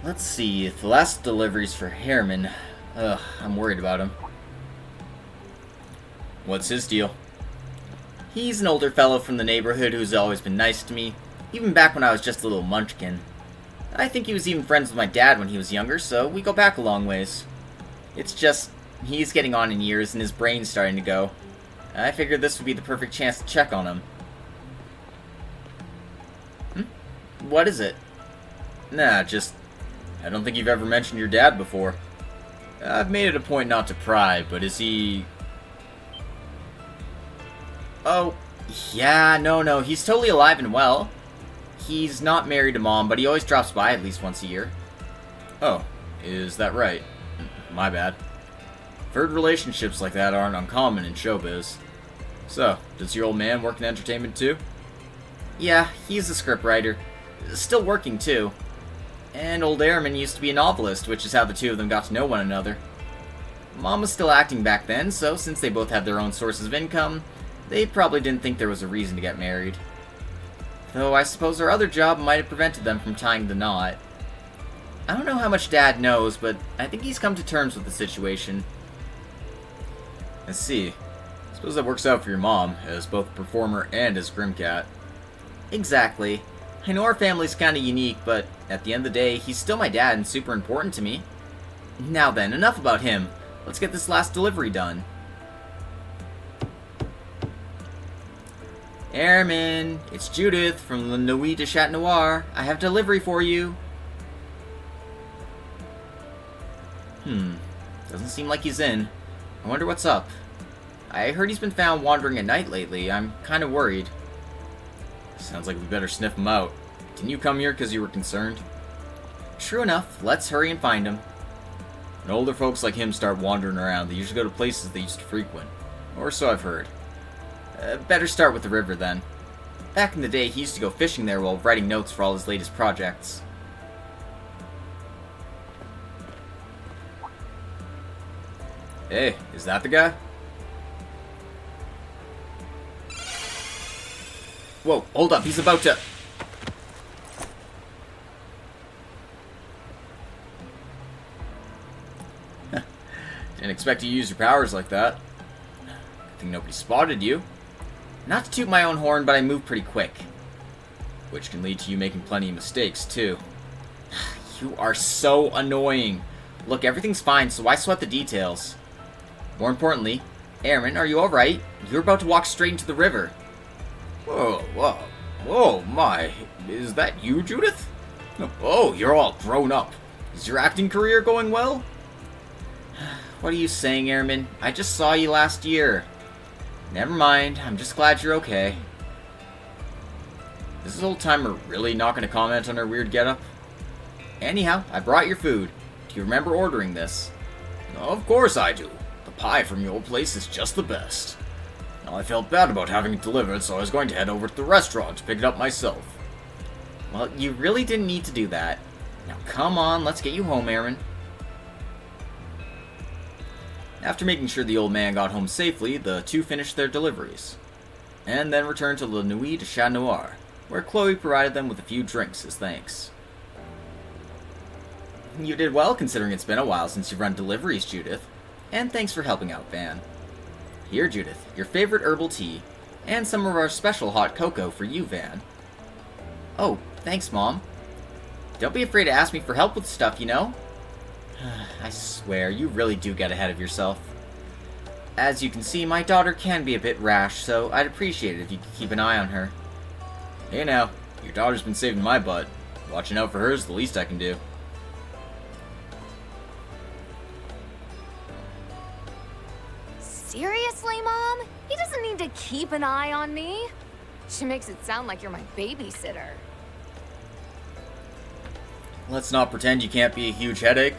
Let's see, the last delivery's for Herman. Ugh, I'm worried about him. What's his deal? He's an older fellow from the neighborhood who's always been nice to me, even back when I was just a little munchkin. I think he was even friends with my dad when he was younger, so we go back a long ways. It's just, he's getting on in years and his brain's starting to go. I figured this would be the perfect chance to check on him. What is it? Nah, just... I don't think you've ever mentioned your dad before. I've made it a point not to pry, but is he... Oh, yeah, no, he's totally alive and well. He's not married to Mom, but he always drops by at least once a year. Oh, is that right? My bad. I've heard relationships like that aren't uncommon in showbiz. So, does your old man work in entertainment too? Yeah, he's a scriptwriter. Still working too. And old Airman used to be a novelist, which is how the two of them got to know one another. Mom was still acting back then, so since they both had their own sources of income, they probably didn't think there was a reason to get married. Though I suppose her other job might have prevented them from tying the knot. I don't know how much Dad knows, but I think he's come to terms with the situation. Let's see. Suppose that works out for your mom, as both a performer and as Grimcat. Exactly. I know our family's kinda unique, but at the end of the day, he's still my dad and super important to me. Now then, enough about him. Let's get this last delivery done. Airman, it's Judith from the Nuit de Chat Noir. I have delivery for you. Doesn't seem like he's in. I wonder what's up. I heard he's been found wandering at night lately. I'm kinda worried. Sounds like we better sniff him out. Didn't you come here because you were concerned? True enough. Let's hurry and find him. When older folks like him start wandering around, they usually go to places they used to frequent. Or so I've heard. Better start with the river then. Back in the day, he used to go fishing there while writing notes for all his latest projects. Hey, is that the guy? Whoa, hold up, he's about to... Didn't expect you to use your powers like that. I think nobody spotted you. Not to toot my own horn, but I move pretty quick. Which can lead to you making plenty of mistakes, too. You are so annoying. Look, everything's fine, so why sweat the details? More importantly, Aaron, are you alright? You're about to walk straight into the river. Whoa, whoa, whoa, my. Is that you, Judith? Oh, you're all grown up. Is your acting career going well? What are you saying, Airman? I just saw you last year. Never mind, I'm just glad you're okay. Is this old-timer really not going to comment on her weird getup? Anyhow, I brought your food. Do you remember ordering this? Of course I do. The pie from your old place is just the best. Now, I felt bad about having it delivered, so I was going to head over to the restaurant to pick it up myself. Well, you really didn't need to do that. Now come on, let's get you home, Aaron. After making sure the old man got home safely, the two finished their deliveries, and then returned to La Nuit de Chat Noir, where Chloe provided them with a few drinks as thanks. You did well, considering it's been a while since you've run deliveries, Judith. And thanks for helping out, Van. Here, Judith, your favorite herbal tea, and some of our special hot cocoa for you, Van. Oh, thanks, Mom. Don't be afraid to ask me for help with stuff, you know? I swear, you really do get ahead of yourself. As you can see, my daughter can be a bit rash, so I'd appreciate it if you could keep an eye on her. Hey now, your daughter's been saving my butt. Watching out for her is the least I can do. Seriously, Mom? He doesn't need to keep an eye on me. She makes it sound like you're my babysitter. Let's not pretend you can't be a huge headache.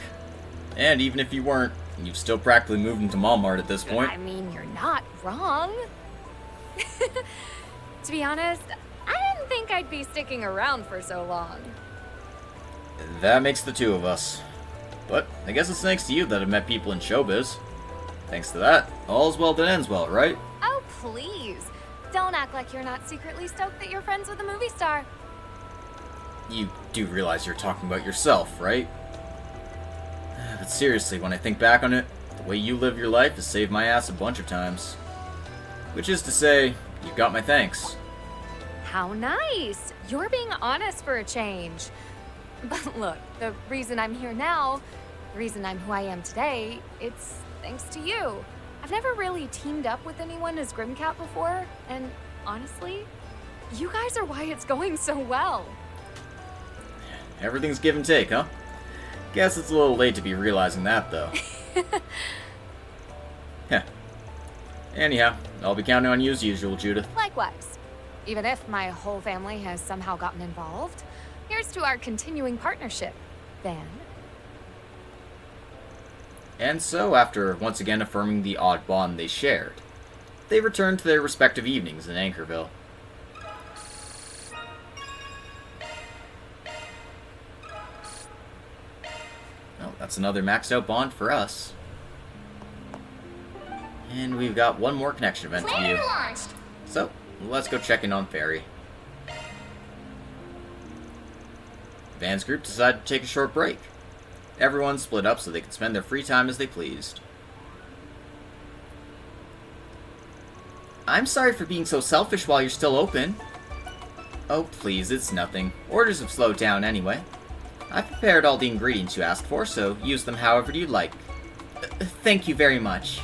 And even if you weren't, you've still practically moved into Walmart at this point. I mean, you're not wrong. To be honest, I didn't think I'd be sticking around for so long. That makes the two of us. But I guess it's thanks to you that I've met people in showbiz. Thanks to that, all's well that ends well, right? Oh, please. Don't act like you're not secretly stoked that you're friends with a movie star. You do realize you're talking about yourself, right? But seriously, when I think back on it, the way you live your life has saved my ass a bunch of times. Which is to say, you've got my thanks. How nice! You're being honest for a change. But look, the reason I'm here now, the reason I'm who I am today, it's thanks to you. I've never really teamed up with anyone as Grimcat before, and honestly, you guys are why it's going so well. Everything's give and take, huh? Guess it's a little late to be realizing that, though. Heh. Anyhow, I'll be counting on you as usual, Judith. Likewise. Even if my whole family has somehow gotten involved, here's to our continuing partnership, Van. And so, after once again affirming the odd bond they shared, they returned to their respective evenings in Anchorville. Well, that's another maxed out bond for us. And we've got one more connection event to view. So, let's go check in on Fairy. Van's group decided to take a short break. Everyone split up so they could spend their free time as they pleased. I'm sorry for being so selfish while you're still open. Oh, please, it's nothing. Orders have slowed down anyway. I've prepared all the ingredients you asked for, so use them however you'd like. Thank you very much.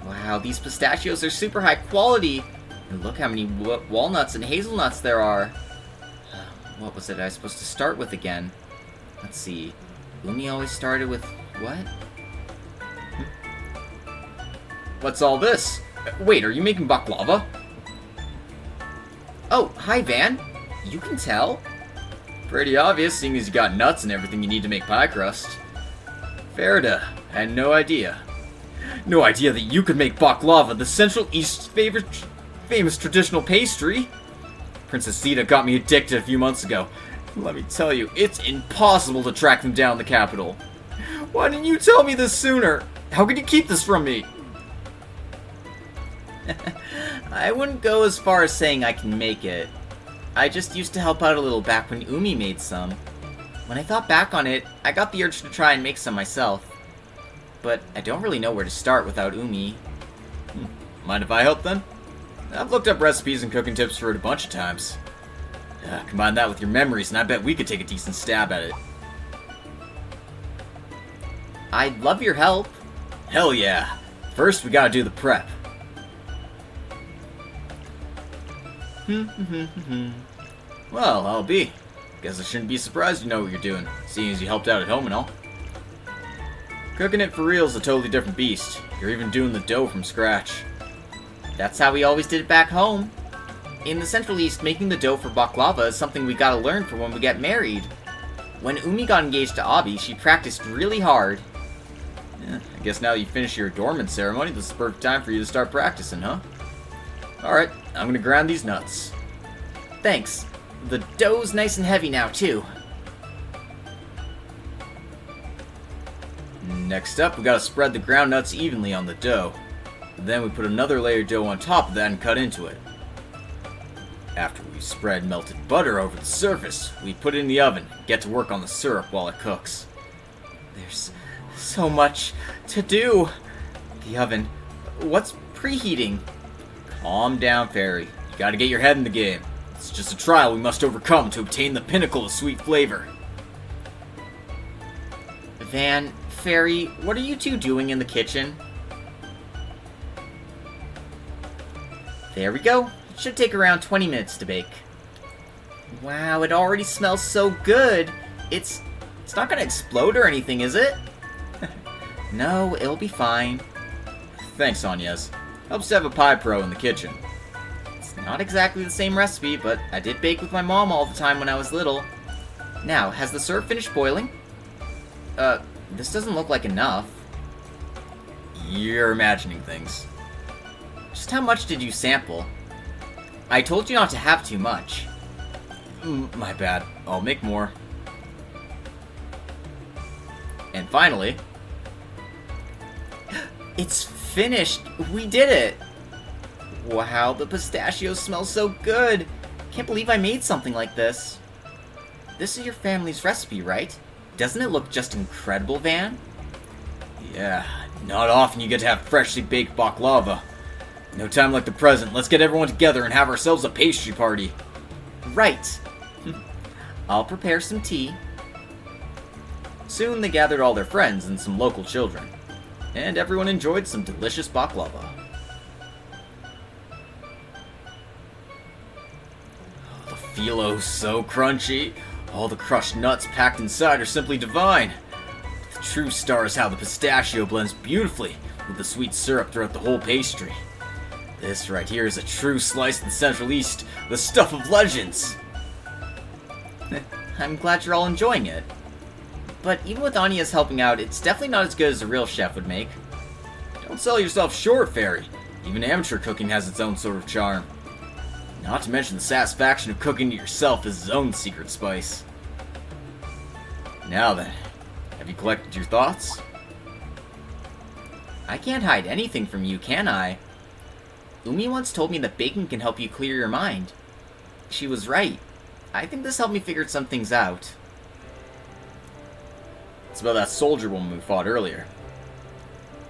Wow, these pistachios are super high quality. And look how many walnuts and hazelnuts there are. What was it I was supposed to start with again? Let's see. Umi always started with what? What's all this? Wait, are you making baklava? Oh, hi Van. You can tell? Pretty obvious, seeing as you got nuts and everything you need to make pie crust. Farida, I had no idea. No idea that you could make baklava, the Central East's famous traditional pastry. Princess Sita got me addicted a few months ago. Let me tell you, it's impossible to track them down in the capital. Why didn't you tell me this sooner? How could you keep this from me? I wouldn't go as far as saying I can make it. I just used to help out a little back when Umi made some. When I thought back on it, I got the urge to try and make some myself. but I don't really know where to start without Umi. Mind if I help then? I've looked up recipes and cooking tips for it a bunch of times. Combine that with your memories, and I bet we could take a decent stab at it. I'd love your help. Hell yeah. First, we gotta do the prep. Well, I'll be. Guess I shouldn't be surprised you know what you're doing, seeing as you helped out at home and all. Cooking it for real is a totally different beast. You're even doing the dough from scratch. That's how we always did it back home. In the Central East, making the dough for baklava is something we gotta learn for when we get married. When Umi got engaged to Abi, she practiced really hard. I guess now you finish your adornment ceremony, this is the perfect time for you to start practicing, huh? Alright, I'm gonna grind these nuts. Thanks. The dough's nice and heavy now, too. Next up, we gotta spread the ground nuts evenly on the dough. Then we put another layer of dough on top of that and cut into it. After we spread melted butter over the surface, we put it in the oven and get to work on the syrup while it cooks. There's so much to do. The oven. What's preheating? Calm down, Fairy. You gotta get your head in the game. It's just a trial we must overcome to obtain the pinnacle of sweet flavor. Van, Fairy, what are you two doing in the kitchen? There we go. It should take around 20 minutes to bake. Wow, it already smells so good. It's not gonna explode or anything, is it? No, it'll be fine. Thanks, Agnes. Helps to have a pie pro in the kitchen. It's not exactly the same recipe, but I did bake with my mom all the time when I was little. Now, has the syrup finished boiling? This doesn't look like enough. You're imagining things. Just how much did you sample? I told you not to have too much. My bad. I'll make more. And finally... It's finished! We did it! Wow, the pistachios smell so good! Can't believe I made something like this. This is your family's recipe, right? Doesn't it look just incredible, Van? Yeah, not often you get to have freshly baked baklava. No time like the present. Let's get everyone together and have ourselves a pastry party. Right. I'll prepare some tea. Soon they gathered all their friends and some local children. And everyone enjoyed some delicious baklava. The philo's so crunchy. All the crushed nuts packed inside are simply divine. The true star is how the pistachio blends beautifully with the sweet syrup throughout the whole pastry. This right here is a true slice of the Central East, the stuff of legends. I'm glad you're all enjoying it. But even with Anya's helping out, it's definitely not as good as a real chef would make. Don't sell yourself short, Fairy. Even amateur cooking has its own sort of charm. Not to mention the satisfaction of cooking to yourself is its own secret spice. Now then, have you collected your thoughts? I can't hide anything from you, can I? Umi once told me that baking can help you clear your mind. She was right. I think this helped me figure some things out. It's about that soldier woman we fought earlier.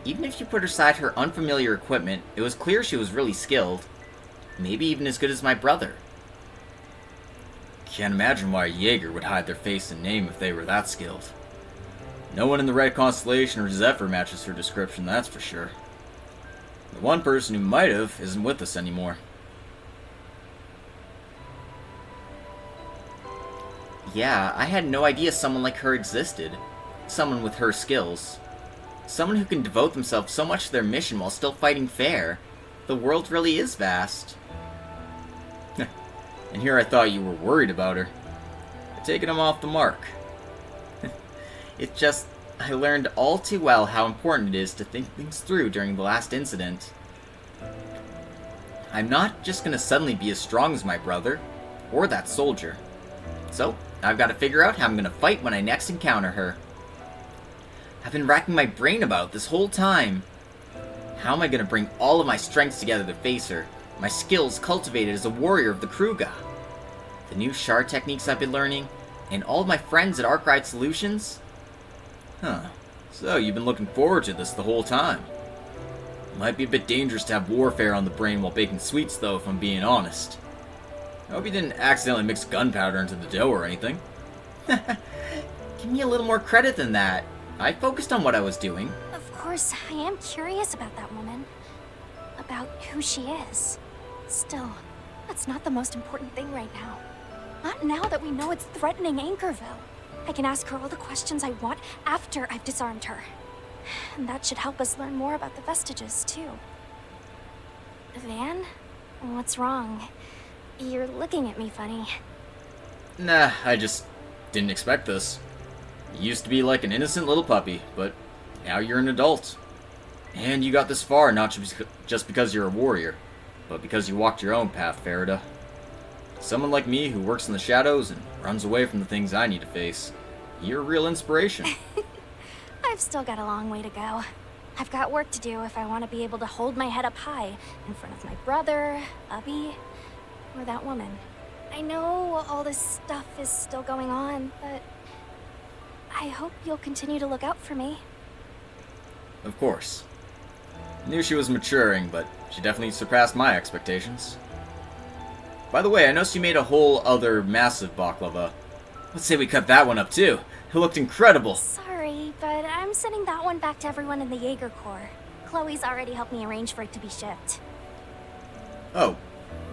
Even if you put aside her unfamiliar equipment, it was clear she was really skilled. Maybe even as good as my brother. Can't imagine why a Jaeger would hide their face and name if they were that skilled. No one in the Red Constellation or Zephyr matches her description, that's for sure. The one person who might have isn't with us anymore. Yeah, I had no idea someone like her existed. Someone with her skills. Someone who can devote themselves so much to their mission while still fighting fair. The world really is vast. And here I thought you were worried about her. Taking him off the mark. It's just, I learned all too well how important it is to think things through during the last incident. I'm not just gonna suddenly be as strong as my brother, or that soldier. So, I've got to figure out how I'm gonna fight when I next encounter her. I've been racking my brain about this whole time. How am I gonna bring all of my strengths together to face her? My skills cultivated as a warrior of the Kruga. The new shard techniques I've been learning, and all of my friends at Arkride Solutions? Huh. So, you've been looking forward to this the whole time. It might be a bit dangerous to have warfare on the brain while baking sweets, though, if I'm being honest. I hope you didn't accidentally mix gunpowder into the dough or anything. Give me a little more credit than that. I focused on what I was doing. Of course, I am curious about that woman. About who she is. Still, that's not the most important thing right now. Not now that we know it's threatening Anchorville. I can ask her all the questions I want after I've disarmed her. And that should help us learn more about the vestiges, too. Van? What's wrong? You're looking at me funny. Nah, I just didn't expect this. You used to be like an innocent little puppy, but now you're an adult. And you got this far not just because you're a warrior, but because you walked your own path, Farida. Someone like me who works in the shadows and runs away from the things I need to face. You're a real inspiration. I've still got a long way to go. I've got work to do if I want to be able to hold my head up high in front of my brother, Ubby, or that woman. I know all this stuff is still going on, but I hope you'll continue to look out for me. Of course. I knew she was maturing, but she definitely surpassed my expectations. By the way, I noticed you made a whole other massive baklava. Let's say we cut that one up too. It looked incredible. Sorry, but I'm sending that one back to everyone in the Jaeger Corps. Chloe's already helped me arrange for it to be shipped. Oh,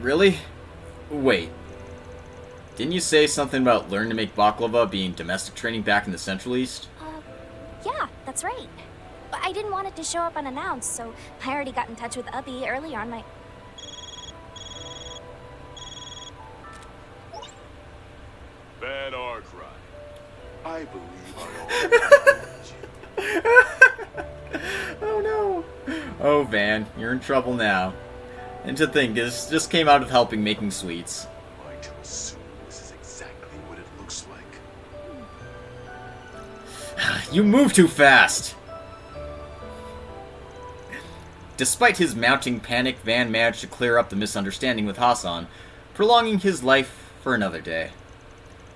really? Wait. Didn't you say something about learning to make baklava being domestic training back in the Central East? Yeah, that's right. But I didn't want it to show up unannounced, so I already got in touch with Ubby earlier on my... Van Arkride, I believe I Oh no. Oh, Van, you're in trouble now. And to think, this just came out of helping making sweets. am I to assume this is exactly what it looks like? You move too fast! Despite his mounting panic, Van managed to clear up the misunderstanding with Hassan, prolonging his life for another day.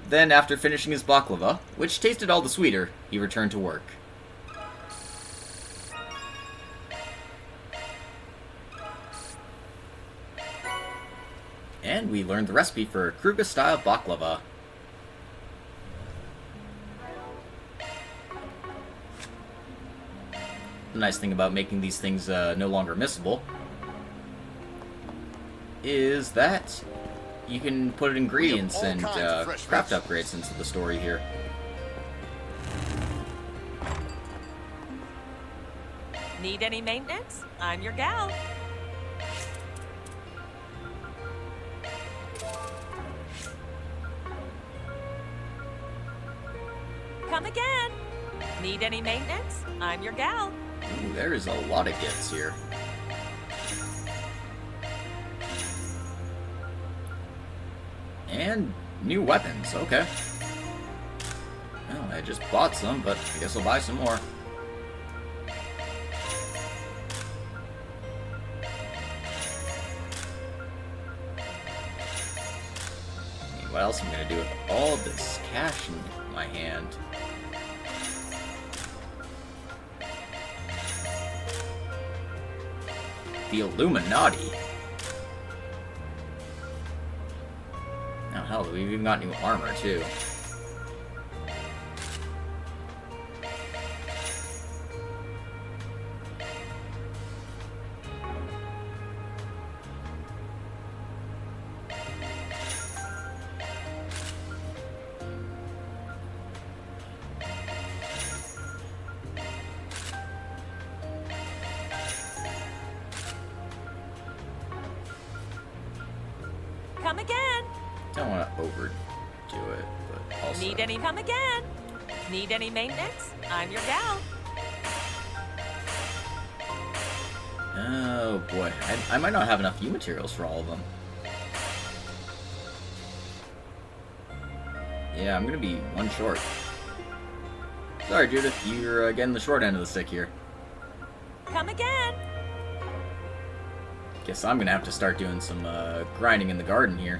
Then, after finishing his baklava, which tasted all the sweeter, he returned to work. And we learned the recipe for Kruger-style baklava. The nice thing about making these things no longer missable is that you can put ingredients and craft upgrades into the story here. Need any maintenance? I'm your gal. Come again. Need any maintenance? I'm your gal. Ooh, there is a lot of gifts here. And new weapons, okay. Well, I just bought some, but I guess I'll buy some more. What else am I gonna do with all this cash in my hand? The Illuminati. Oh hell, we've even got new armor too. Come again. Don't want to overdo it, but also... Need any? Come again. Need any maintenance? I'm your gal. Oh boy, I might not have enough U materials for all of them. Yeah, I'm gonna be one short. Sorry, Judith, you're getting the short end of the stick here. Come again. Guess I'm gonna have to start doing some grinding in the garden here.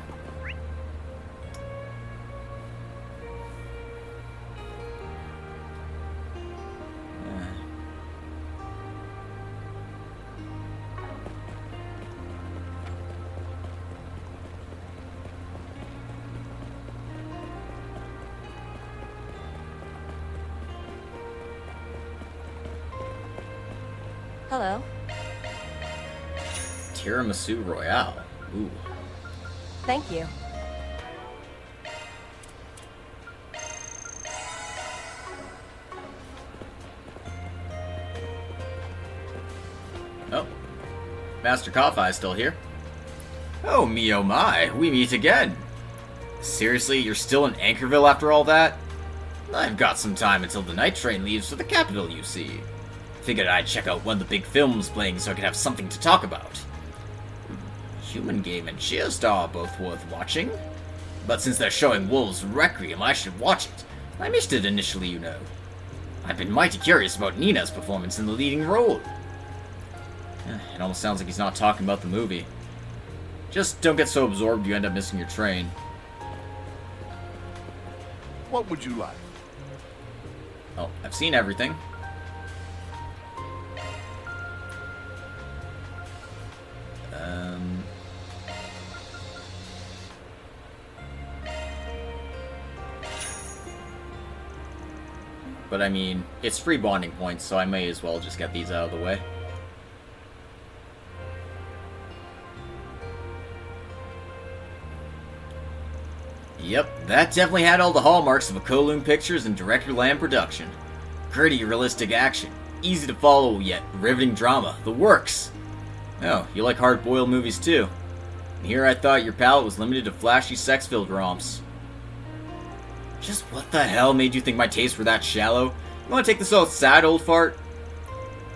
Hello. Tiramisu Royale. Ooh. Thank you. Oh. Master Coffee's still here. Oh me oh my, we meet again. Seriously, you're still in Anchorville after all that? I've got some time until the night train leaves for the capital, you see. Figured I'd check out one of the big films playing so I could have something to talk about. Human Game and Cheerstar are both worth watching. But since they're showing Wolves Requiem, I should watch it. I missed it initially, you know. I've been mighty curious about Nina's performance in the leading role. It almost sounds like he's not talking about the movie. Just don't get so absorbed you end up missing your train. What would you like? Oh, I've seen everything. But I mean, it's free bonding points, so I may as well just get these out of the way. Yep, that definitely had all the hallmarks of a Kowloon Pictures and Director Lamb production. Gritty, realistic action, easy to follow yet riveting drama, the works! Oh, you like hard-boiled movies too. And here I thought your palate was limited to flashy sex-filled romps. Just what the hell made you think my tastes were that shallow? You wanna take this outside, old fart?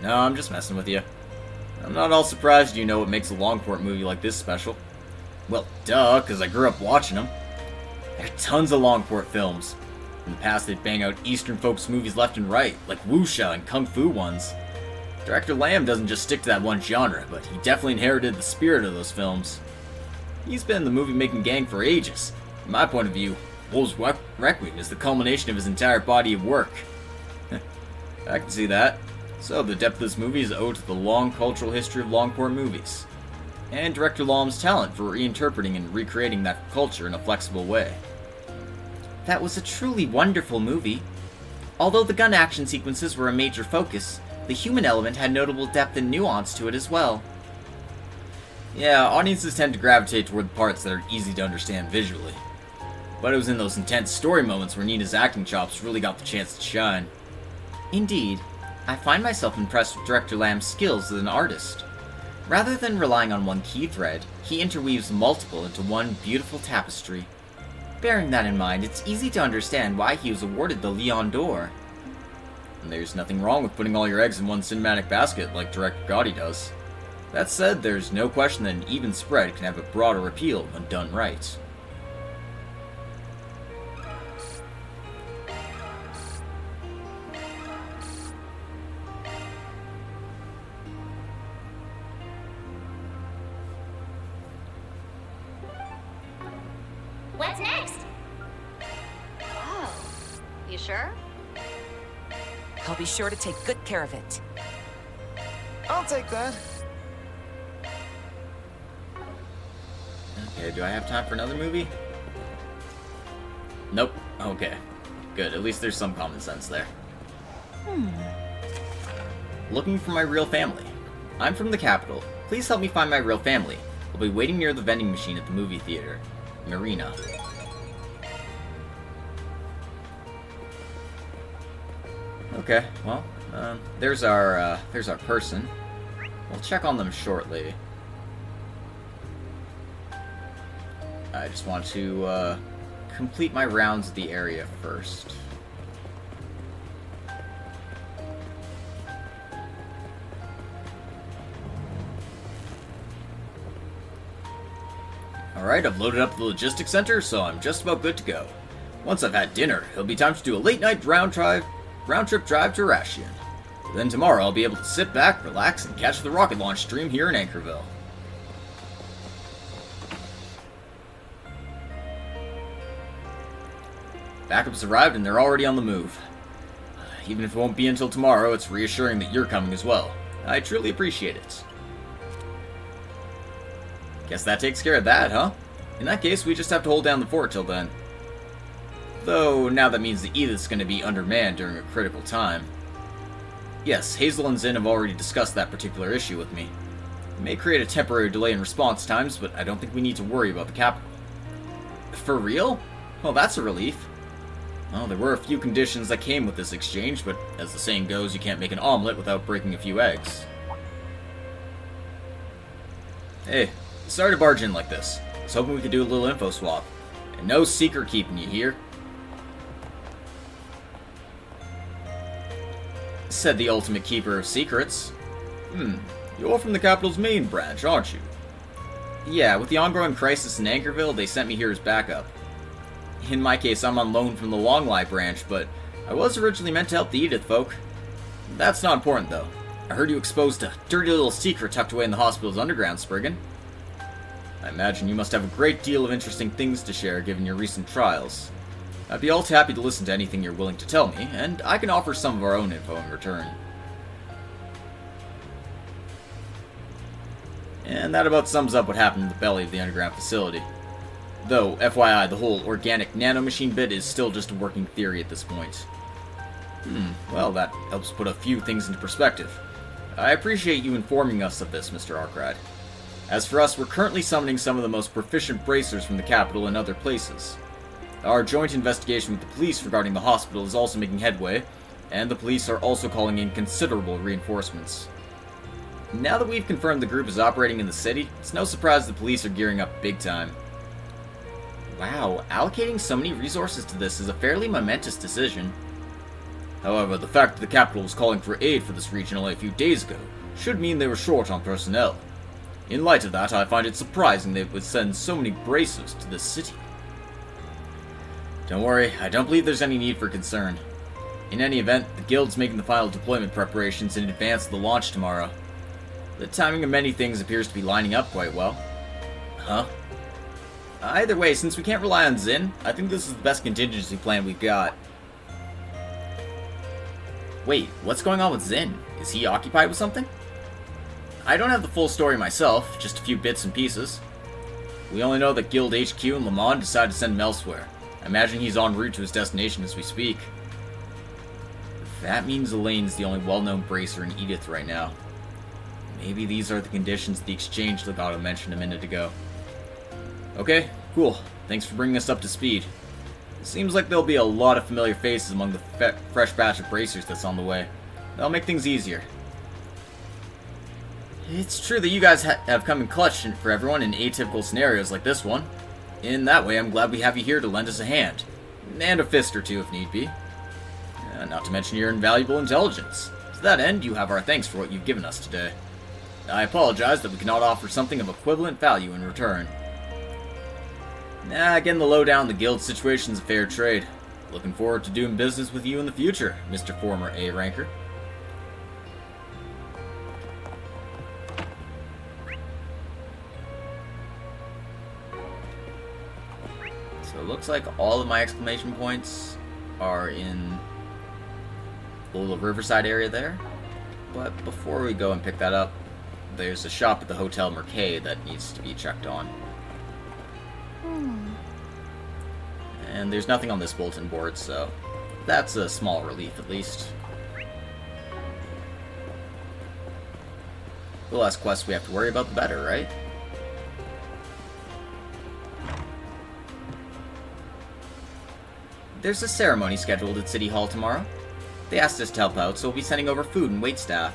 No, I'm just messing with you. I'm not all surprised you know what makes a Longport movie like this special. Well, duh, cause I grew up watching them. There are tons of Longport films. In the past, they'd bang out Eastern folks movies left and right, like wuxia and kung fu ones. Director Lamb doesn't just stick to that one genre, but he definitely inherited the spirit of those films. He's been in the movie-making gang for ages. From my point of view, Wolves Requiem is the culmination of his entire body of work. I can see that. So, the depth of this movie is owed to the long cultural history of Longport movies, and Director Lamb's talent for reinterpreting and recreating that culture in a flexible way. That was a truly wonderful movie. Although the gun action sequences were a major focus, the human element had notable depth and nuance to it as well. Yeah, audiences tend to gravitate toward the parts that are easy to understand visually. But it was in those intense story moments where Nina's acting chops really got the chance to shine. Indeed, I find myself impressed with Director Lamb's skills as an artist. Rather than relying on one key thread, he interweaves multiple into one beautiful tapestry. Bearing that in mind, it's easy to understand why he was awarded the Lion d'Or. And there's nothing wrong with putting all your eggs in one cinematic basket like Director Gotti does. That said, there's no question that an even spread can have a broader appeal when done right. What's next? Oh, you sure? I'll be sure to take good care of it. I'll take that. Okay, do I have time for another movie? Nope. Okay. Good, at least there's some common sense there. Looking for my real family. I'm from the capital. Please help me find my real family. I'll be waiting near the vending machine at the movie theater. Marina. Okay, well, there's our person. We'll check on them shortly. I just want to, complete my rounds of the area first. Alright, I've loaded up the logistics center, so I'm just about good to go. Once I've had dinner, it'll be time to do a late-night round-trip drive to Rashian. Then tomorrow I'll be able to sit back, relax, and catch the rocket launch stream here in Anchorville. Backups arrived and they're already on the move. Even if it won't be until tomorrow, it's reassuring that you're coming as well. I truly appreciate it. Guess that takes care of that, huh? In that case, we just have to hold down the fort till then. Though, now that means the Edith's gonna be undermanned during a critical time. Yes, Hazel and Zinn have already discussed that particular issue with me. It may create a temporary delay in response times, but I don't think we need to worry about the capital. For real? Well, that's a relief. Well, there were a few conditions that came with this exchange, but as the saying goes, you can't make an omelet without breaking a few eggs. Hey, sorry to barge in like this. I was hoping we could do a little info swap. And no secret keeping, you hear? Said the ultimate keeper of secrets. You're from the Capitol's main branch, aren't you? Yeah, with the ongoing crisis in Anchorville, they sent me here as backup. In my case, I'm on loan from the Longlie branch, but I was originally meant to help the Edith folk. That's not important, though. I heard you exposed a dirty little secret tucked away in the hospital's underground, Spriggan. I imagine you must have a great deal of interesting things to share given your recent trials. I'd be all too happy to listen to anything you're willing to tell me, and I can offer some of our own info in return. And that about sums up what happened in the belly of the underground facility. Though, FYI, the whole organic nanomachine bit is still just a working theory at this point. Well, that helps put a few things into perspective. I appreciate you informing us of this, Mr. Arkride. As for us, we're currently summoning some of the most proficient bracers from the capital and other places. Our joint investigation with the police regarding the hospital is also making headway, and the police are also calling in considerable reinforcements. Now that we've confirmed the group is operating in the city, it's no surprise the police are gearing up big time. Wow, allocating so many resources to this is a fairly momentous decision. However, the fact that the capital was calling for aid for this region only a few days ago should mean they were short on personnel. In light of that, I find it surprising they would send so many bracers to this city. Don't worry, I don't believe there's any need for concern. In any event, the Guild's making the final deployment preparations in advance of the launch tomorrow. The timing of many things appears to be lining up quite well. Huh? Either way, since we can't rely on Zinn, I think this is the best contingency plan we've got. Wait, what's going on with Zinn? Is he occupied with something? I don't have the full story myself, just a few bits and pieces. We only know that Guild HQ and Le Mans decided to send him elsewhere. I imagine he's en route to his destination as we speak. That means Elaine's the only well-known bracer in Edith right now. Maybe these are the conditions of the exchange Legato mentioned a minute ago. Okay, cool. Thanks for bringing us up to speed. It seems like there'll be a lot of familiar faces among the fresh batch of bracers that's on the way. That'll make things easier. It's true that you guys have come in clutch for everyone in atypical scenarios like this one. In that way, I'm glad we have you here to lend us a hand. And a fist or two if need be. Not to mention your invaluable intelligence. To that end, you have our thanks for what you've given us today. I apologize that we cannot offer something of equivalent value in return. Getting the lowdown on the guild situation's a fair trade. Looking forward to doing business with you in the future, Mr. Former A Ranker. So it looks like all of my exclamation points are in the little riverside area there. But before we go and pick that up, there's a shop at the Hotel Mercay that needs to be checked on. And there's nothing on this bulletin board, so that's a small relief at least. The less quests we have to worry about, the better, right? There's a ceremony scheduled at City Hall tomorrow. They asked us to help out, so we'll be sending over food and waitstaff.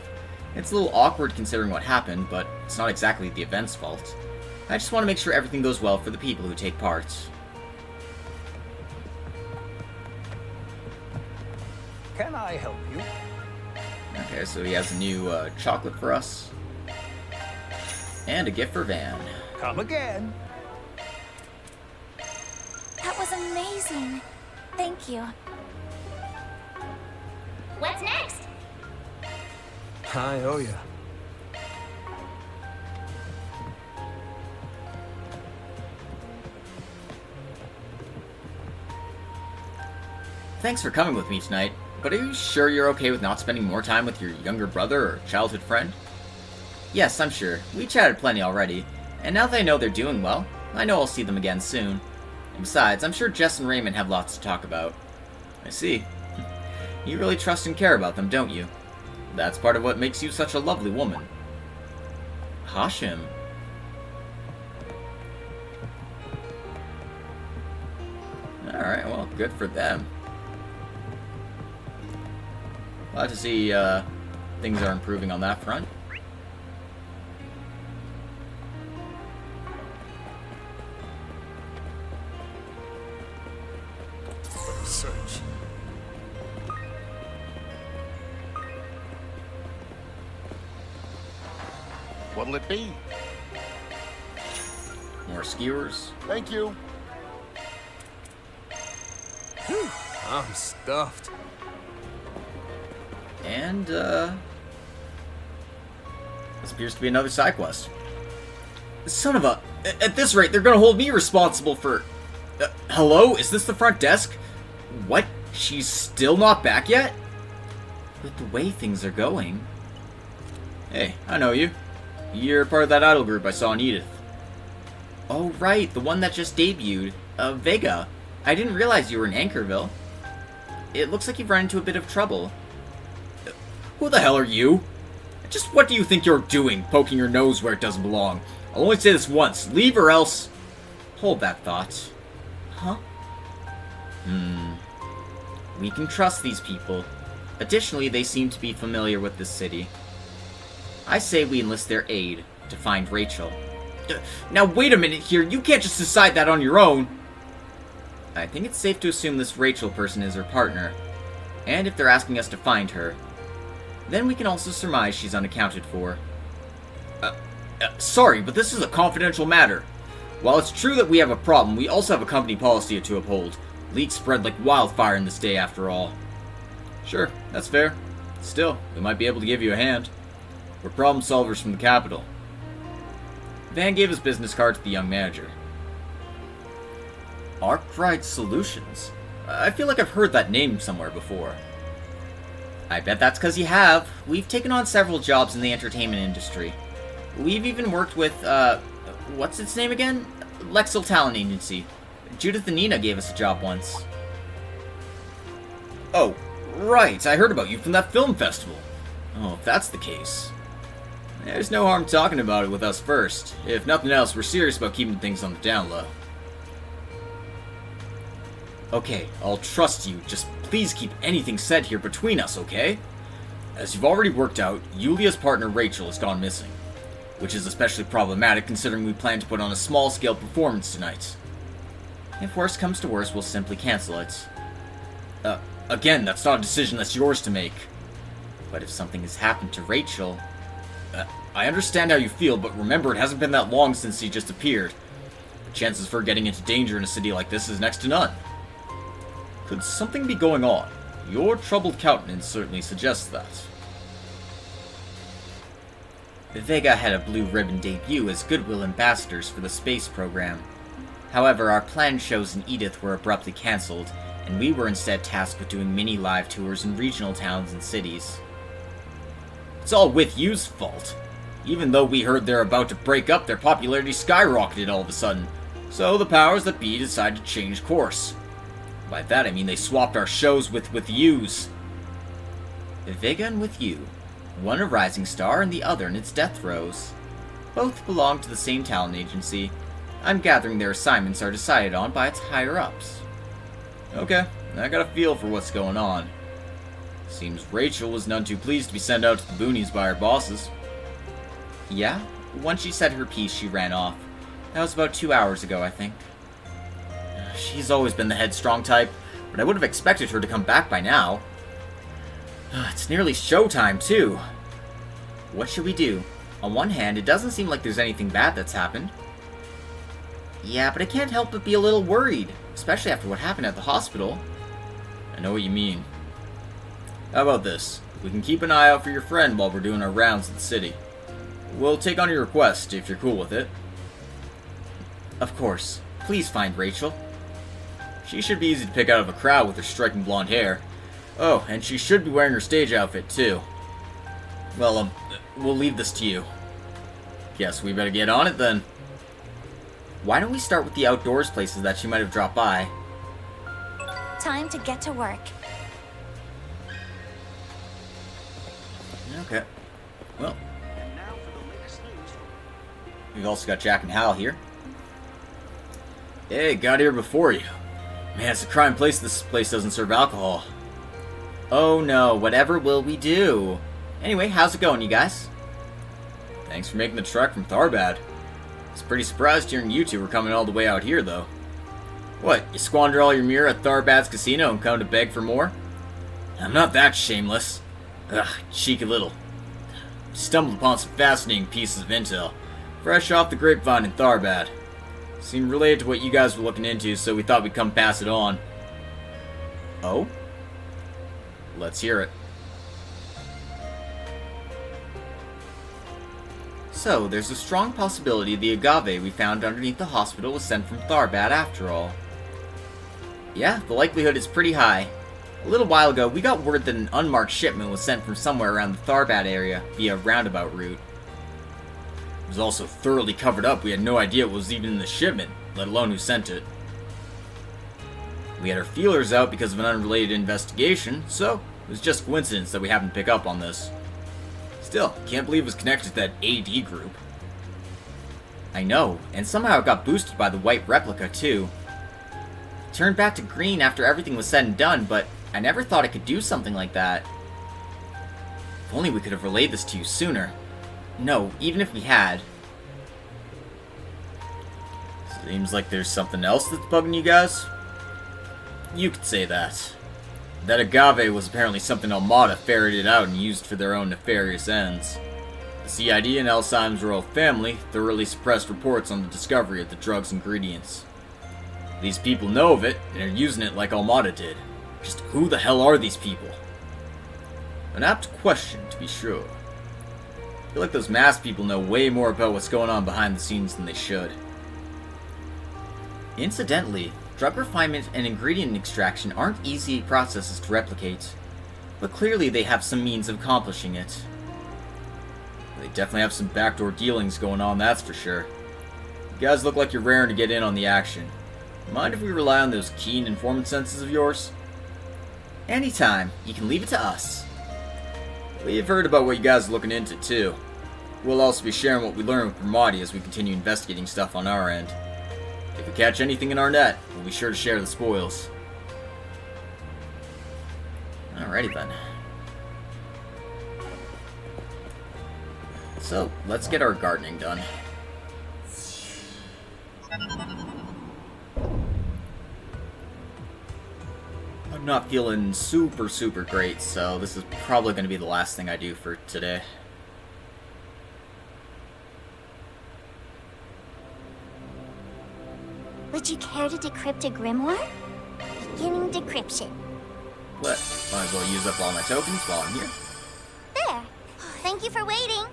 It's a little awkward considering what happened, but it's not exactly the event's fault. I just want to make sure everything goes well for the people who take part. Can I help you? Okay, so he has a new chocolate for us. And a gift for Van. Come again. That was amazing. Thank you. What's next? I owe ya. Thanks for coming with me tonight, but are you sure you're okay with not spending more time with your younger brother or childhood friend? Yes, I'm sure. We chatted plenty already, and now that I know they're doing well, I know I'll see them again soon. And besides, I'm sure Jess and Raymond have lots to talk about. I see. You really trust and care about them, don't you? That's part of what makes you such a lovely woman. Hashim. Alright, well, good for them. Glad to see things are improving on that front. Search. What'll it be? More skewers. Thank you. Whew, I'm stuffed. And, this appears to be another side quest. Son of a... At this rate, they're gonna hold me responsible for... hello? Is this the front desk? What? She's still not back yet? With the way things are going... Hey, I know you. You're part of that idol group I saw in Edith. Oh, right, the one that just debuted. Vega. I didn't realize you were in Anchorville. It looks like you've run into a bit of trouble. Who the hell are you? Just what do you think you're doing, poking your nose where it doesn't belong? I'll only say this once. Leave or else... Hold that thought. Huh? We can trust these people. Additionally, they seem to be familiar with this city. I say we enlist their aid to find Rachel. Now wait a minute here, you can't just decide that on your own! I think it's safe to assume this Rachel person is her partner. And if they're asking us to find her, then we can also surmise she's unaccounted for. Sorry, but this is a confidential matter. While it's true that we have a problem, we also have a company policy to uphold. Leaks spread like wildfire in this day, after all. Sure, that's fair. Still, we might be able to give you a hand. We're problem solvers from the capital. Van gave his business card to the young manager. Arkride Solutions? I feel like I've heard that name somewhere before. I bet that's because you have. We've taken on several jobs in the entertainment industry. We've even worked with, what's its name again? Lexel Talent Agency. Judith and Nina gave us a job once. Oh, right, I heard about you from that film festival. Oh, if that's the case. There's no harm talking about it with us first. If nothing else, we're serious about keeping things on the down low. Okay, I'll trust you. Just please keep anything said here between us, okay? As you've already worked out, Yulia's partner Rachel has gone missing. Which is especially problematic considering we plan to put on a small-scale performance tonight. If worse comes to worse, we'll simply cancel it. Again, that's not a decision that's yours to make. But if something has happened to Rachel... I understand how you feel, but remember it hasn't been that long since she just appeared. The chances for getting into danger in a city like this is next to none. Could something be going on? Your troubled countenance certainly suggests that. Vega had a blue ribbon debut as Goodwill ambassadors for the space program. However, our planned shows in Edith were abruptly cancelled, and we were instead tasked with doing mini live tours in regional towns and cities. It's all with you's fault. Even though we heard they're about to break up, their popularity skyrocketed all of a sudden, so the powers that be decided to change course. By that I mean they swapped our shows with you's. Vega and With You, one a rising star and the other in its death throes. Both belong to the same talent agency. I'm gathering their assignments are decided on by its higher-ups. Okay, I got a feel for what's going on. Seems Rachel was none too pleased to be sent out to the boonies by her bosses. Yeah? Once she said her piece, she ran off. That was about 2 hours ago, I think. She's always been the headstrong type, but I would have expected her to come back by now. It's nearly showtime, too. What should we do? On one hand, it doesn't seem like there's anything bad that's happened. Yeah, but I can't help but be a little worried, especially after what happened at the hospital. I know what you mean. How about this? We can keep an eye out for your friend while we're doing our rounds in the city. We'll take on your request, if you're cool with it. Of course. Please find Rachel. She should be easy to pick out of a crowd with her striking blonde hair. Oh, and she should be wearing her stage outfit, too. Well, we'll leave this to you. Guess we better get on it, then. Why don't we start with the outdoors places that she might have dropped by? Time to get to work. Okay. Well. We've also got Jack and Hal here. Hey, got here before you. Man, it's a crime place. This place doesn't serve alcohol. Oh no, whatever will we do? Anyway, how's it going, you guys? Thanks for making the trek from Tharbad. I was pretty surprised hearing you two were coming all the way out here, though. What, you squander all your mirror at Tharbad's casino and come to beg for more? I'm not that shameless. Ugh, cheeky little. Stumbled upon some fascinating pieces of intel, fresh off the grapevine in Tharbad. Seemed related to what you guys were looking into, so we thought we'd come pass it on. Oh? Let's hear it. So, there's a strong possibility the agave we found underneath the hospital was sent from Tharbad after all. Yeah, the likelihood is pretty high. A little while ago, we got word that an unmarked shipment was sent from somewhere around the Tharbad area via roundabout route. It was also thoroughly covered up. We had no idea it was even in the shipment, let alone who sent it. We had our feelers out because of an unrelated investigation, so it was just coincidence that we happened to pick up on this. Still, can't believe it was connected to that AD group. I know, and somehow it got boosted by the white replica too. It turned back to green after everything was said and done, but I never thought it could do something like that. If only we could have relayed this to you sooner. No, even if we had. Seems like there's something else that's bugging you guys? You could say that. That agave was apparently something Armada ferreted out and used for their own nefarious ends. The CID and Alzheimer's royal family thoroughly suppressed reports on the discovery of the drug's ingredients. These people know of it, and are using it like Armada did. Just who the hell are these people? An apt question, to be sure. I feel like those masked people know way more about what's going on behind the scenes than they should. Incidentally, drug refinement and ingredient extraction aren't easy processes to replicate, but clearly they have some means of accomplishing it. They definitely have some backdoor dealings going on, that's for sure. You guys look like you're raring to get in on the action. Mind if we rely on those keen informant senses of yours? Anytime. You can leave it to us. We've heard about what you guys are looking into, too. We'll also be sharing what we learn with Ramadi as we continue investigating stuff on our end. If we catch anything in our net, we'll be sure to share the spoils. Alrighty then. So, let's get our gardening done. I'm not feeling super great, so this is probably going to be the last thing I do for today. Would you care to decrypt a grimoire? Beginning decryption. What? Might as well use up all my tokens while I'm here. There. Thank you for waiting.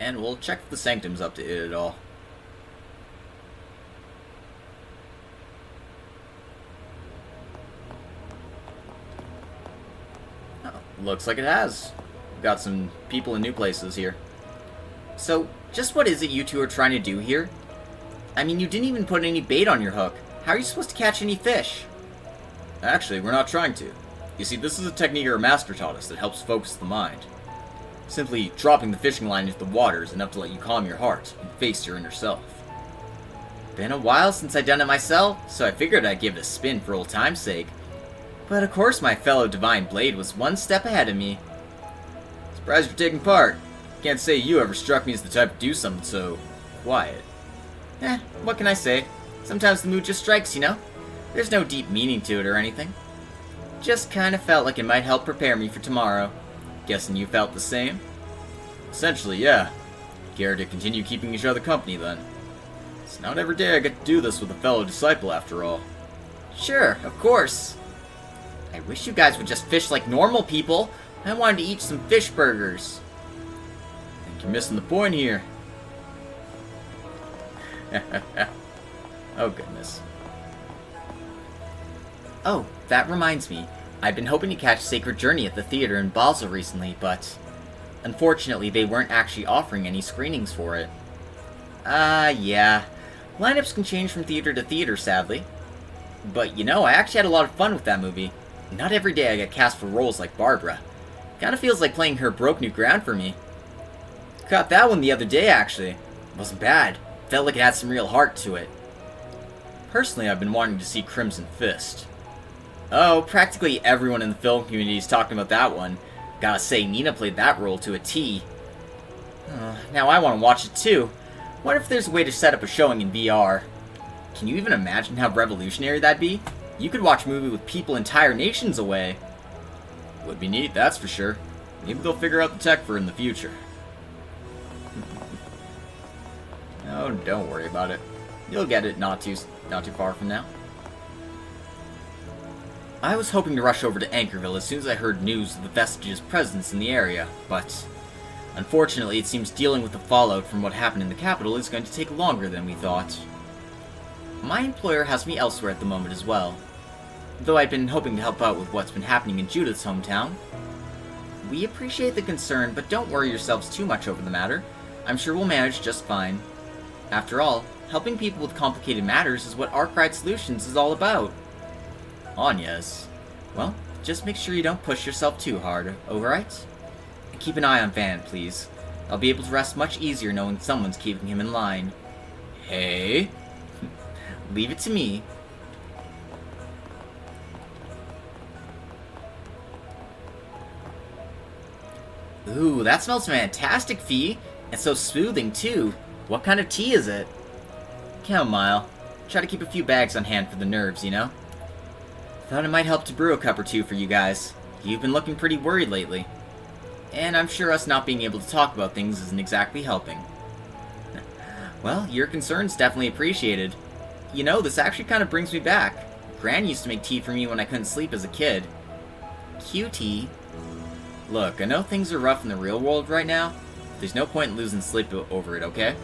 And we'll check if the Sanctum's up to it at all. Oh, looks like it has. We've got some people in new places here. So, just what is it you two are trying to do here? I mean, you didn't even put any bait on your hook. How are you supposed to catch any fish? Actually, we're not trying to. You see, this is a technique our master taught us that helps focus the mind. Simply dropping the fishing line into the water is enough to let you calm your heart and face your inner self. Been a while since I've done it myself, so I figured I'd give it a spin for old time's sake. But of course my fellow Divine Blade was one step ahead of me. Surprised you're taking part. Can't say you ever struck me as the type to do something so quiet. What can I say? Sometimes the mood just strikes, you know? There's no deep meaning to it or anything. Just kinda felt like it might help prepare me for tomorrow. Guessing you felt the same? Essentially, yeah. Care to continue keeping each other company, then? It's not every day I get to do this with a fellow disciple, after all. Sure, of course. I wish you guys would just fish like normal people. I wanted to eat some fish burgers. I think you're missing the point here. Oh, goodness. Oh, that reminds me. I've been hoping to catch Sacred Journey at the theater in Basel recently, but unfortunately they weren't actually offering any screenings for it. Yeah. Lineups can change from theater to theater, sadly. But you know, I actually had a lot of fun with that movie. Not every day I get cast for roles like Barbara. Kinda feels like playing her broke new ground for me. Caught that one the other day, actually. Wasn't bad. Felt like it had some real heart to it. Personally, I've been wanting to see Crimson Fist. Oh, practically everyone in the film community is talking about that one. Gotta say, Nina played that role to a T. Now I want to watch it too. What if there's a way to set up a showing in VR? Can you even imagine how revolutionary that'd be? You could watch a movie with people entire nations away. Would be neat, that's for sure. Maybe they'll figure out the tech for it in the future. Oh, don't worry about it. You'll get it not too far from now. I was hoping to rush over to Anchorville as soon as I heard news of the Vestige's presence in the area, but unfortunately it seems dealing with the fallout from what happened in the capital is going to take longer than we thought. My employer has me elsewhere at the moment as well, though I've been hoping to help out with what's been happening in Judith's hometown. We appreciate the concern, but don't worry yourselves too much over the matter. I'm sure we'll manage just fine. After all, helping people with complicated matters is what Arkride Solutions is all about. Yes. Well, just make sure you don't push yourself too hard, alright? And keep an eye on Van, please. I'll be able to rest much easier knowing someone's keeping him in line. Hey? Leave it to me. Ooh, that smells fantastic, Fee. And so soothing, too. What kind of tea is it? Chamomile. Try to keep a few bags on hand for the nerves, you know? Thought it might help to brew a cup or two for you guys. You've been looking pretty worried lately. And I'm sure us not being able to talk about things isn't exactly helping. Well, your concern's definitely appreciated. You know, this actually kind of brings me back. Gran used to make tea for me when I couldn't sleep as a kid. QT. Look, I know things are rough in the real world right now, but there's no point in losing sleep over it, okay?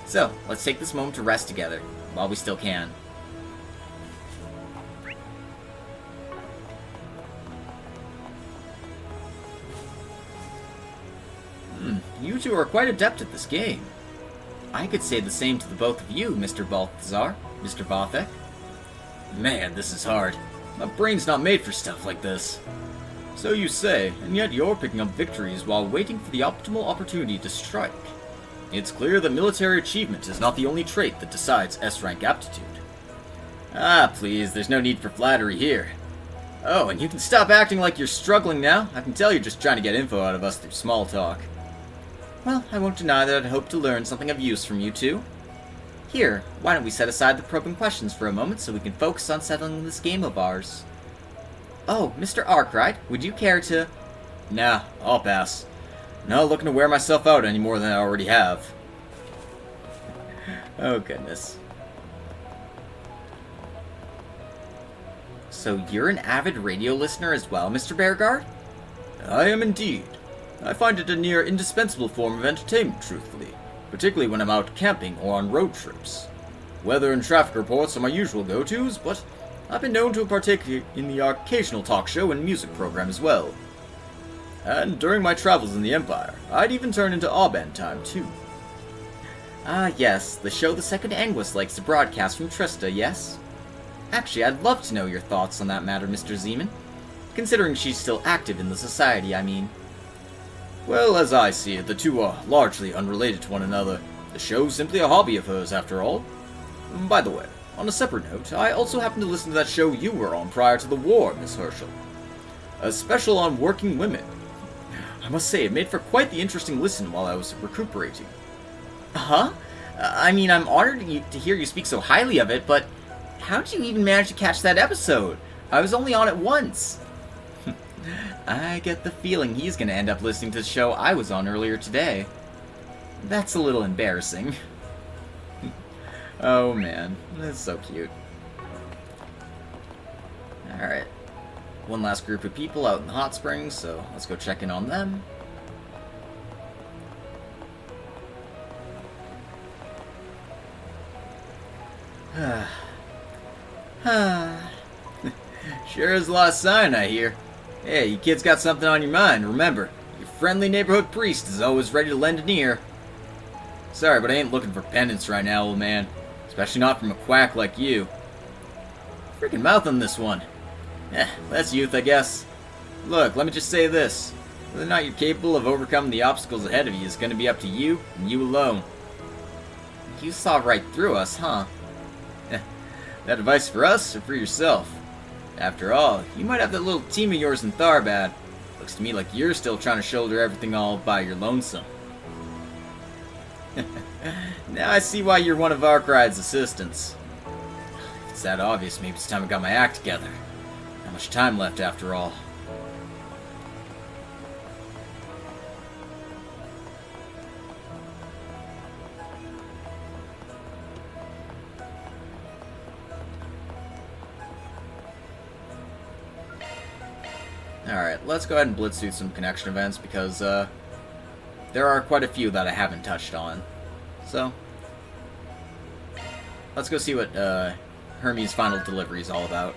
So, let's take this moment to rest together, while we still can. You two are quite adept at this game. I could say the same to the both of you, Mr. Balthazar, Mr. Vathek. Man, this is hard. My brain's not made for stuff like this. So you say, and yet you're picking up victories while waiting for the optimal opportunity to strike. It's clear that military achievement is not the only trait that decides S-rank aptitude. Ah, please, there's no need for flattery here. Oh, and you can stop acting like you're struggling now. I can tell you're just trying to get info out of us through small talk. Well, I won't deny that I'd hope to learn something of use from you two. Here, why don't we set aside the probing questions for a moment so we can focus on settling this game of ours. Oh, Mr. Arkride, would you care to... Nah, I'll pass. Not looking to wear myself out any more than I already have. Oh, goodness. So you're an avid radio listener as well, Mr. Bearguard? I am indeed. I find it a near indispensable form of entertainment, truthfully, particularly when I'm out camping or on road trips. Weather and traffic reports are my usual go-tos, but I've been known to partake in the occasional talk show and music program as well. And during my travels in the Empire, I'd even turn into Auban time, too. Ah, yes, the show the Second Anguis likes to broadcast from Trista, yes? Actually, I'd love to know your thoughts on that matter, Mr. Zeman. Considering she's still active in the Society, I mean. Well, as I see it, the two are largely unrelated to one another. The show's simply a hobby of hers, after all. By the way, on a separate note, I also happened to listen to that show you were on prior to the war, Miss Herschel. A special on working women. I must say, it made for quite the interesting listen while I was recuperating. Huh? I mean, I'm honored to hear you speak so highly of it, but how did you even manage to catch that episode? I was only on it once. I get the feeling he's gonna end up listening to the show I was on earlier today. That's a little embarrassing. Oh man, that's so cute. Alright. One last group of people out in the hot springs, so let's go check in on them. Sure is a lot of sign, I hear. Hey, you kids got something on your mind. Remember, your friendly neighborhood priest is always ready to lend an ear. Sorry, but I ain't looking for penance right now, old man. Especially not from a quack like you. Freaking mouth on this one. That's youth, I guess. Look, let me just say this. Whether or not you're capable of overcoming the obstacles ahead of you is going to be up to you, and you alone. You saw right through us, huh? That advice for us, or for yourself? After all, you might have that little team of yours in Tharbad. Looks to me like you're still trying to shoulder everything all by your lonesome. Now I see why you're one of Arkride's assistants. If it's that obvious, maybe it's time I got my act together. Not much time left after all. Alright, let's go ahead and blitz through some connection events because there are quite a few that I haven't touched on. So, let's go see what Hermes' final delivery is all about.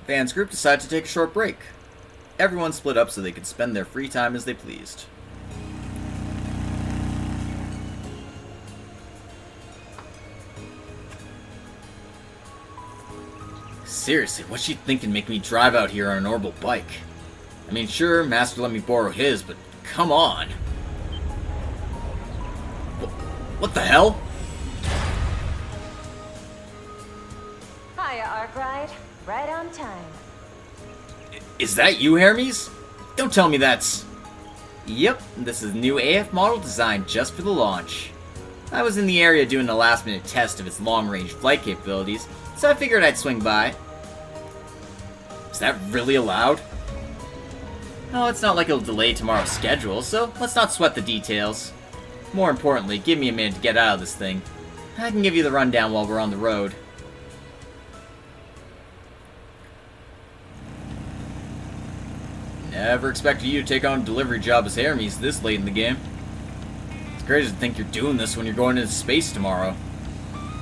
Van's group decided to take a short break. Everyone split up so they could spend their free time as they pleased. Seriously, what's she thinking making me drive out here on an orbital bike? I mean, sure, Master let me borrow his, but come on. What the hell? Hiya, Arkride. Right on time. Is that you, Hermes? Don't tell me that's... Yep, this is a new AF model designed just for the launch. I was in the area doing a last-minute test of its long-range flight capabilities, so I figured I'd swing by. Is that really allowed? Oh, it's not like it'll delay tomorrow's schedule, so let's not sweat the details. More importantly, give me a minute to get out of this thing. I can give you the rundown while we're on the road. Never expected you to take on a delivery job as Hermes this late in the game. It's crazy to think you're doing this when you're going into space tomorrow.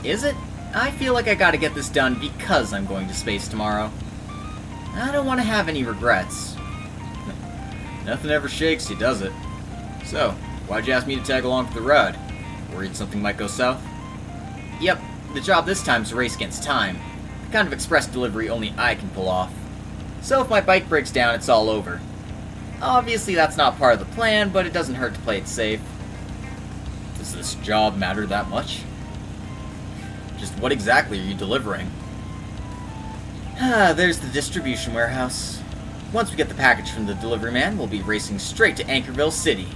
Is it? I feel like I gotta get this done because I'm going to space tomorrow. I don't want to have any regrets. Nothing ever shakes you, does it? So, why'd you ask me to tag along for the ride? Worried something might go south? Yep, the job this time's a race against time. The kind of express delivery only I can pull off. So if my bike breaks down, it's all over. Obviously that's not part of the plan, but it doesn't hurt to play it safe. Does this job matter that much? Just what exactly are you delivering? There's the distribution warehouse. Once we get the package from the delivery man, we'll be racing straight to Anchorville City.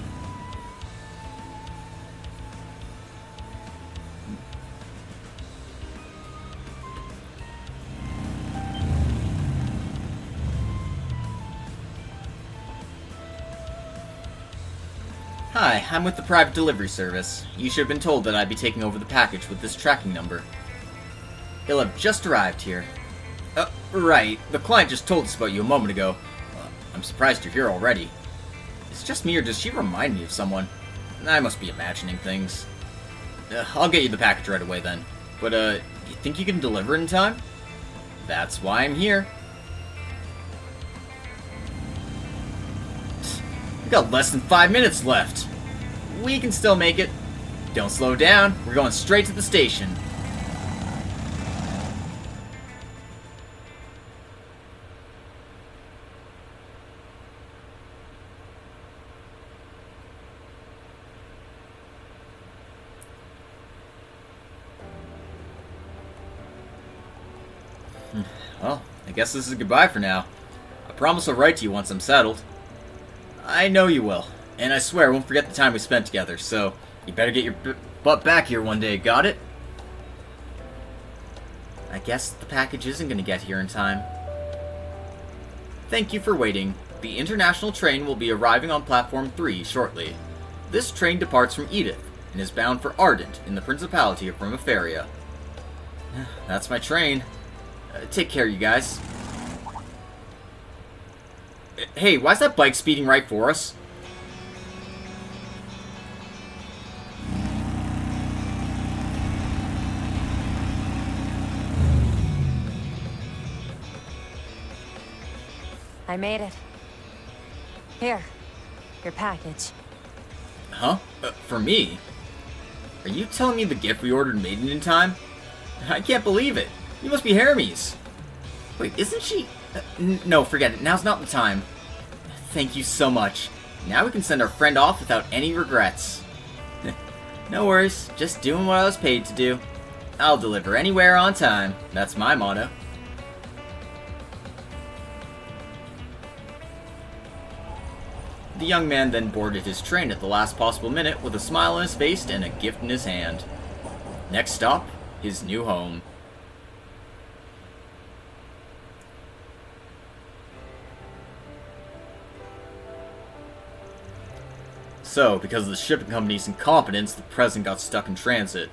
Hi, I'm with the private delivery service. You should have been told that I'd be taking over the package with this tracking number. It'll have just arrived here. Right. The client just told us about you a moment ago. I'm surprised you're here already. Is it just me, or does she remind me of someone? I must be imagining things. I'll get you the package right away then. But, you think you can deliver in time? That's why I'm here. We got less than 5 minutes left. We can still make it. Don't slow down. We're going straight to the station. Well, I guess this is goodbye for now. I promise I'll write to you once I'm settled. I know you will, and I swear I won't forget the time we spent together, so you better get your butt back here one day, got it? I guess the package isn't going to get here in time. Thank you for waiting. The international train will be arriving on Platform 3 shortly. This train departs from Edith, and is bound for Ardent in the Principality of Primaferia. That's my train. Take care, you guys. Hey, why's that bike speeding right for us? I made it. Here, your package. Huh? For me? Are you telling me the gift we ordered made it in time? I can't believe it. You must be Hermes. Wait, isn't she... no, forget it. Now's not the time. Thank you so much. Now we can send our friend off without any regrets. No worries. Just doing what I was paid to do. I'll deliver anywhere on time. That's my motto. The young man then boarded his train at the last possible minute with a smile on his face and a gift in his hand. Next stop, his new home. So, because of the shipping company's incompetence, the president got stuck in transit.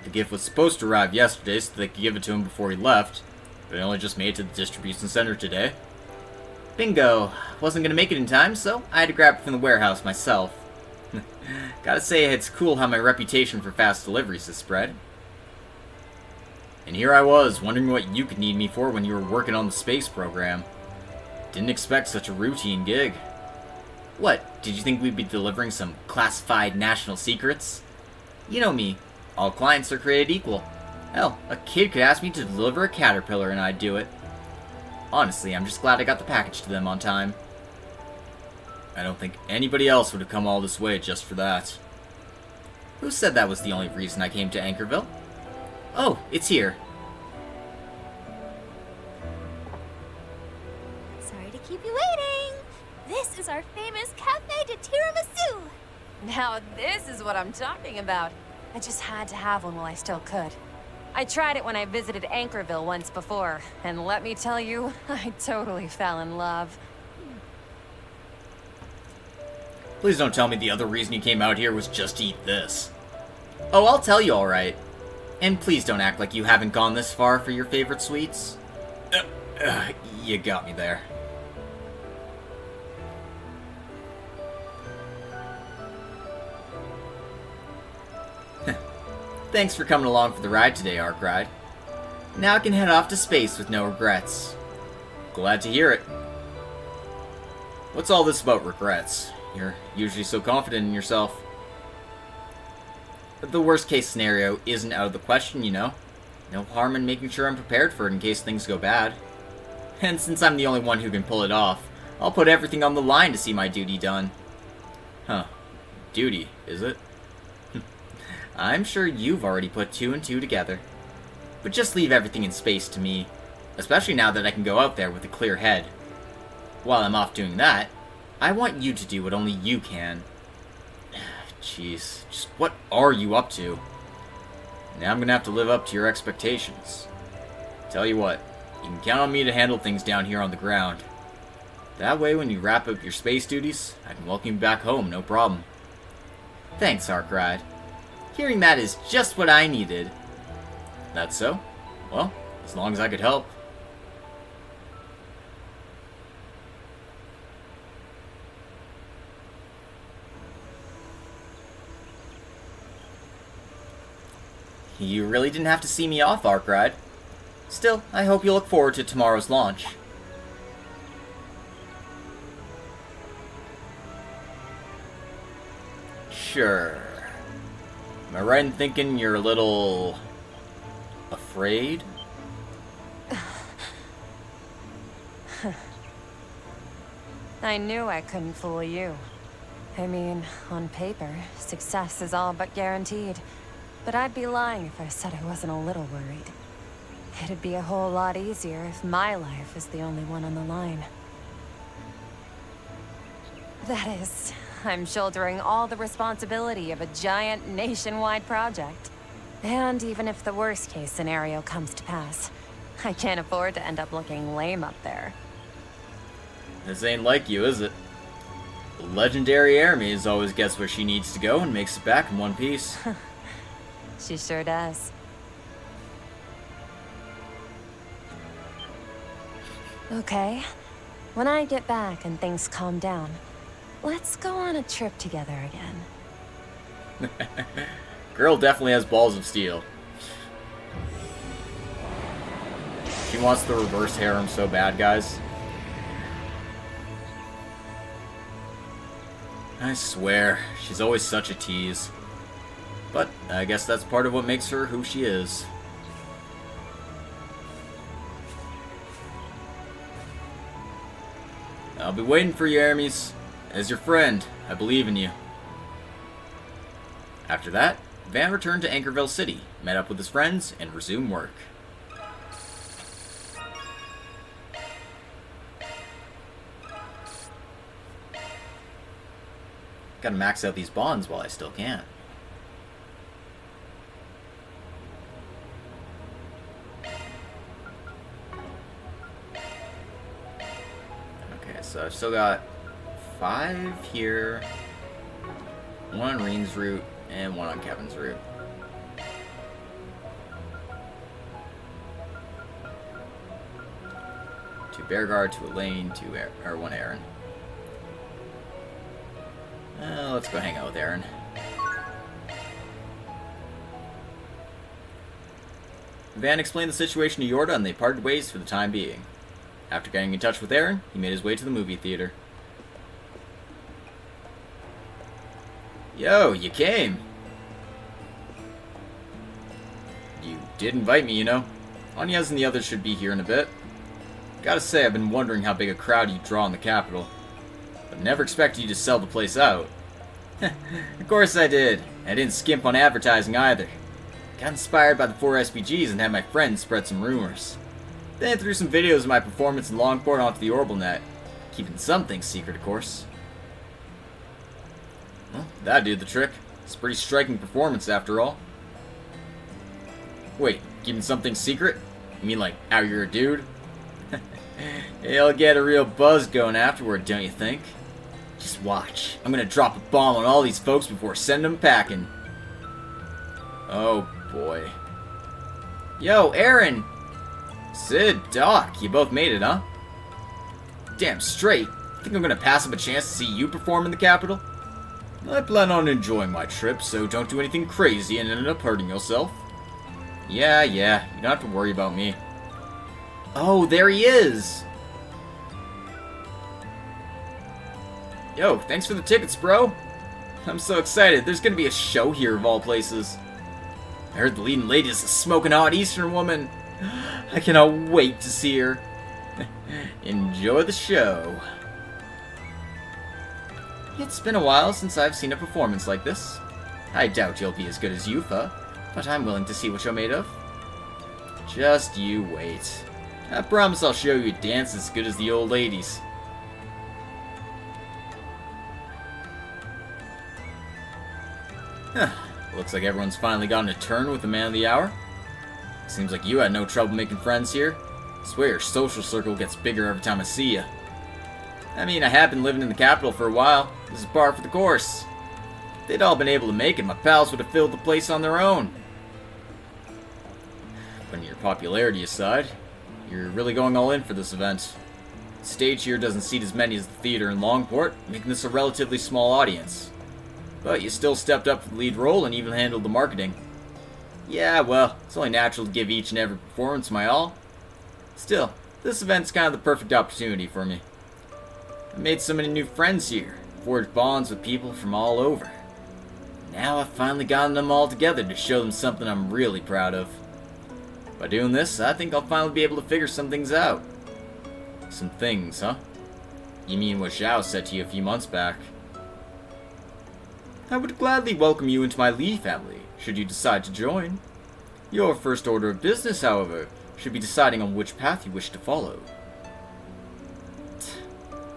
The gift was supposed to arrive yesterday so they could give it to him before he left, but it only just made it to the distribution center today. Bingo! Wasn't gonna make it in time, so I had to grab it from the warehouse myself. Gotta say, it's cool how my reputation for fast deliveries has spread. And here I was, wondering what you could need me for when you were working on the space program. Didn't expect such a routine gig. What, did you think we'd be delivering some classified national secrets? You know me, all clients are created equal. Hell, a kid could ask me to deliver a caterpillar and I'd do it. Honestly, I'm just glad I got the package to them on time. I don't think anybody else would have come all this way just for that. Who said that was the only reason I came to Anchorville? Oh, it's here. Sorry to keep you waiting. This is our famous Cafe de Tiramisu. Now this is what I'm talking about. I just had to have one while I still could. I tried it when I visited Anchorville once before, and let me tell you, I totally fell in love. Please don't tell me the other reason you came out here was just to eat this. Oh, I'll tell you alright. And please don't act like you haven't gone this far for your favorite sweets. You got me there. Thanks for coming along for the ride today, Arkride. Now I can head off to space with no regrets. Glad to hear it. What's all this about regrets? You're usually so confident in yourself. The worst case scenario isn't out of the question, you know. No harm in making sure I'm prepared for it in case things go bad. And since I'm the only one who can pull it off, I'll put everything on the line to see my duty done. Huh. Duty, is it? I'm sure you've already put two and two together. But just leave everything in space to me, especially now that I can go out there with a clear head. While I'm off doing that, I want you to do what only you can. Jeez, just what are you up to? Now I'm gonna have to live up to your expectations. Tell you what, you can count on me to handle things down here on the ground. That way when you wrap up your space duties, I can welcome you back home, no problem. Thanks, Arkride. Hearing that is just what I needed. That's so? Well, as long as I could help. You really didn't have to see me off, Arkride. Still, I hope you look forward to tomorrow's launch. Sure. Am I right in thinking you're a little... afraid? I knew I couldn't fool you. I mean, on paper, success is all but guaranteed. But I'd be lying if I said I wasn't a little worried. It'd be a whole lot easier if my life was the only one on the line. That is, I'm shouldering all the responsibility of a giant nationwide project. And even if the worst case scenario comes to pass, I can't afford to end up looking lame up there. This ain't like you, is it? The legendary Hermes always gets where she needs to go and makes it back in one piece. She sure does. Okay. When I get back and things calm down, let's go on a trip together again. Girl definitely has balls of steel. She wants the reverse harem so bad, guys. I swear, she's always such a tease. But I guess that's part of what makes her who she is. I'll be waiting for you, Hermes. As your friend, I believe in you. After that, Van returned to Anchorville City, met up with his friends, and resumed work. Gotta max out these bonds while I still can. Okay, so I've still got 5 here, 1 on Reen's route, and 1 on Kevin's route. Two Bearguard, 2 Elaine, 1 Aaron. Let's go hang out with Aaron. Van explained the situation to Yorda and they parted ways for the time being. After getting in touch with Aaron, he made his way to the movie theater. Yo, you came! You did invite me, you know. Anyas and the others should be here in a bit. Gotta say, I've been wondering how big a crowd you'd draw in the capital. But never expected you to sell the place out. Of course I did. I didn't skimp on advertising either. Got inspired by the 4 SPGs and had my friends spread some rumors. Then threw some videos of my performance in Longport onto the Orbital Net. Keeping some things secret, of course. Well, that did the trick. It's a pretty striking performance after all. Wait, keeping something secret? You mean like how you're a dude? You'll get a real buzz going afterward, don't you think? Just watch. I'm gonna drop a bomb on all these folks before sending them packing. Oh boy. Yo, Aaron! Sid, Doc, you both made it, huh? Damn straight. Think I'm gonna pass up a chance to see you perform in the capital? I plan on enjoying my trip, so don't do anything crazy and end up hurting yourself. Yeah, you don't have to worry about me. Oh, there he is! Yo, thanks for the tickets, bro. I'm so excited. There's gonna be a show here of all places. I heard the leading lady is a smoking hot Eastern woman. I cannot wait to see her. Enjoy the show. It's been a while since I've seen a performance like this. I doubt you'll be as good as Yufa, but I'm willing to see what you're made of. Just you wait. I promise I'll show you a dance as good as the old ladies. Huh. Looks like everyone's finally gotten a turn with the man of the hour. Seems like you had no trouble making friends here. I swear your social circle gets bigger every time I see you. I mean, I have been living in the capital for a while. This is par for the course. If they'd all been able to make it, my pals would have filled the place on their own. Putting your popularity aside, you're really going all in for this event. The stage here doesn't seat as many as the theater in Longport, making this a relatively small audience. But you still stepped up for the lead role and even handled the marketing. Yeah, well, it's only natural to give each and every performance my all. Still, this event's kind of the perfect opportunity for me. I made so many new friends here, forged bonds with people from all over. Now I've finally gotten them all together to show them something I'm really proud of. By doing this, I think I'll finally be able to figure some things out. Some things, huh? You mean what Zhao said to you a few months back? I would gladly welcome you into my Lee family, should you decide to join. Your first order of business, however, should be deciding on which path you wish to follow.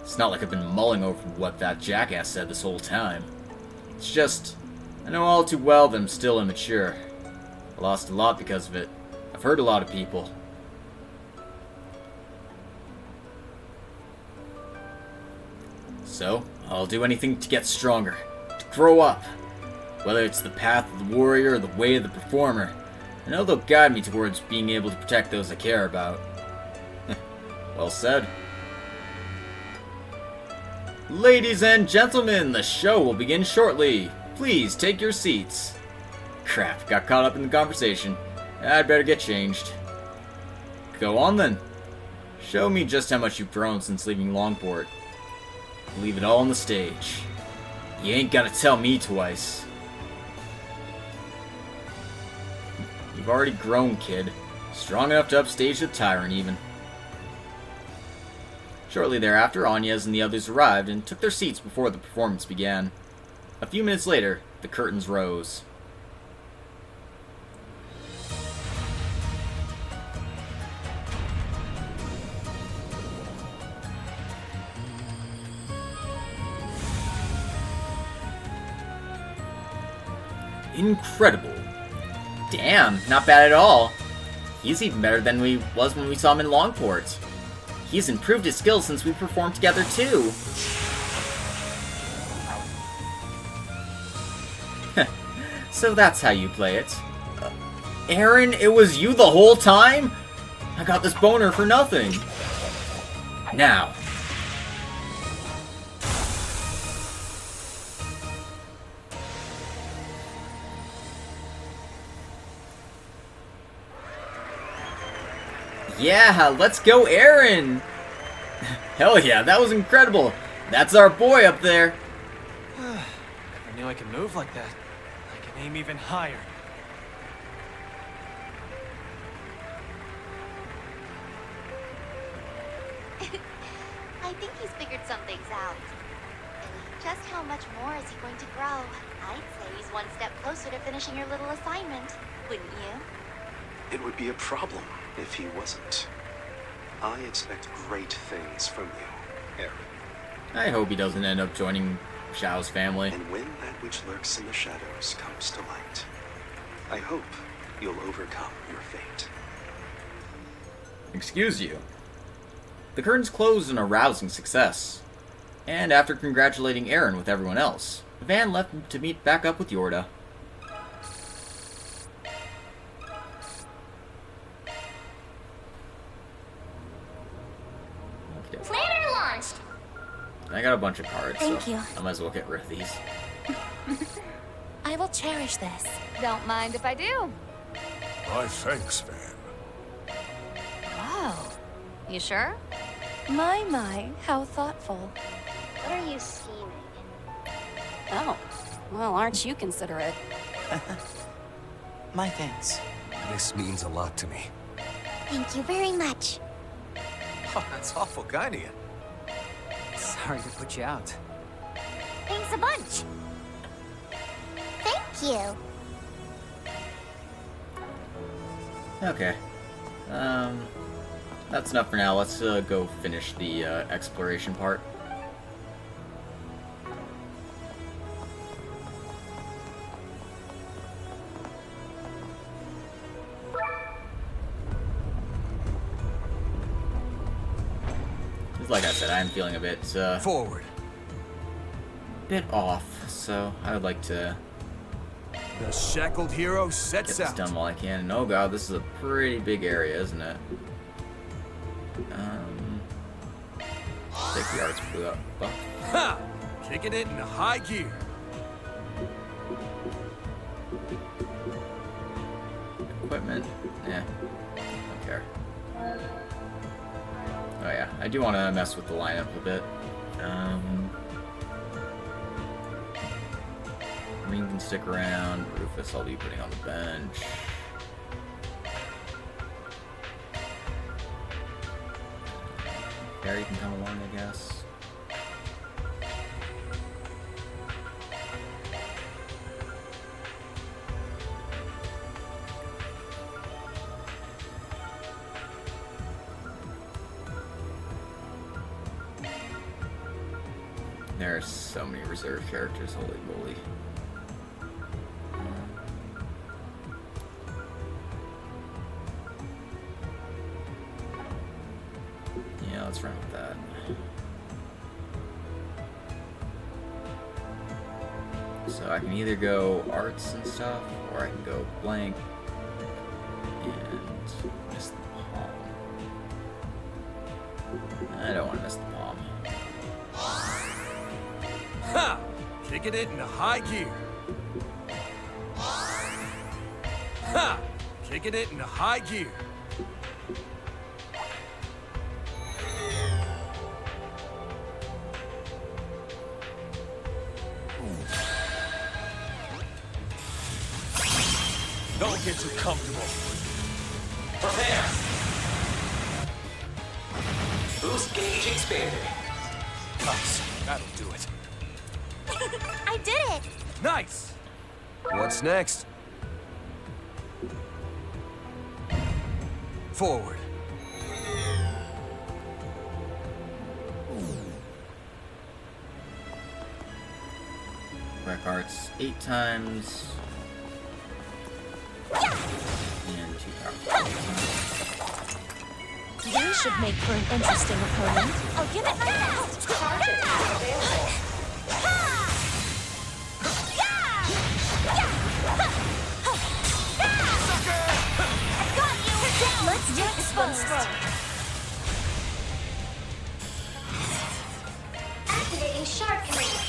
It's not like I've been mulling over what that jackass said this whole time. It's just, I know all too well that I'm still immature. I lost a lot because of it. I've hurt a lot of people. So, I'll do anything to get stronger. Grow up. Whether it's the path of the warrior or the way of the performer, I know they'll guide me towards being able to protect those I care about. Well said. Ladies and gentlemen, the show will begin shortly. Please take your seats. Crap, got caught up in the conversation. I'd better get changed. Go on then. Show me just how much you've grown since leaving Longport. Leave it all on the stage. You ain't gotta tell me twice. You've already grown, kid. Strong enough to upstage the tyrant, even. Shortly thereafter, Anya's and the others arrived and took their seats before the performance began. A few minutes later, the curtains rose. Incredible. Damn, not bad at all. He's even better than he was when we saw him in Longport. He's improved his skills since we performed together too. So that's how you play it. Aaron, it was you the whole time? I got this boner for nothing. Now. Yeah, let's go, Aaron! Hell yeah, that was incredible! That's our boy up there! Never knew I could move like that. I can aim even higher. I think he's figured some things out. Just how much more is he going to grow? I'd say he's one step closer to finishing your little assignment, wouldn't you? It would be a problem if he wasn't. I expect great things from you, Aaron. I hope he doesn't end up joining Xiao's family. And when that which lurks in the shadows comes to light, I hope you'll overcome your fate. Excuse you. The curtains closed in a rousing success. And after congratulating Aaron with everyone else, Van left to meet back up with Yorda. Planner launched! I got a bunch of cards, Thank so you. I might as well get rid of these. I will cherish this. Don't mind if I do. My thanks, Van. Wow. You sure? My, how thoughtful. What are you scheming? Oh. Well, aren't you considerate? My thanks. This means a lot to me. Thank you very much. Oh, that's awful kind of you. Sorry to put you out. Thanks a bunch. Thank you. Okay. That's enough for now. Let's go finish the exploration part. Like I said, I am feeling a bit forward. Bit off, so I would like to The shackled hero sets get this done while I can. And oh god, this is a pretty big area, isn't it? Take the arts buff. Ha! Kicking it in high gear. Equipment? Yeah. Don't care. Oh yeah, I do want to mess with the lineup a bit. Green can stick around. Rufus I'll be putting on the bench. Barry can come along, I guess. There are so many reserve characters, holy moly. Yeah, let's run with that. So I can either go arts and stuff, or I can go blank and miss the palm. I don't want to miss the palm. Kicking it into high gear. Ha! Kicking it into high gear. Don't get too comfortable. Prepare. Boost gauge expanded. Nice. That'll do it. I did it! Nice! What's next? Forward. Rec arts 8 times. And 2 power. They should make for an interesting opponent. I'll give it my best! Let's do exposed. Activating sharp command.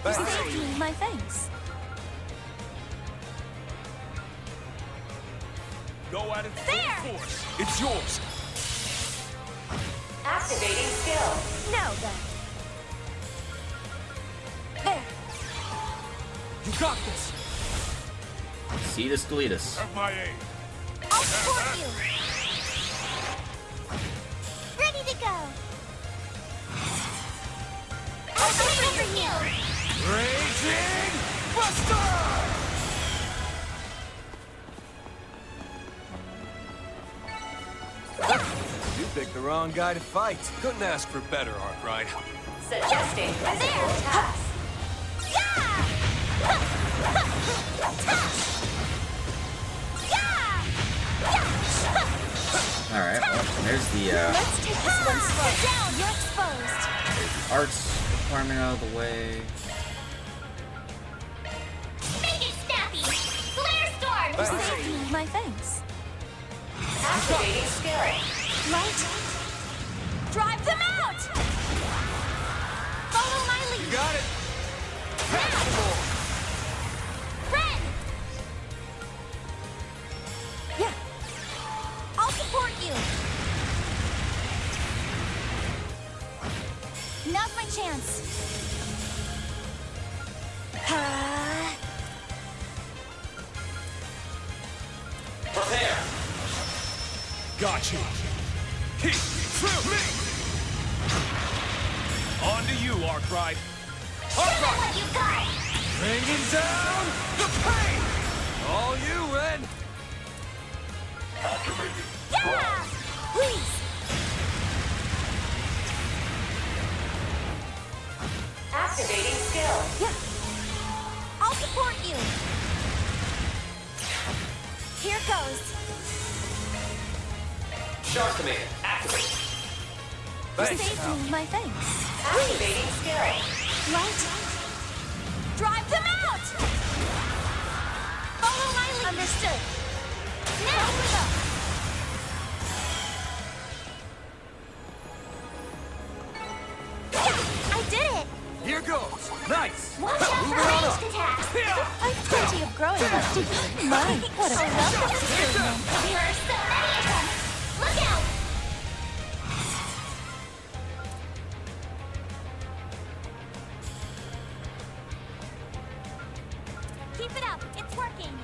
Saving my thanks. Go at it full force. It's yours. Activating skill. Now then. There. You got this. Cetus Deletus. Have my aid. I'll support you. Ready to go. I'll wait for you. Raging Buster! You picked the wrong guy to fight. Couldn't ask for better, Arkride. Suggesting physical task. Alright, well, there's the, Let's take this one slow. Down, you're exposed. there's the arts requirement out of the way. Make it snappy. Flare storm. Saving my thanks. Activating skill. Light. Drive them out. Follow my lead. You got it. Ren. Yeah. I'll support you. Now's my chance. Prepare. Got you. Keep through me. On to you, Arkride. Arkride. What you got? Bringing down the pain. All you, Ren. Yeah. Please. Activating skill. Yeah. I'll support you. Here goes. Shark command activate. Saving my thanks. Activating skill. Light. Drive them out. Follow my lead. Understood. Now we go. I did it. Here goes. Nice. Watch out for Moving on ranged up. attacks. I've plenty of growing left to do. My, what a welcome improvement. There are so many of them. Look out. Keep it up. It's working.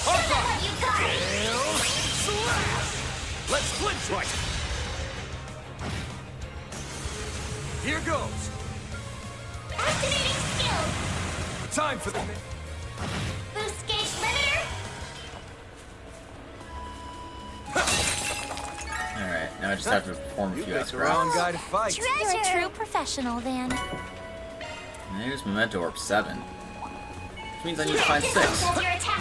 Arkride. You got it. Hail slash. Let's clinch right. Here goes. Activating skill. Time for the... Boost gauge limiter. Alright, now I just have to perform a You few picked the wrong escrows. guy to fight. You're a true professional, then. And there's Memento Orb 7. Which means I need to find 6. Hold your attack.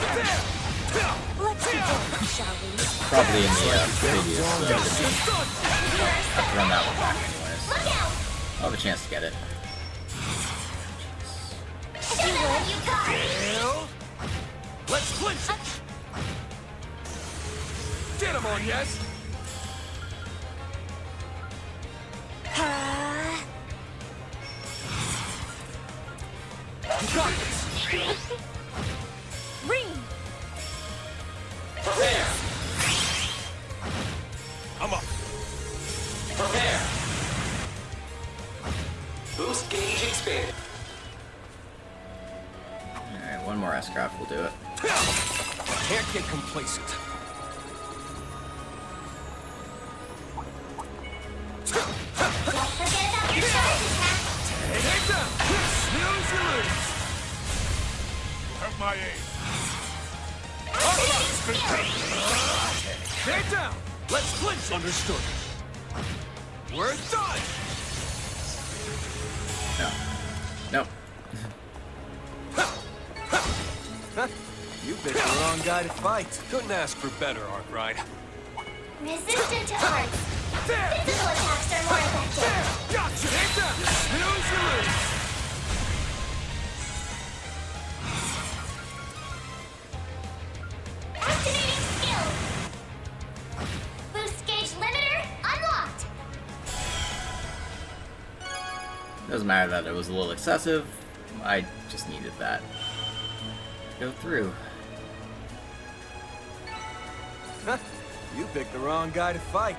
Let's begin, shall we? Probably in the previous I've run that one back anyways. Look out. I'll have a chance to get it. If you would, you got it. Hail. Let's clinch it. Get him on, yes. got this! Ring! Prepare! I'm up. Prepare! Boost gauge expanded. Alright, one more S-craft will do it. Can't get complacent. Don't forget about your charge attack. Take down! Snooze you lose! Have my aim. Take down! Let's clinch it! Understood. We're done! No. Nope. You picked the wrong guy to fight. Couldn't ask for better, Arkride. Resistant to arts. There! Physical attacks are more effective. There! Gotcha! Take down! You snooze, you lose! Activating skill. Boost gauge limiter unlocked. Doesn't matter that it was a little excessive. I just needed that. Go through. You picked the wrong guy to fight.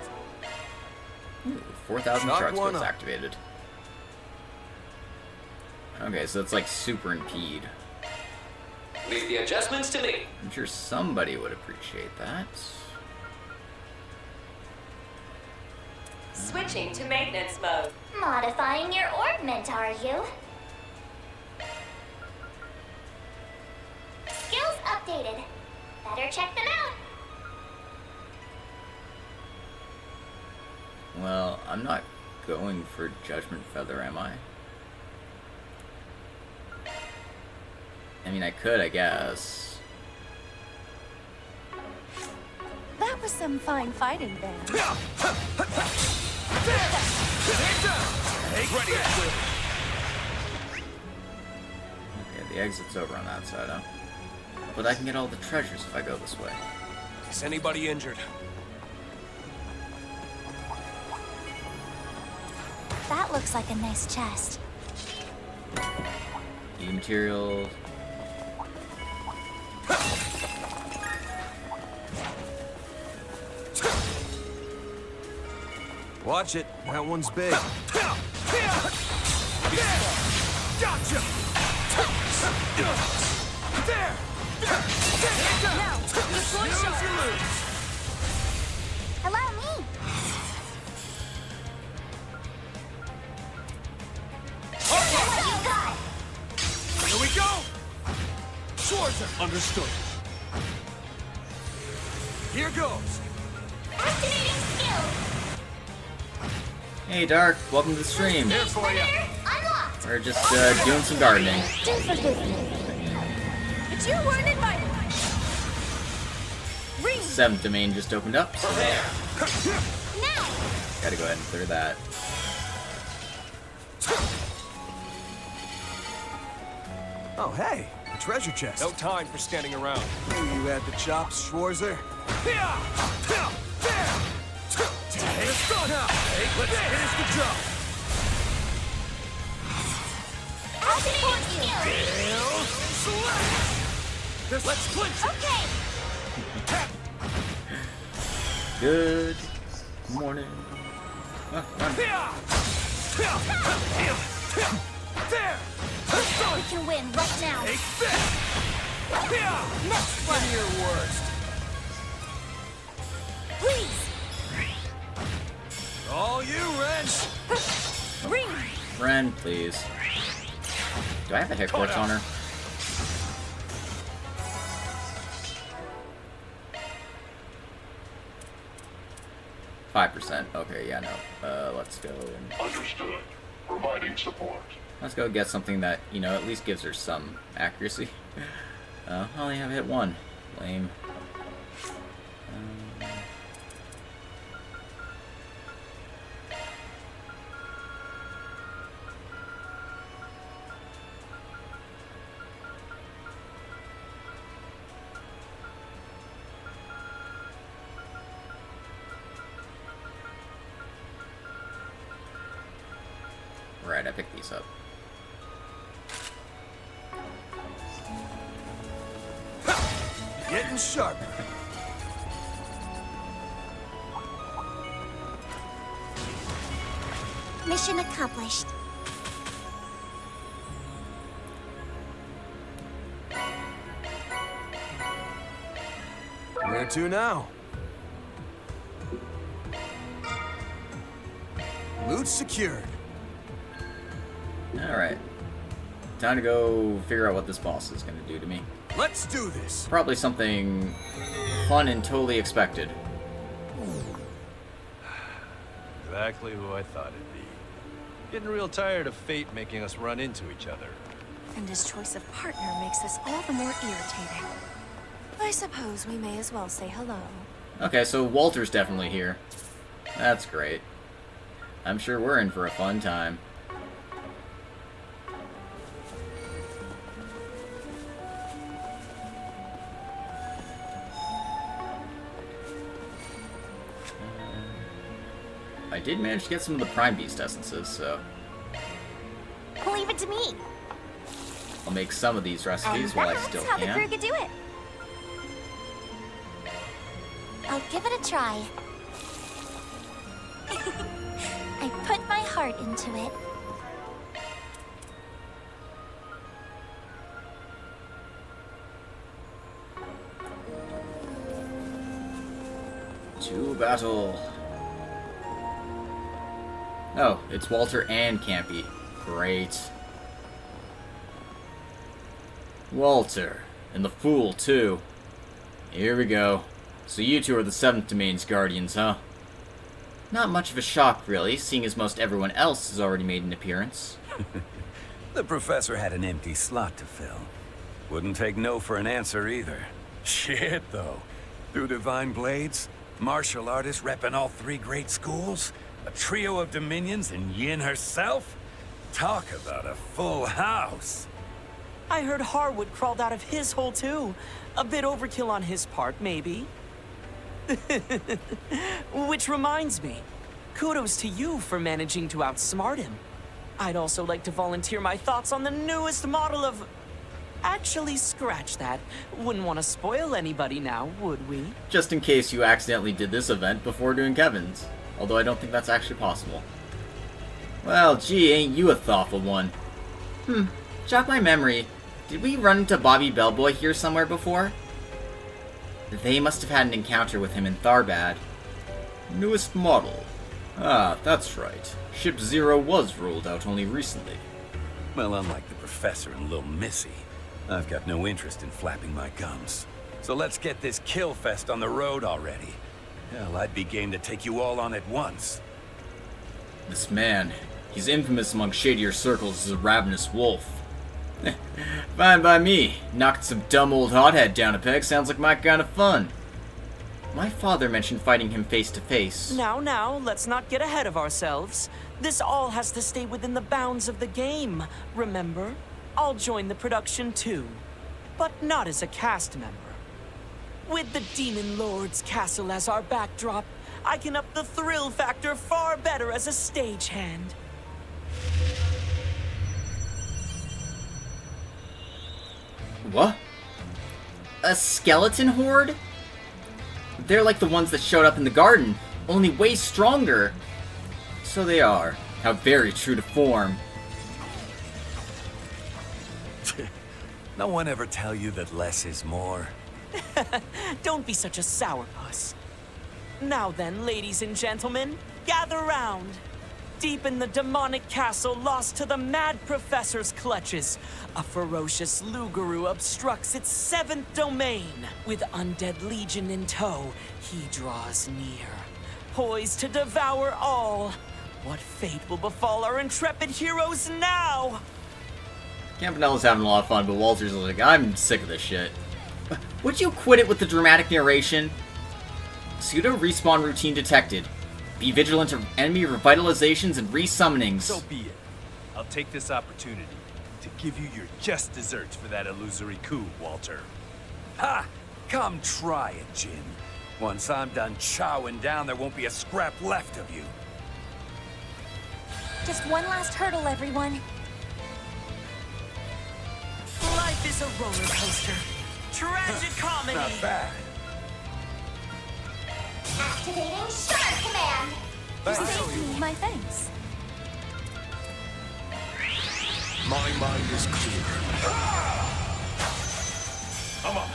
Ooh, 4,000 Knock charge one skills up. activated. Okay, so it's like super impede. Leave the adjustments to me. I'm sure somebody would appreciate that. Switching to maintenance mode. Modifying your augment, are you? Skills updated. Better check them out. Well, I'm not going for Judgment Feather, am I? I mean, I could, I guess. That was some fine fighting, Ben. Take down! Take ready! Okay, the exit's over on that side, huh? But I can get all the treasures if I go this way. Is anybody injured? That looks like a nice chest. E materials. Watch it. That one's big. Gotcha! There! Now, this one shot. Allow me. What you got? Here we go! Schwarzer! Understood. Here goes! Activating skill. Hey, Dark, welcome to the stream. Here for you! Unlocked. We're just doing some gardening. Do forgive me. But you weren't invited. Ring. 7th domain just opened up, so Now. gotta go ahead and clear that. Oh, hey, a treasure chest. No time for standing around. Knew you had the chops, Schwarzer. There! It's done now! Let's finish the job! Activating skill. Select! Let's clinch it! Okay. Good morning. Run. There! Let's go! We can win right now. Take this! Next one. Give me your worst. Please. All you, Wrench! Ring. Ren, please. Do I have a hit corpse on her? %. Okay, yeah, no. Let's go and... Understood. Providing support. Let's go get something that, you know, at least gives her some accuracy. I only have hit 1. Lame. Right, I picked these up. and sharp. Mission accomplished. Where to now? Loot secured. Alright. Time to go figure out what this boss is going to do to me. Let's do this. Probably something fun and totally expected. Exactly who I thought it'd be. Getting real tired of fate making us run into each other. And his choice of partner makes this all the more irritating. I suppose we may as well say hello. Okay, so Walter's definitely here. That's great. I'm sure we're in for a fun time. I did manage to get some of the Prime Beast essences, so Leave it to me. I'll make some of these recipes while I still That's how the crew can. could do it. I'll give it a try. I put my heart into it. To battle. Oh, it's Walter and Campy. Great. Walter. And the Fool, too. Here we go. So you two are the 7th Domain's guardians, huh? Not much of a shock, really, seeing as most everyone else has already made an appearance. The professor had an empty slot to fill. Wouldn't take no for an answer either. Shit, though. Through Divine Blades, martial artists repping all 3 great schools, a trio of Dominions, and Yin herself? Talk about a full house. I heard Harwood crawled out of his hole too. A bit overkill on his part, maybe. Which reminds me, kudos to you for managing to outsmart him. I'd also like to volunteer my thoughts on the newest model of... Actually, scratch that. Wouldn't want to spoil anybody now, would we? Just in case you accidentally did this event before doing Kevin's. Although I don't think that's actually possible. Well, gee, ain't you a thoughtful one. Jog my memory. Did we run into Bobby Bellboy here somewhere before? They must have had an encounter with him in Tharbad. Newest model. Ah, that's right. Ship Zero was rolled out only recently. Well, unlike the professor and Lil Missy, I've got no interest in flapping my gums. So let's get this kill fest on the road already. Hell, I'd be game to take you all on at once. This man, he's infamous among shadier circles as a ravenous wolf. Fine by me. Knocking some dumb old hothead down a peg sounds like my kind of fun. My father mentioned fighting him face to face. Now, let's not get ahead of ourselves. This all has to stay within the bounds of the game, remember? I'll join the production too, but not as a cast member. With the Demon Lord's castle as our backdrop, I can up the thrill factor far better as a stagehand. What? A skeleton horde? They're like the ones that showed up in the garden, only way stronger. So they are. How very true to form. No one ever tell you that less is more? Don't be such a sourpuss. Now then, ladies and gentlemen, gather round. Deep in the demonic castle lost to the mad professor's clutches, a ferocious Lugaru obstructs its 7th domain. With undead legion in tow, he draws near, poised to devour all. What fate will befall our intrepid heroes now? Campanella's having a lot of fun, but Walter's like, I'm sick of this shit. Would you quit it with the dramatic narration? Pseudo respawn routine detected. Be vigilant of enemy revitalizations and resummonings. So be it. I'll take this opportunity to give you your just desserts for that illusory coup, Walter. Ha! Come try it, Jin. Once I'm done chowing down, there won't be a scrap left of you. Just one last hurdle, everyone. Life is a roller coaster. Tragic comedy! Not bad. Activating Shark Command. You saved me, my thanks. My mind is clear. I'm up.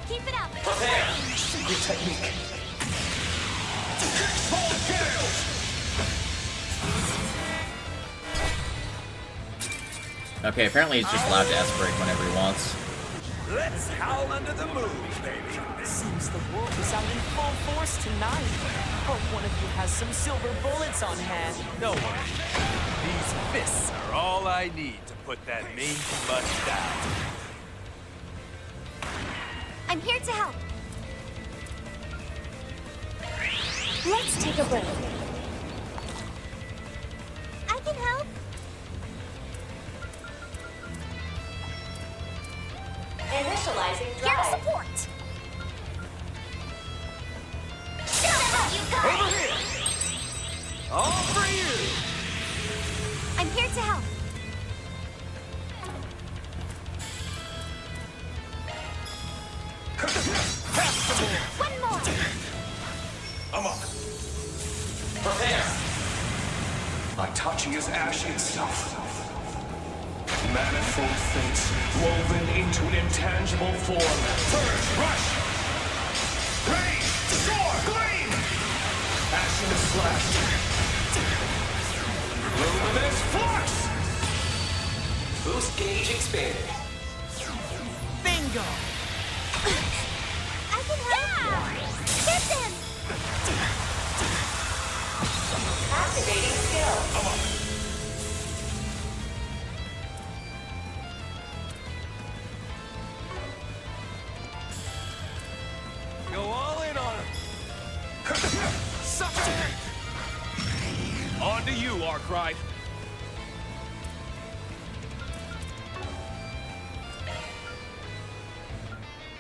Keep it up. Prepare. Secret technique. Okay, apparently he's just allowed to aspirate whenever he wants. Let's howl under the moon, baby. Seems the wolf is out in full force tonight. Hope one of you has some silver bullets on hand. No worry. These fists are all I need to put that mangy mutt down. I'm here to help. Let's take a break. I can help. Initializing Here to drive. support. Show them what you got. Over here! All for you! I'm here to help. One more. I'm up. Prepare. Itachi is ash itself. Manifold fates woven into an intangible form. Surge, rush! Rain, soar, gleam! Ashen slash. Luminous flux! Boost gauge expanded. Bingo! I can help. Hit him. Activating skill. I'm up. Go all in on him! Sucker! On to you, Arkride.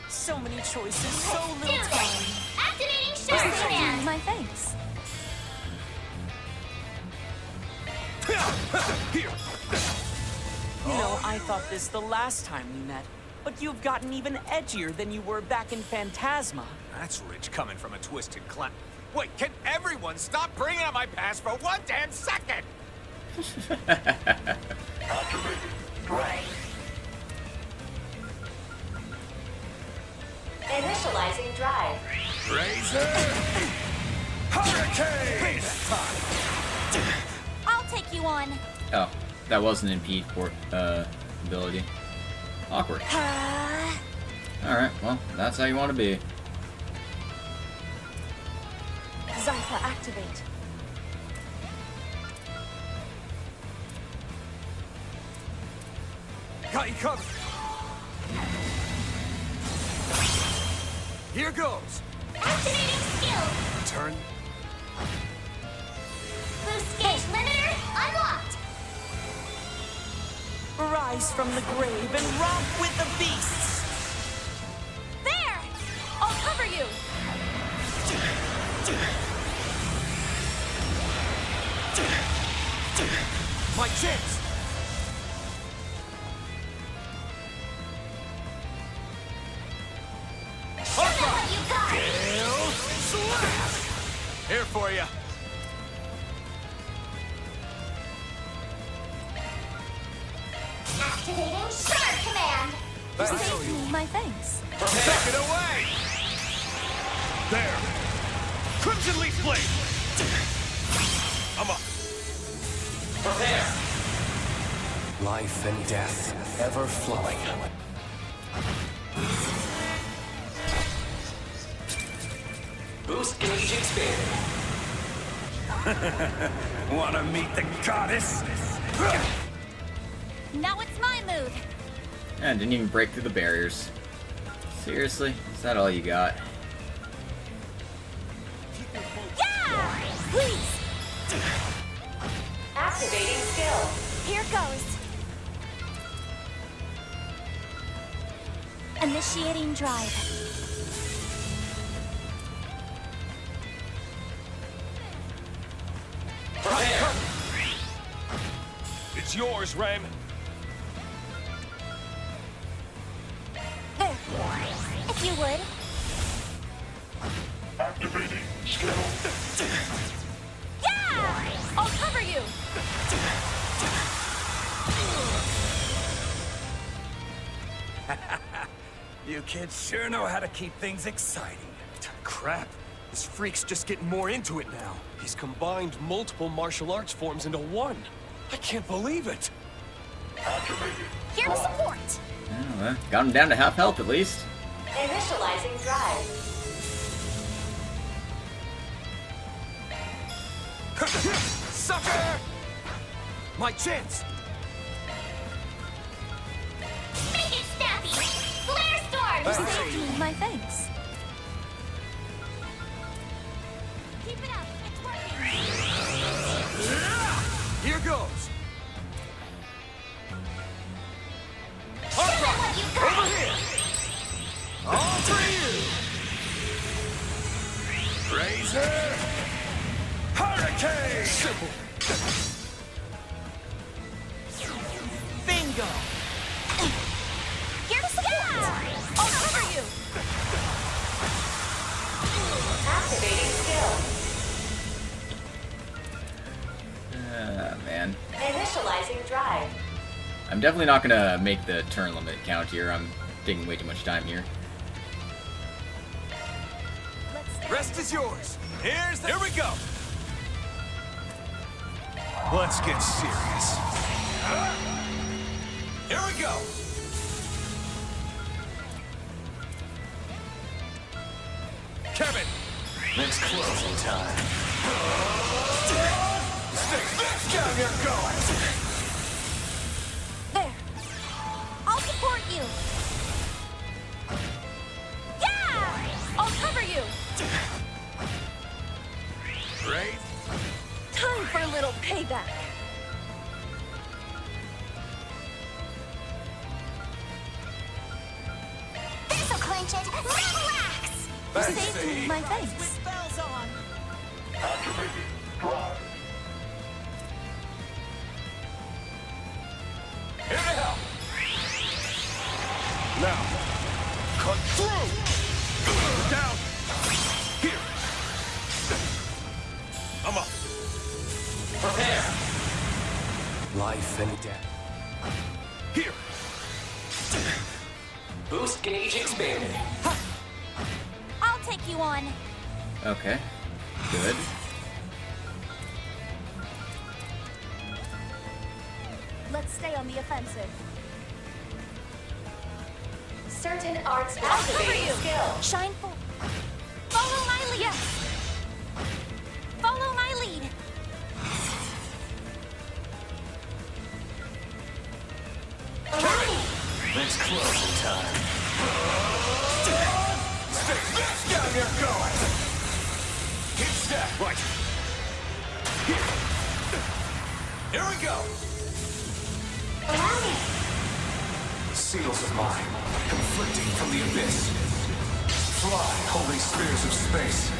So many choices, so little time. Activating You Shark saved Command. me, my thanks. Here. You know, I thought this the last time we met, but you've gotten even edgier than you were back in Phantasma. That's rich coming from a twisted clown. Wait, can everyone stop bringing up my past for one damn second? Initializing drive. Razor! Hurricane! I'll take you on. Oh, that was an impede port ability. Awkward. Alright, well, that's how you want to be. Zypha, activate. Got you covered! Here goes! Activating skill. Turn. Boost gauge limiter unlocked. Rise from the grave and romp with the beasts! There. I'll cover you. My chance! Show them what you got. Hail slash! Here for you. Activating Shark Command. You saved me, my thanks. Take it away! There! Crimson Leaf Blade. I'm up. Prepare. Life and death, ever flowing. Boost gauge expanded. Wanna meet the goddess? Now it's my move. And didn't even break through the barriers. Seriously? Is that all you got? Yeah! Please. Activating skill. Here goes. Initiating drive. Prepare. It's yours, Ram. There. If you would. Activating skill. Yeah! I'll cover you! You kids sure know how to keep things exciting. Crap. This freak's just getting more into it now. He's combined multiple martial arts forms into one. I can't believe it. Here to support! Oh, well, got him down to half health at least. Initializing drive. Sucker! My chance! Make it snappy! Flare storm! You saved me. My thanks. Keep it up, it's working! Here goes! Arkride, you got over here! All for you! Razor! Hurricane! Simple. Bingo! Here to support! I'll cover you! Activating skill. Man. Initializing drive. I'm definitely not gonna make the turn limit count here. I'm taking way too much time here. Rest is yours. Here we go. Let's get serious. Here we go. Kevin. It's closing time. Stick this down your going. There. I'll support you! Yeah! I'll cover you! Great. Time for a little payback. This'll clinch it! Relax! You saved me. My thanks. Bells on. Activating drive. Here to help. Now, cut through. Down. Here. I'm up. Prepare. Life and death. Here. Boost gauge expanded. I'll take you on. Okay. Good. Let's stay on the offensive. Certain arts I'll cover activating you! skill. Shine full. Follow my lead! Yes. Follow my lead! It's closing time. Stick this down your going. Keep stack. Right. Here we go. Seals of mine, conflicting from the abyss. Fly, holy spears of space.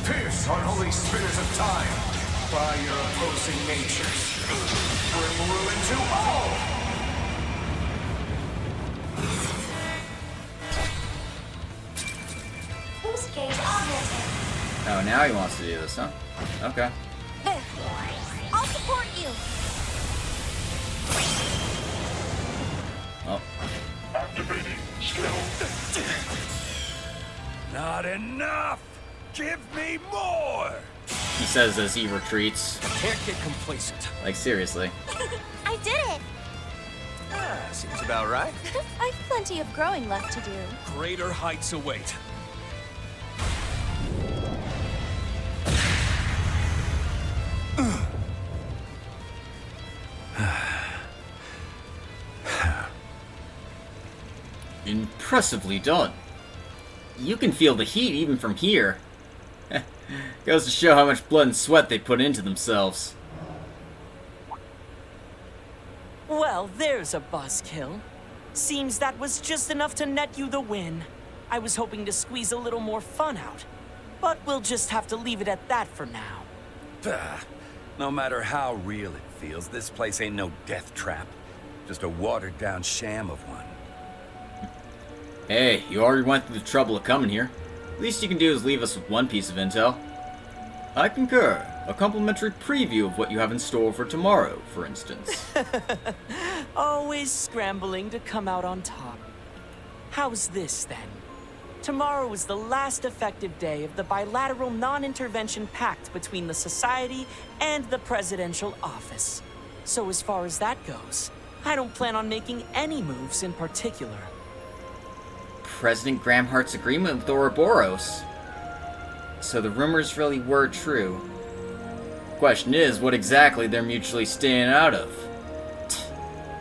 Pierce, unholy spears of time. By your opposing natures. Bring ruin to all! Boost gauge augmented. Oh, now he wants to do this, huh? Okay. There. I'll support you! Oh. Activating skill. Not enough! Give me more! He says as he retreats. Can't get complacent. Like, seriously. I did it! Seems about right. I've plenty of growing left to do. Greater heights await. Impressively done. You can feel the heat even from here. Goes to show how much blood and sweat they put into themselves. Well, there's a buzzkill. Seems that was just enough to net you the win. I was hoping to squeeze a little more fun out, but we'll just have to leave it at that for now. Bah. No matter how real it feels, this place ain't no death trap. Just a watered-down sham of one. Hey, you already went through the trouble of coming here. Least you can do is leave us with one piece of intel. I concur. A complimentary preview of what you have in store for tomorrow, for instance. Always scrambling to come out on top. How's this, then? Tomorrow is the last effective day of the bilateral non-intervention pact between the Society and the Presidential Office. So as far as that goes, I don't plan on making any moves in particular. President Gramhart's agreement with Ouroboros. So the rumors really were true. Question is, what exactly they're mutually staying out of?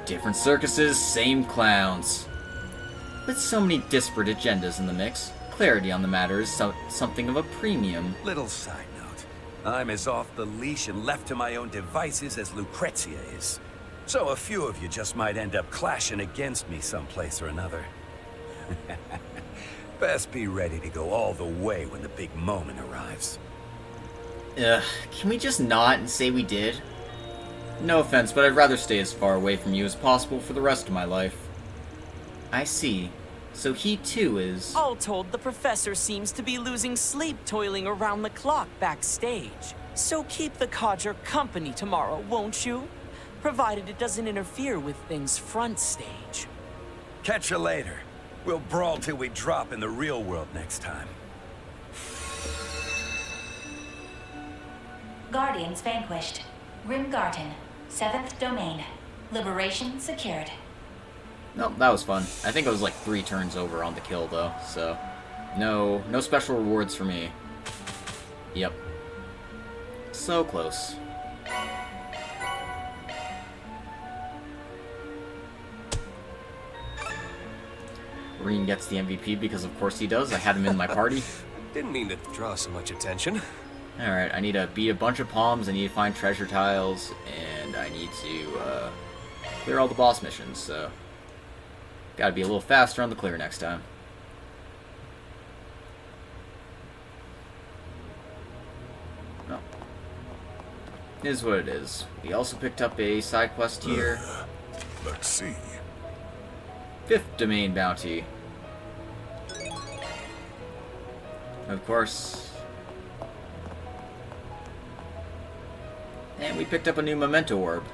Different circuses, same clowns. With so many disparate agendas in the mix, clarity on the matter is something of a premium. Little side note. I'm as off the leash and left to my own devices as Lucrezia is. So a few of you just might end up clashing against me someplace or another. Best be ready to go all the way when the big moment arrives. Can we just not and say we did? No offense, but I'd rather stay as far away from you as possible for the rest of my life. I see. So he too is... All told, the professor seems to be losing sleep toiling around the clock backstage. So keep the codger company tomorrow, won't you? Provided it doesn't interfere with things front stage. Catch you later. We'll brawl till we drop in the real world next time. Guardians vanquished. Grim Garden. 7th domain. Liberation secured. No, that was fun. I think it was like 3 turns over on the kill though, so... No special rewards for me. Yep. So close. Reen gets the MVP because of course he does. I had him in my party. Didn't mean to draw so much attention. Alright, I need to beat a bunch of palms, I need to find treasure tiles, and I need to clear all the boss missions, so... Gotta be a little faster on the clear next time. No. It is what it is. We also picked up a side quest here. Let's see. 5th domain bounty. Of course. And we picked up a new memento orb.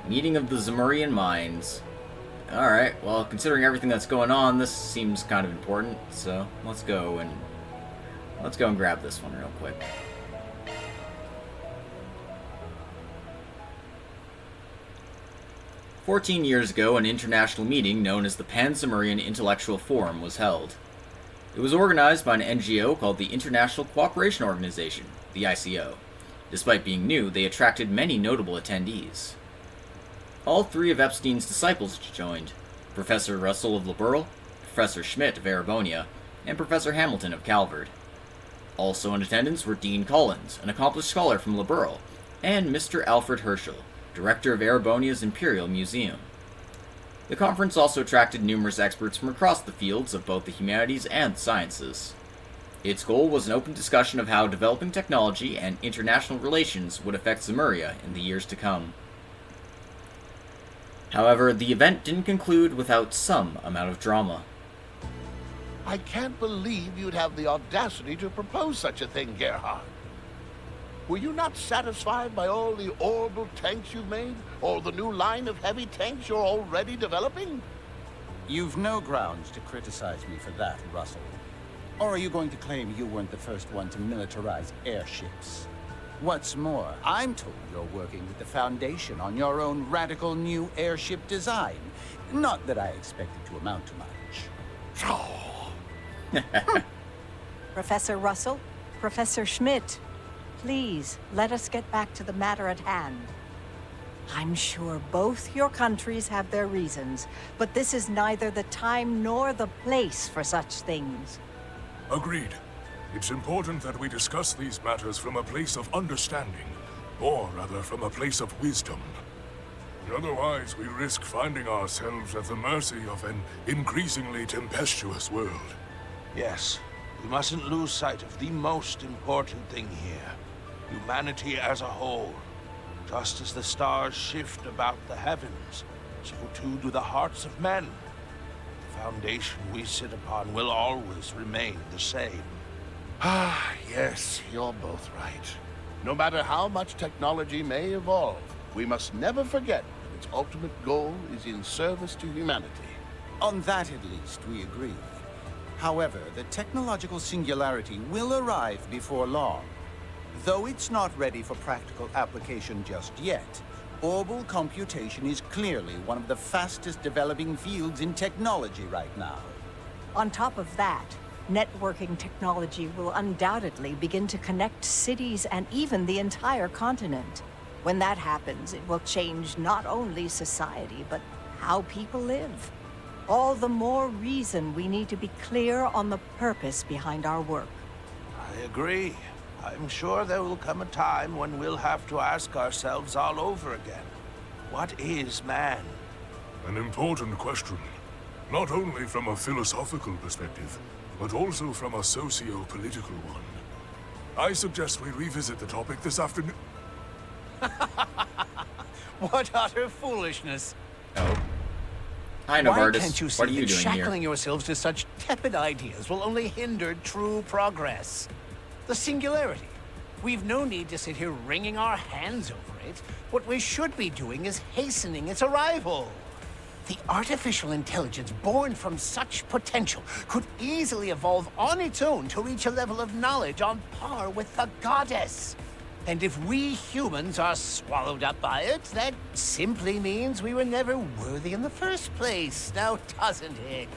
Meeting of the Zemurian Minds. Alright, well, considering everything that's going on, this seems kind of important, so let's go and grab this one real quick. "14 years ago, an international meeting known as the Pan-Zemurian Intellectual Forum was held. It was organized by an NGO called the International Cooperation Organization, the ICO. Despite being new, they attracted many notable attendees. All 3 of Epstein's disciples joined: Professor Russell of Liberl, Professor Schmidt of Erebonia, and Professor Hamilton of Calvard. Also in attendance were Dean Collins, an accomplished scholar from Liberl, and Mr. Alfred Herschel, director of Erebonia's Imperial Museum. The conference also attracted numerous experts from across the fields of both the humanities and sciences. Its goal was an open discussion of how developing technology and international relations would affect Zemuria in the years to come. However, the event didn't conclude without some amount of drama. I can't believe you'd have the audacity to propose such a thing, Gerhard. Were you not satisfied by all the orbital tanks you've made? Or the new line of heavy tanks you're already developing? You've no grounds to criticize me for that, Russell. Or are you going to claim you weren't the first one to militarize airships? What's more, I'm told you're working with the Foundation on your own radical new airship design. Not that I expect it to amount to much. Professor Russell, Professor Schmidt, please, let us get back to the matter at hand. I'm sure both your countries have their reasons, but this is neither the time nor the place for such things. Agreed. It's important that we discuss these matters from a place of understanding, or rather from a place of wisdom. Otherwise, we risk finding ourselves at the mercy of an increasingly tempestuous world. Yes, we mustn't lose sight of the most important thing here. humanity as a whole. Just as the stars shift about the heavens, so too do the hearts of men. The foundation we sit upon will always remain the same. Ah, yes, you're both right. No matter how much technology may evolve, we must never forget that its ultimate goal is in service to humanity. On that, at least, we agree. However, the technological singularity will arrive before long. Though it's not ready for practical application just yet, orbital computation is clearly one of the fastest developing fields in technology right now. On top of that, networking technology will undoubtedly begin to connect cities and even the entire continent. When that happens, it will change not only society, but how people live. All the more reason we need to be clear on the purpose behind our work. I agree. I'm sure there will come a time when we'll have to ask ourselves all over again. What is man? An important question. Not only from a philosophical perspective, but also from a socio-political one. I suggest we revisit the topic this afternoon. What utter foolishness! Oh. I know, Why Martis. can't you see What are you that doing shackling here? yourselves to such tepid ideas will only hinder true progress? The singularity. We've no need to sit here wringing our hands over it. What we should be doing is hastening its arrival. The artificial intelligence born from such potential could easily evolve on its own to reach a level of knowledge on par with the goddess. And if we humans are swallowed up by it, that simply means we were never worthy in the first place, now doesn't it?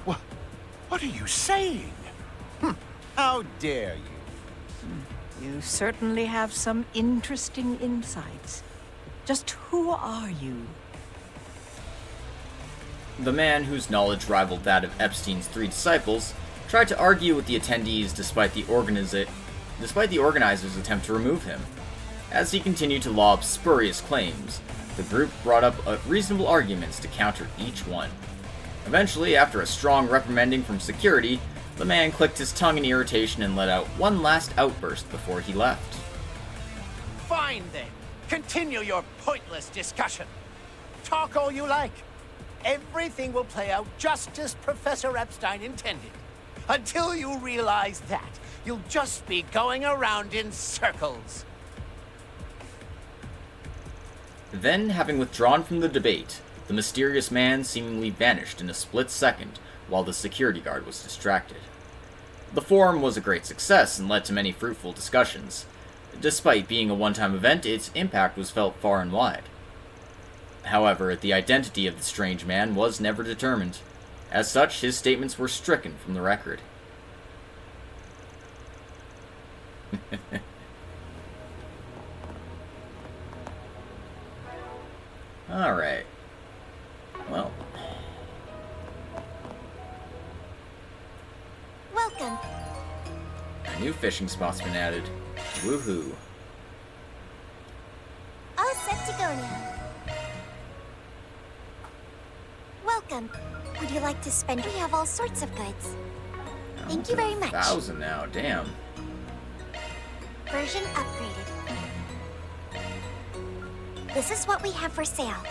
What are you saying? How dare you? You certainly have some interesting insights. Just who are you? The man whose knowledge rivaled that of Epstein's 3 disciples tried to argue with the attendees despite the organizers' attempt to remove him. As he continued to lob spurious claims, the group brought up reasonable arguments to counter each one. Eventually, after a strong reprimanding from security, the man clicked his tongue in irritation and let out one last outburst before he left. Fine then. Continue your pointless discussion. Talk all you like. Everything will play out just as Professor Epstein intended. Until you realize that, you'll just be going around in circles. Then, having withdrawn from the debate, the mysterious man seemingly vanished in a split second while the security guard was distracted. The forum was a great success and led to many fruitful discussions. Despite being a one-time event, its impact was felt far and wide. However, the identity of the strange man was never determined. As such, his statements were stricken from the record. Alright. Well. Welcome. A new fishing spot's been added. Woohoo. All set to go now. Welcome. Would you like to spend? We have all sorts of goods. Thank you very much. 1,000 now, damn. Version upgraded. This is what we have for sale.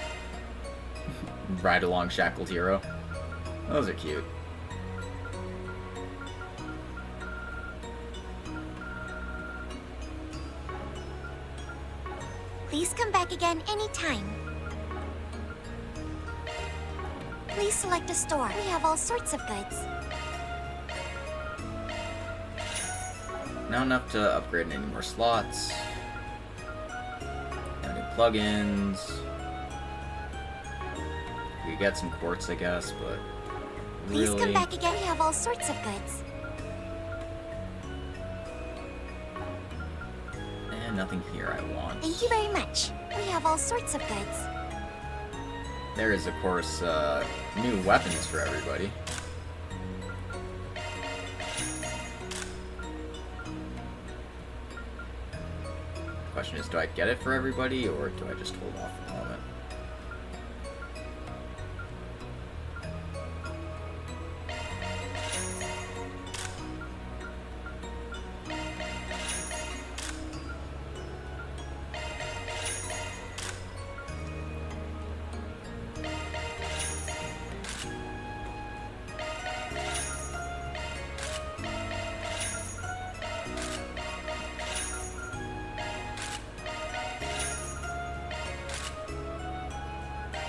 Ride along shackled hero. Those are cute. Please come back again anytime. Please select a store. We have all sorts of goods. Not enough to upgrade any more slots. No new plugins. We get some quartz, I guess, but Please really... come back again. We have all sorts of goods. And nothing here I want. Thank you very much. We have all sorts of goods. There is, of course, new weapons for everybody. Question is, do I get it for everybody, or do I just hold off for the moment?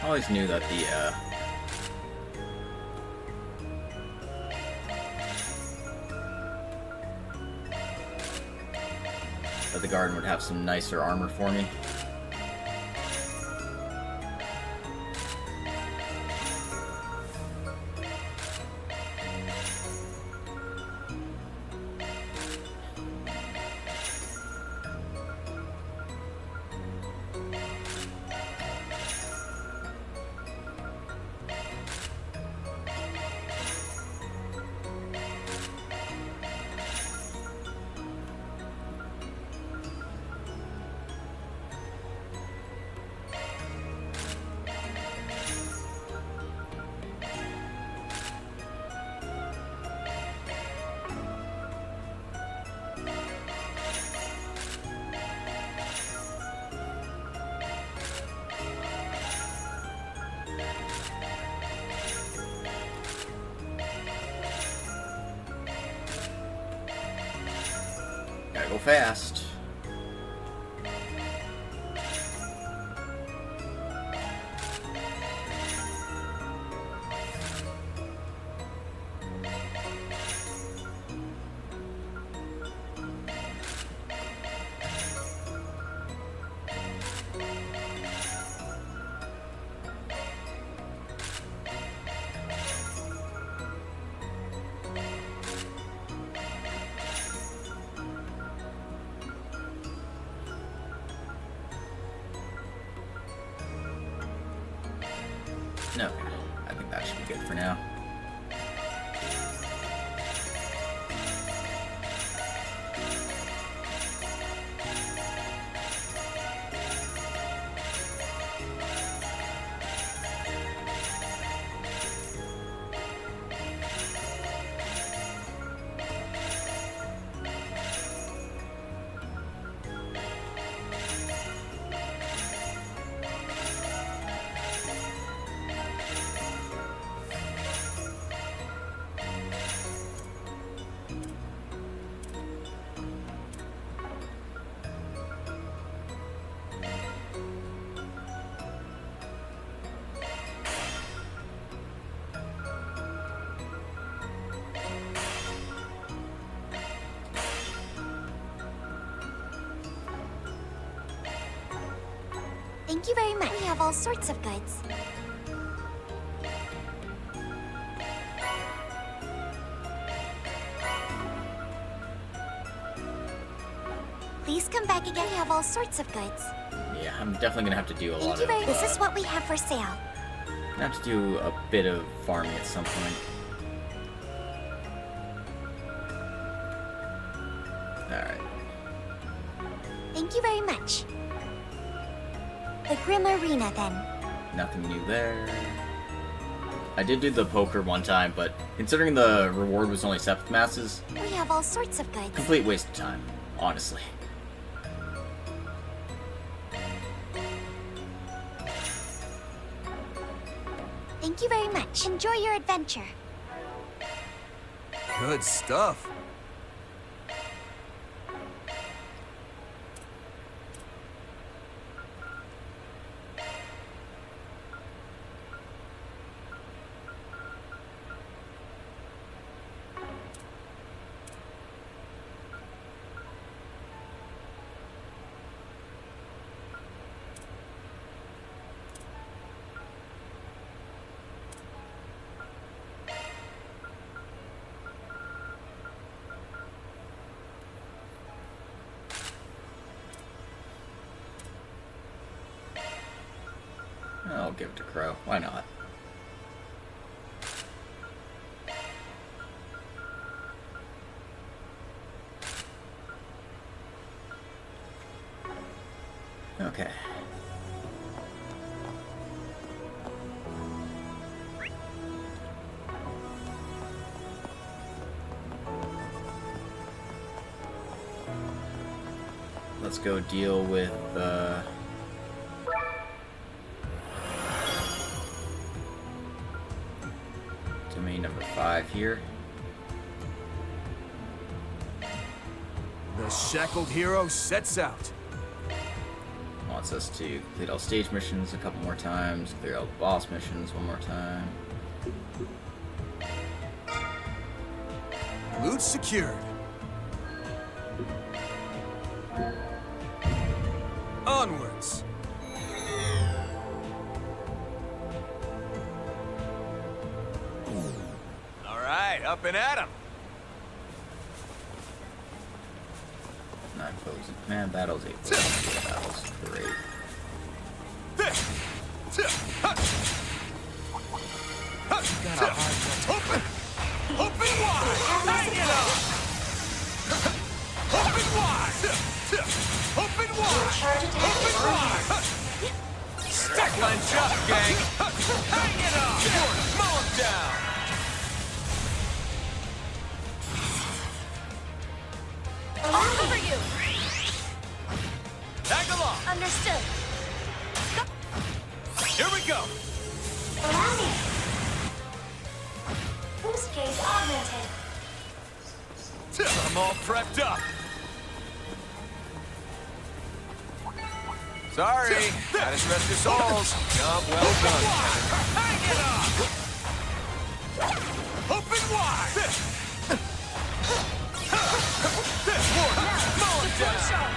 I always knew that the garden would have some nicer armor for me. Gotta go fast. No, I think that should be good for now. Thank you very much. We have all sorts of goods. Please come back again. We have all sorts of goods. Yeah, I'm definitely gonna have to do a lot Thank you very of. much. This is what we have for sale. Gonna have to do a bit of farming at some point. Alright. Thank you very much. The Grim Arena, then. Nothing new there. I did do the poker one time, but considering the reward was only Septh Masses, We have all sorts of goods. complete waste of time, honestly. Thank you very much. Enjoy your adventure. Good stuff. I'll give it to Crow. Why not? Okay. Let's go deal with, domain number 5 here. The shackled hero sets out. wants us to complete all stage missions a couple more times, clear all the boss missions one more time. Loot secured. Onwards. All right, up and at 'em. 9 foes in command battles, 8 foes in field battles. Great. Open! Open wide! Hang it up! Open wide! Open wide! Open wide! Stack lunch up, gang! Hang it up! Mow him down! I'll cover you! Tag along! Understood. Here we go! Boost gauge augmented. I'm all prepped up. Sorry, gotta stress your souls. Job well done. Hang it up! Open wide! Mow him down!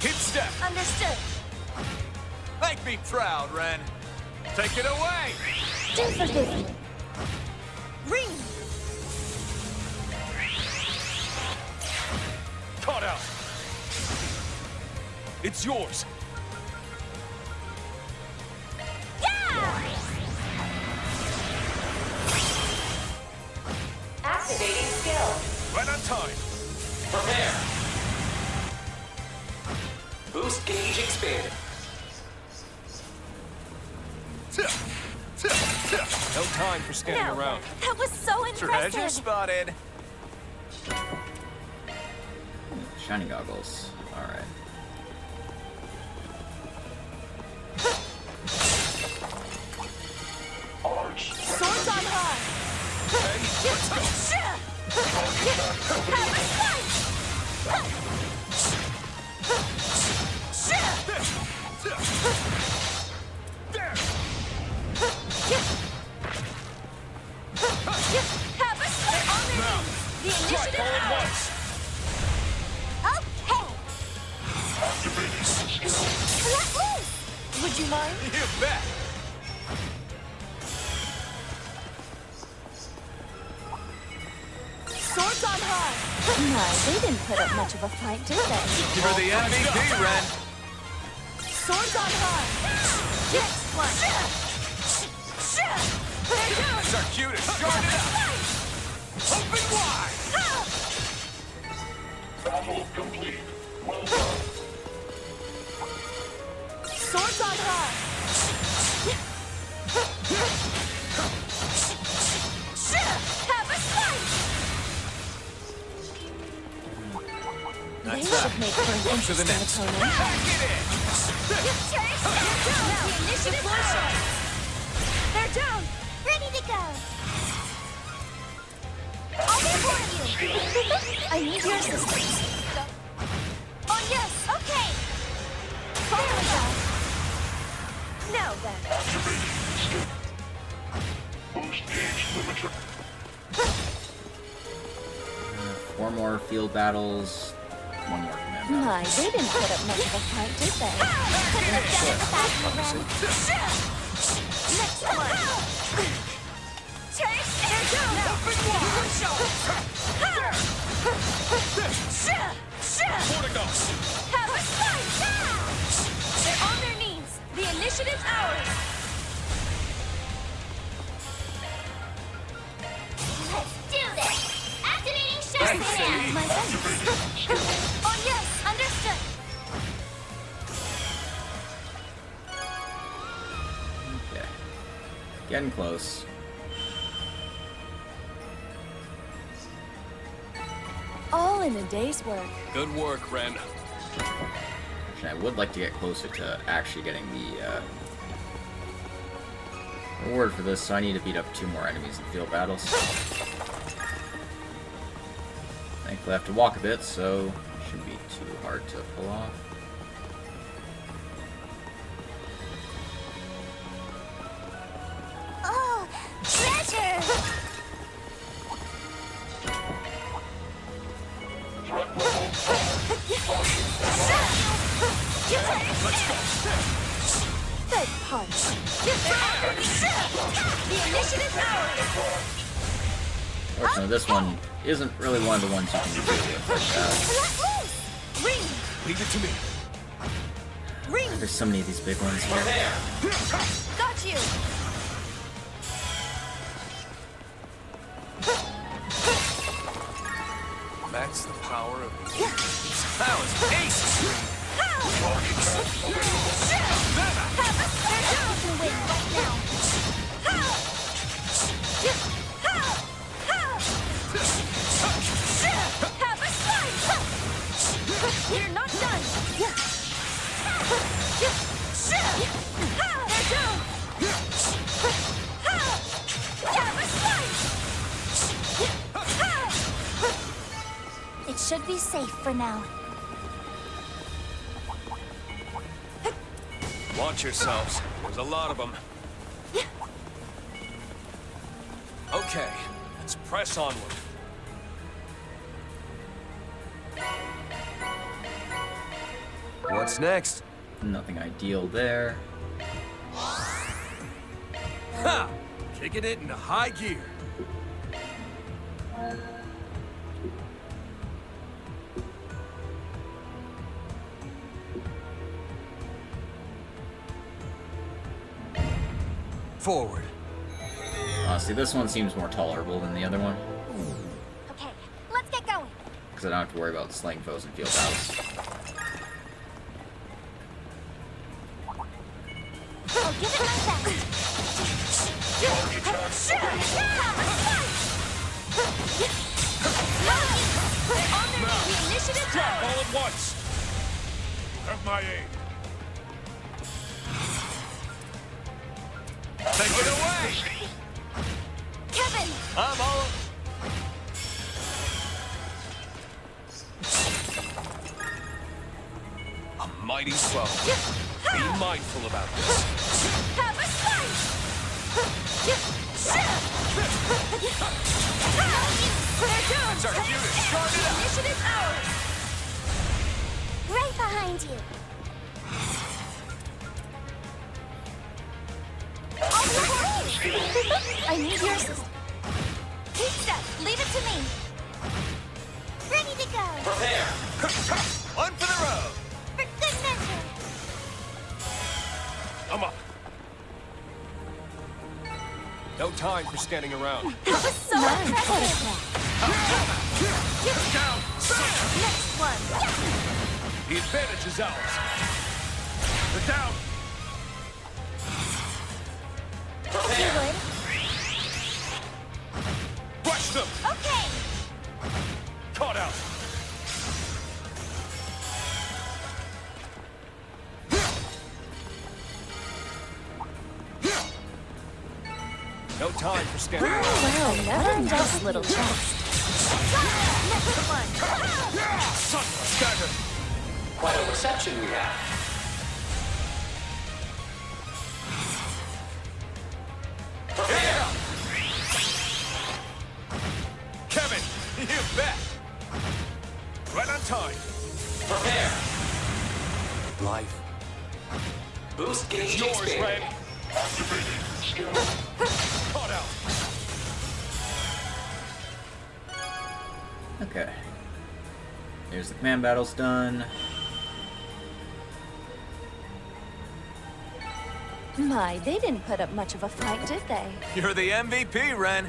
Keep step. Understood. Make me proud, Ren. Take it away. Do forgive me. Ring. Caught out. It's yours. Activating skill. Right on time. Prepare. Boost gauge expanded. No time for standing around. That was so impressive. Treasure spotted. Shiny goggles. Alright. Swords on high. Let's go. Have a slice. Have a slice. On their knees. The initiative ours. Okay. Let loose. Would you mind? You bet. Swords on high. My, they didn't put up much of a fight, did they? You're the MVP, Ren. Swords on high. Next one. They're down. It's our cue to start it up. Open wide. Battle complete. Well done. Swords on high. Have a slice. They should make for an interesting opponent. Pack it in. They're down. The initiative ours. They're down. Ready to go. I'll be for you. I need your assistance. Oh yes. Okay. There we go. Now then. Boost gauge limiter. 4 more field battles. 1 more command battle. My, they didn't put up much of a fight, did they? Couldn't have done it without you, Ren. Next one. Take and go. Open wide. Have a slice. They're on their knees. The initiative's ours. Let's do this. Activating Yes, shot. they are. My thanks. Oh yes, understood. Okay. Getting close. All in a day's work. Good work, Ren. Actually, I would like to get closer to actually getting the reward for this, so I need to beat up 2 more enemies in field battles. Thankfully I have to walk a bit, so it shouldn't be too hard to pull off. Oh, treasure! Let's go. Good punch. The initiative's ours. Fortunately, this one isn't really one of the ones you can deal with like that. Ring. Leave it to me. Ring. There's so many of these big ones here. Got you. That's the power of the That was ace! You're not done. They're down. Have a slice. It should be safe for now. Watch yourselves. There's a lot of them. Okay, let's press onward. What's next? Nothing ideal there. Ha! Kicking it into high gear. Forward. Honestly, this one seems more tolerable than the other one, Okay, let's get going. because I don't have to worry about slaying foes in field battles. I'll give it my best. The initiative's ours. All at once. Have my aid. Take it away! Kevin. I'm all... A mighty foe. Be mindful about this. Have a slice. They're down. That's our unit. Start it The up. initiative's ours. Right behind you. I need your assistance. Keep step. Leave it to me. Ready to go. Prepare. One for the road. For good measure. I'm up. No time for standing around. That was so impressive. Down. Next one. The advantage is ours. They're down. Prepare. Rush them. Okay. Caught out. No time for standing around. Well, never just little chest. Next one. Son, stagger. Quite a reception we have. Prepare. Kevin, you bet. Right on time. Prepare. Life. Boost gauge Yours, expanded. Red. Caught out. Okay. There's the command battles done. My, they didn't put up much of a fight, did they? You're the MVP, Ren.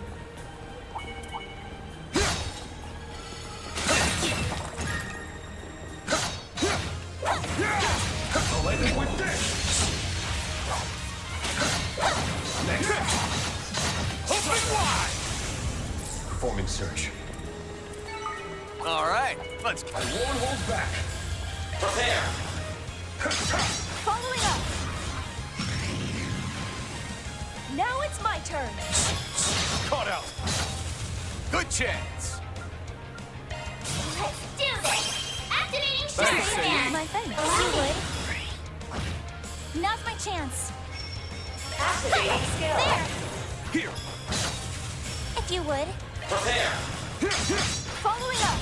Colliding with this. Open wide. Performing search. All right, let's go. I won't hold back. Prepare. Following up. Now it's my turn. Caught out. Good chance. Just Thanks, say Sadie. my thing. You would. Now's my chance. Activating skill. There! Here. If you would. Prepare. Following up.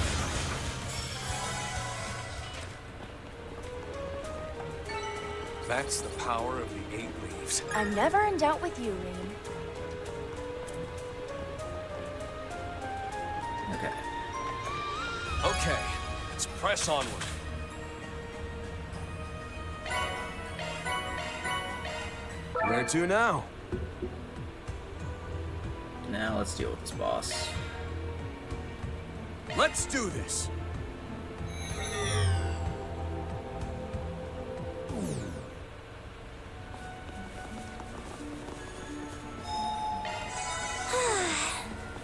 That's the power of the 8 leaves. I'm never in doubt with you, Reem. Okay. Okay, let's press onward. Where to now? Now let's deal with this boss. Let's do this.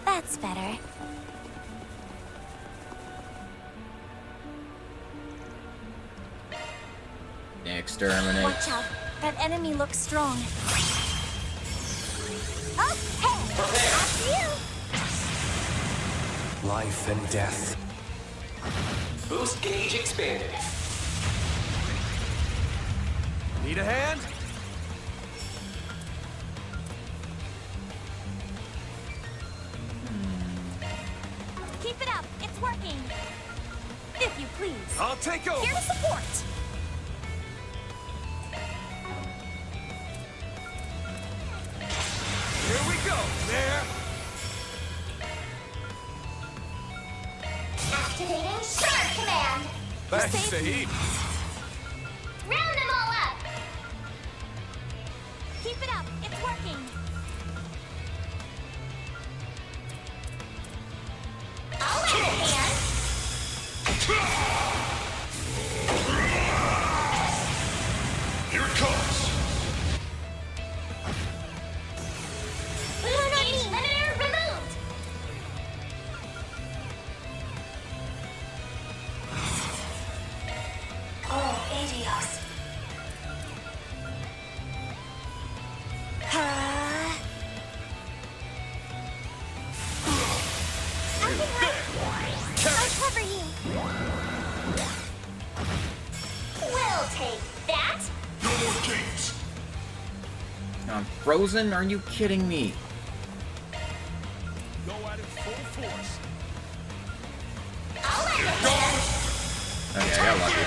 That's better. Exterminate. Watch out. That enemy looks strong. Oh, hey! After you! Life and death. Boost gauge expanded. Need a hand? Keep it up. It's working. If you please. I'll take over. Here to support. Here we go. There. Activating Shark Command. Thanks, Saeed. Round them all up. Keep it up. It's working. I'll lend a hand. Here it comes. Gauge limiter removed. Oh, Adios. I'll cover you. We'll take that. No more games. I'm frozen? Are you kidding me? Go at it full force. I'll lend a hand. Okay, I got lucky.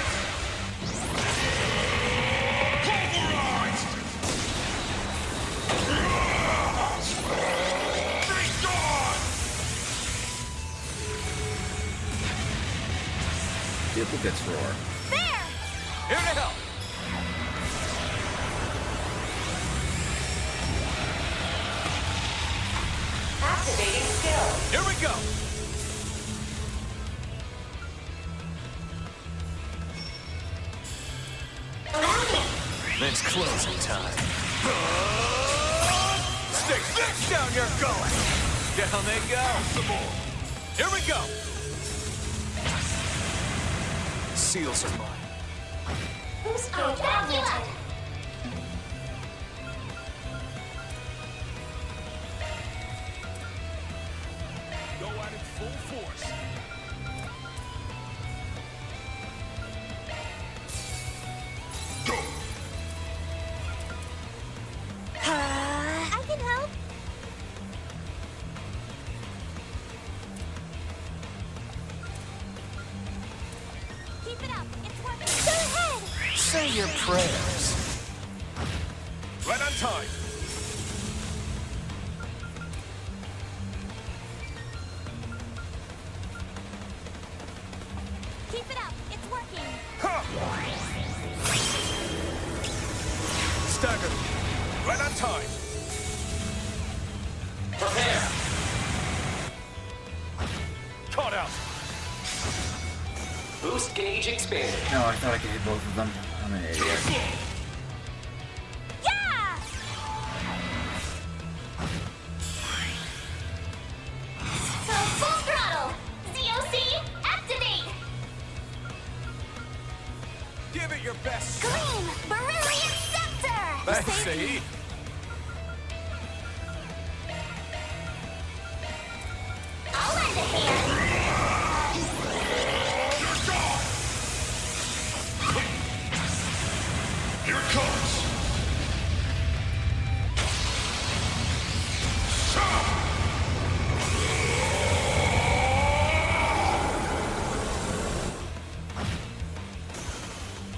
Duplicates roar. There! Here to help. Activating skill. Here we go. It's closing time. Stick this down your gullet. Down they go. Here we go. Seals are mine. Boost gauge activated. Go at it full force. I can help. Keep it up. It's working. Go ahead. Say your prayers. Right on time. Keep it up. It's working. Stagger. Right on time. Prepare. Caught out. Boost gauge expanded. No, I thought I could hit both of them. I'm an idiot. Yeah! So full throttle. ZOC, activate. Give it your best. Gleam! Beryllium Scepter! Thanks, Saeed. I'll lend a hand.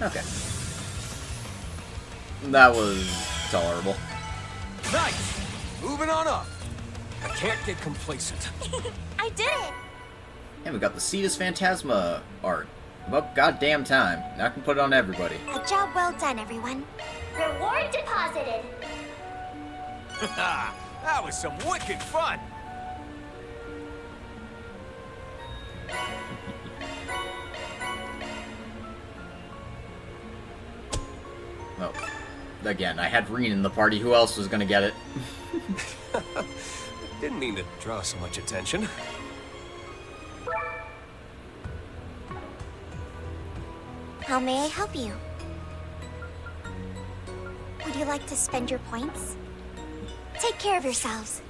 Okay. That was tolerable. Nice! Moving on up. I can't get complacent. I did it! And we got the Cetus Phantasma art. About goddamn time. Now I can put it on everybody. A job well done, everyone. Reward deposited. That was some wicked fun. Oh. Again, I had Reen in the party. Who else was gonna get it? Didn't mean to draw so much attention. How may I help you? Would you like to spend your points? Take care of yourselves.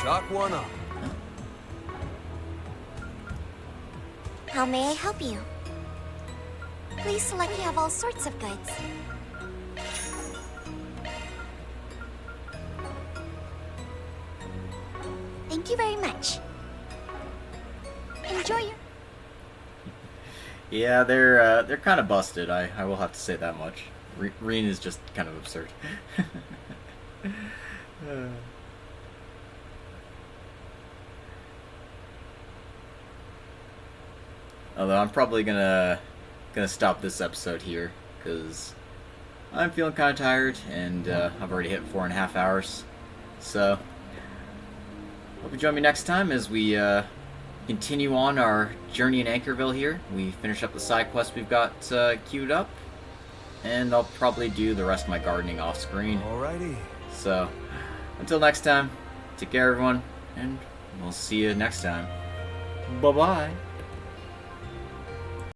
Chalk one up. How may I help you? Please select. We have all sorts of goods. Thank you very much. Enjoy your... Yeah, they're kind of busted. I will have to say that much. Reen is just kind of absurd. Although I'm probably gonna stop this episode here because I'm feeling kind of tired and I've already hit 4.5 hours. So hope you join me next time as we continue on our journey in Anchorville here. We finish up the side quest we've got queued up, and I'll probably do the rest of my gardening off screen. Alrighty. So until next time, take care everyone, and we'll see you next time. Bye bye.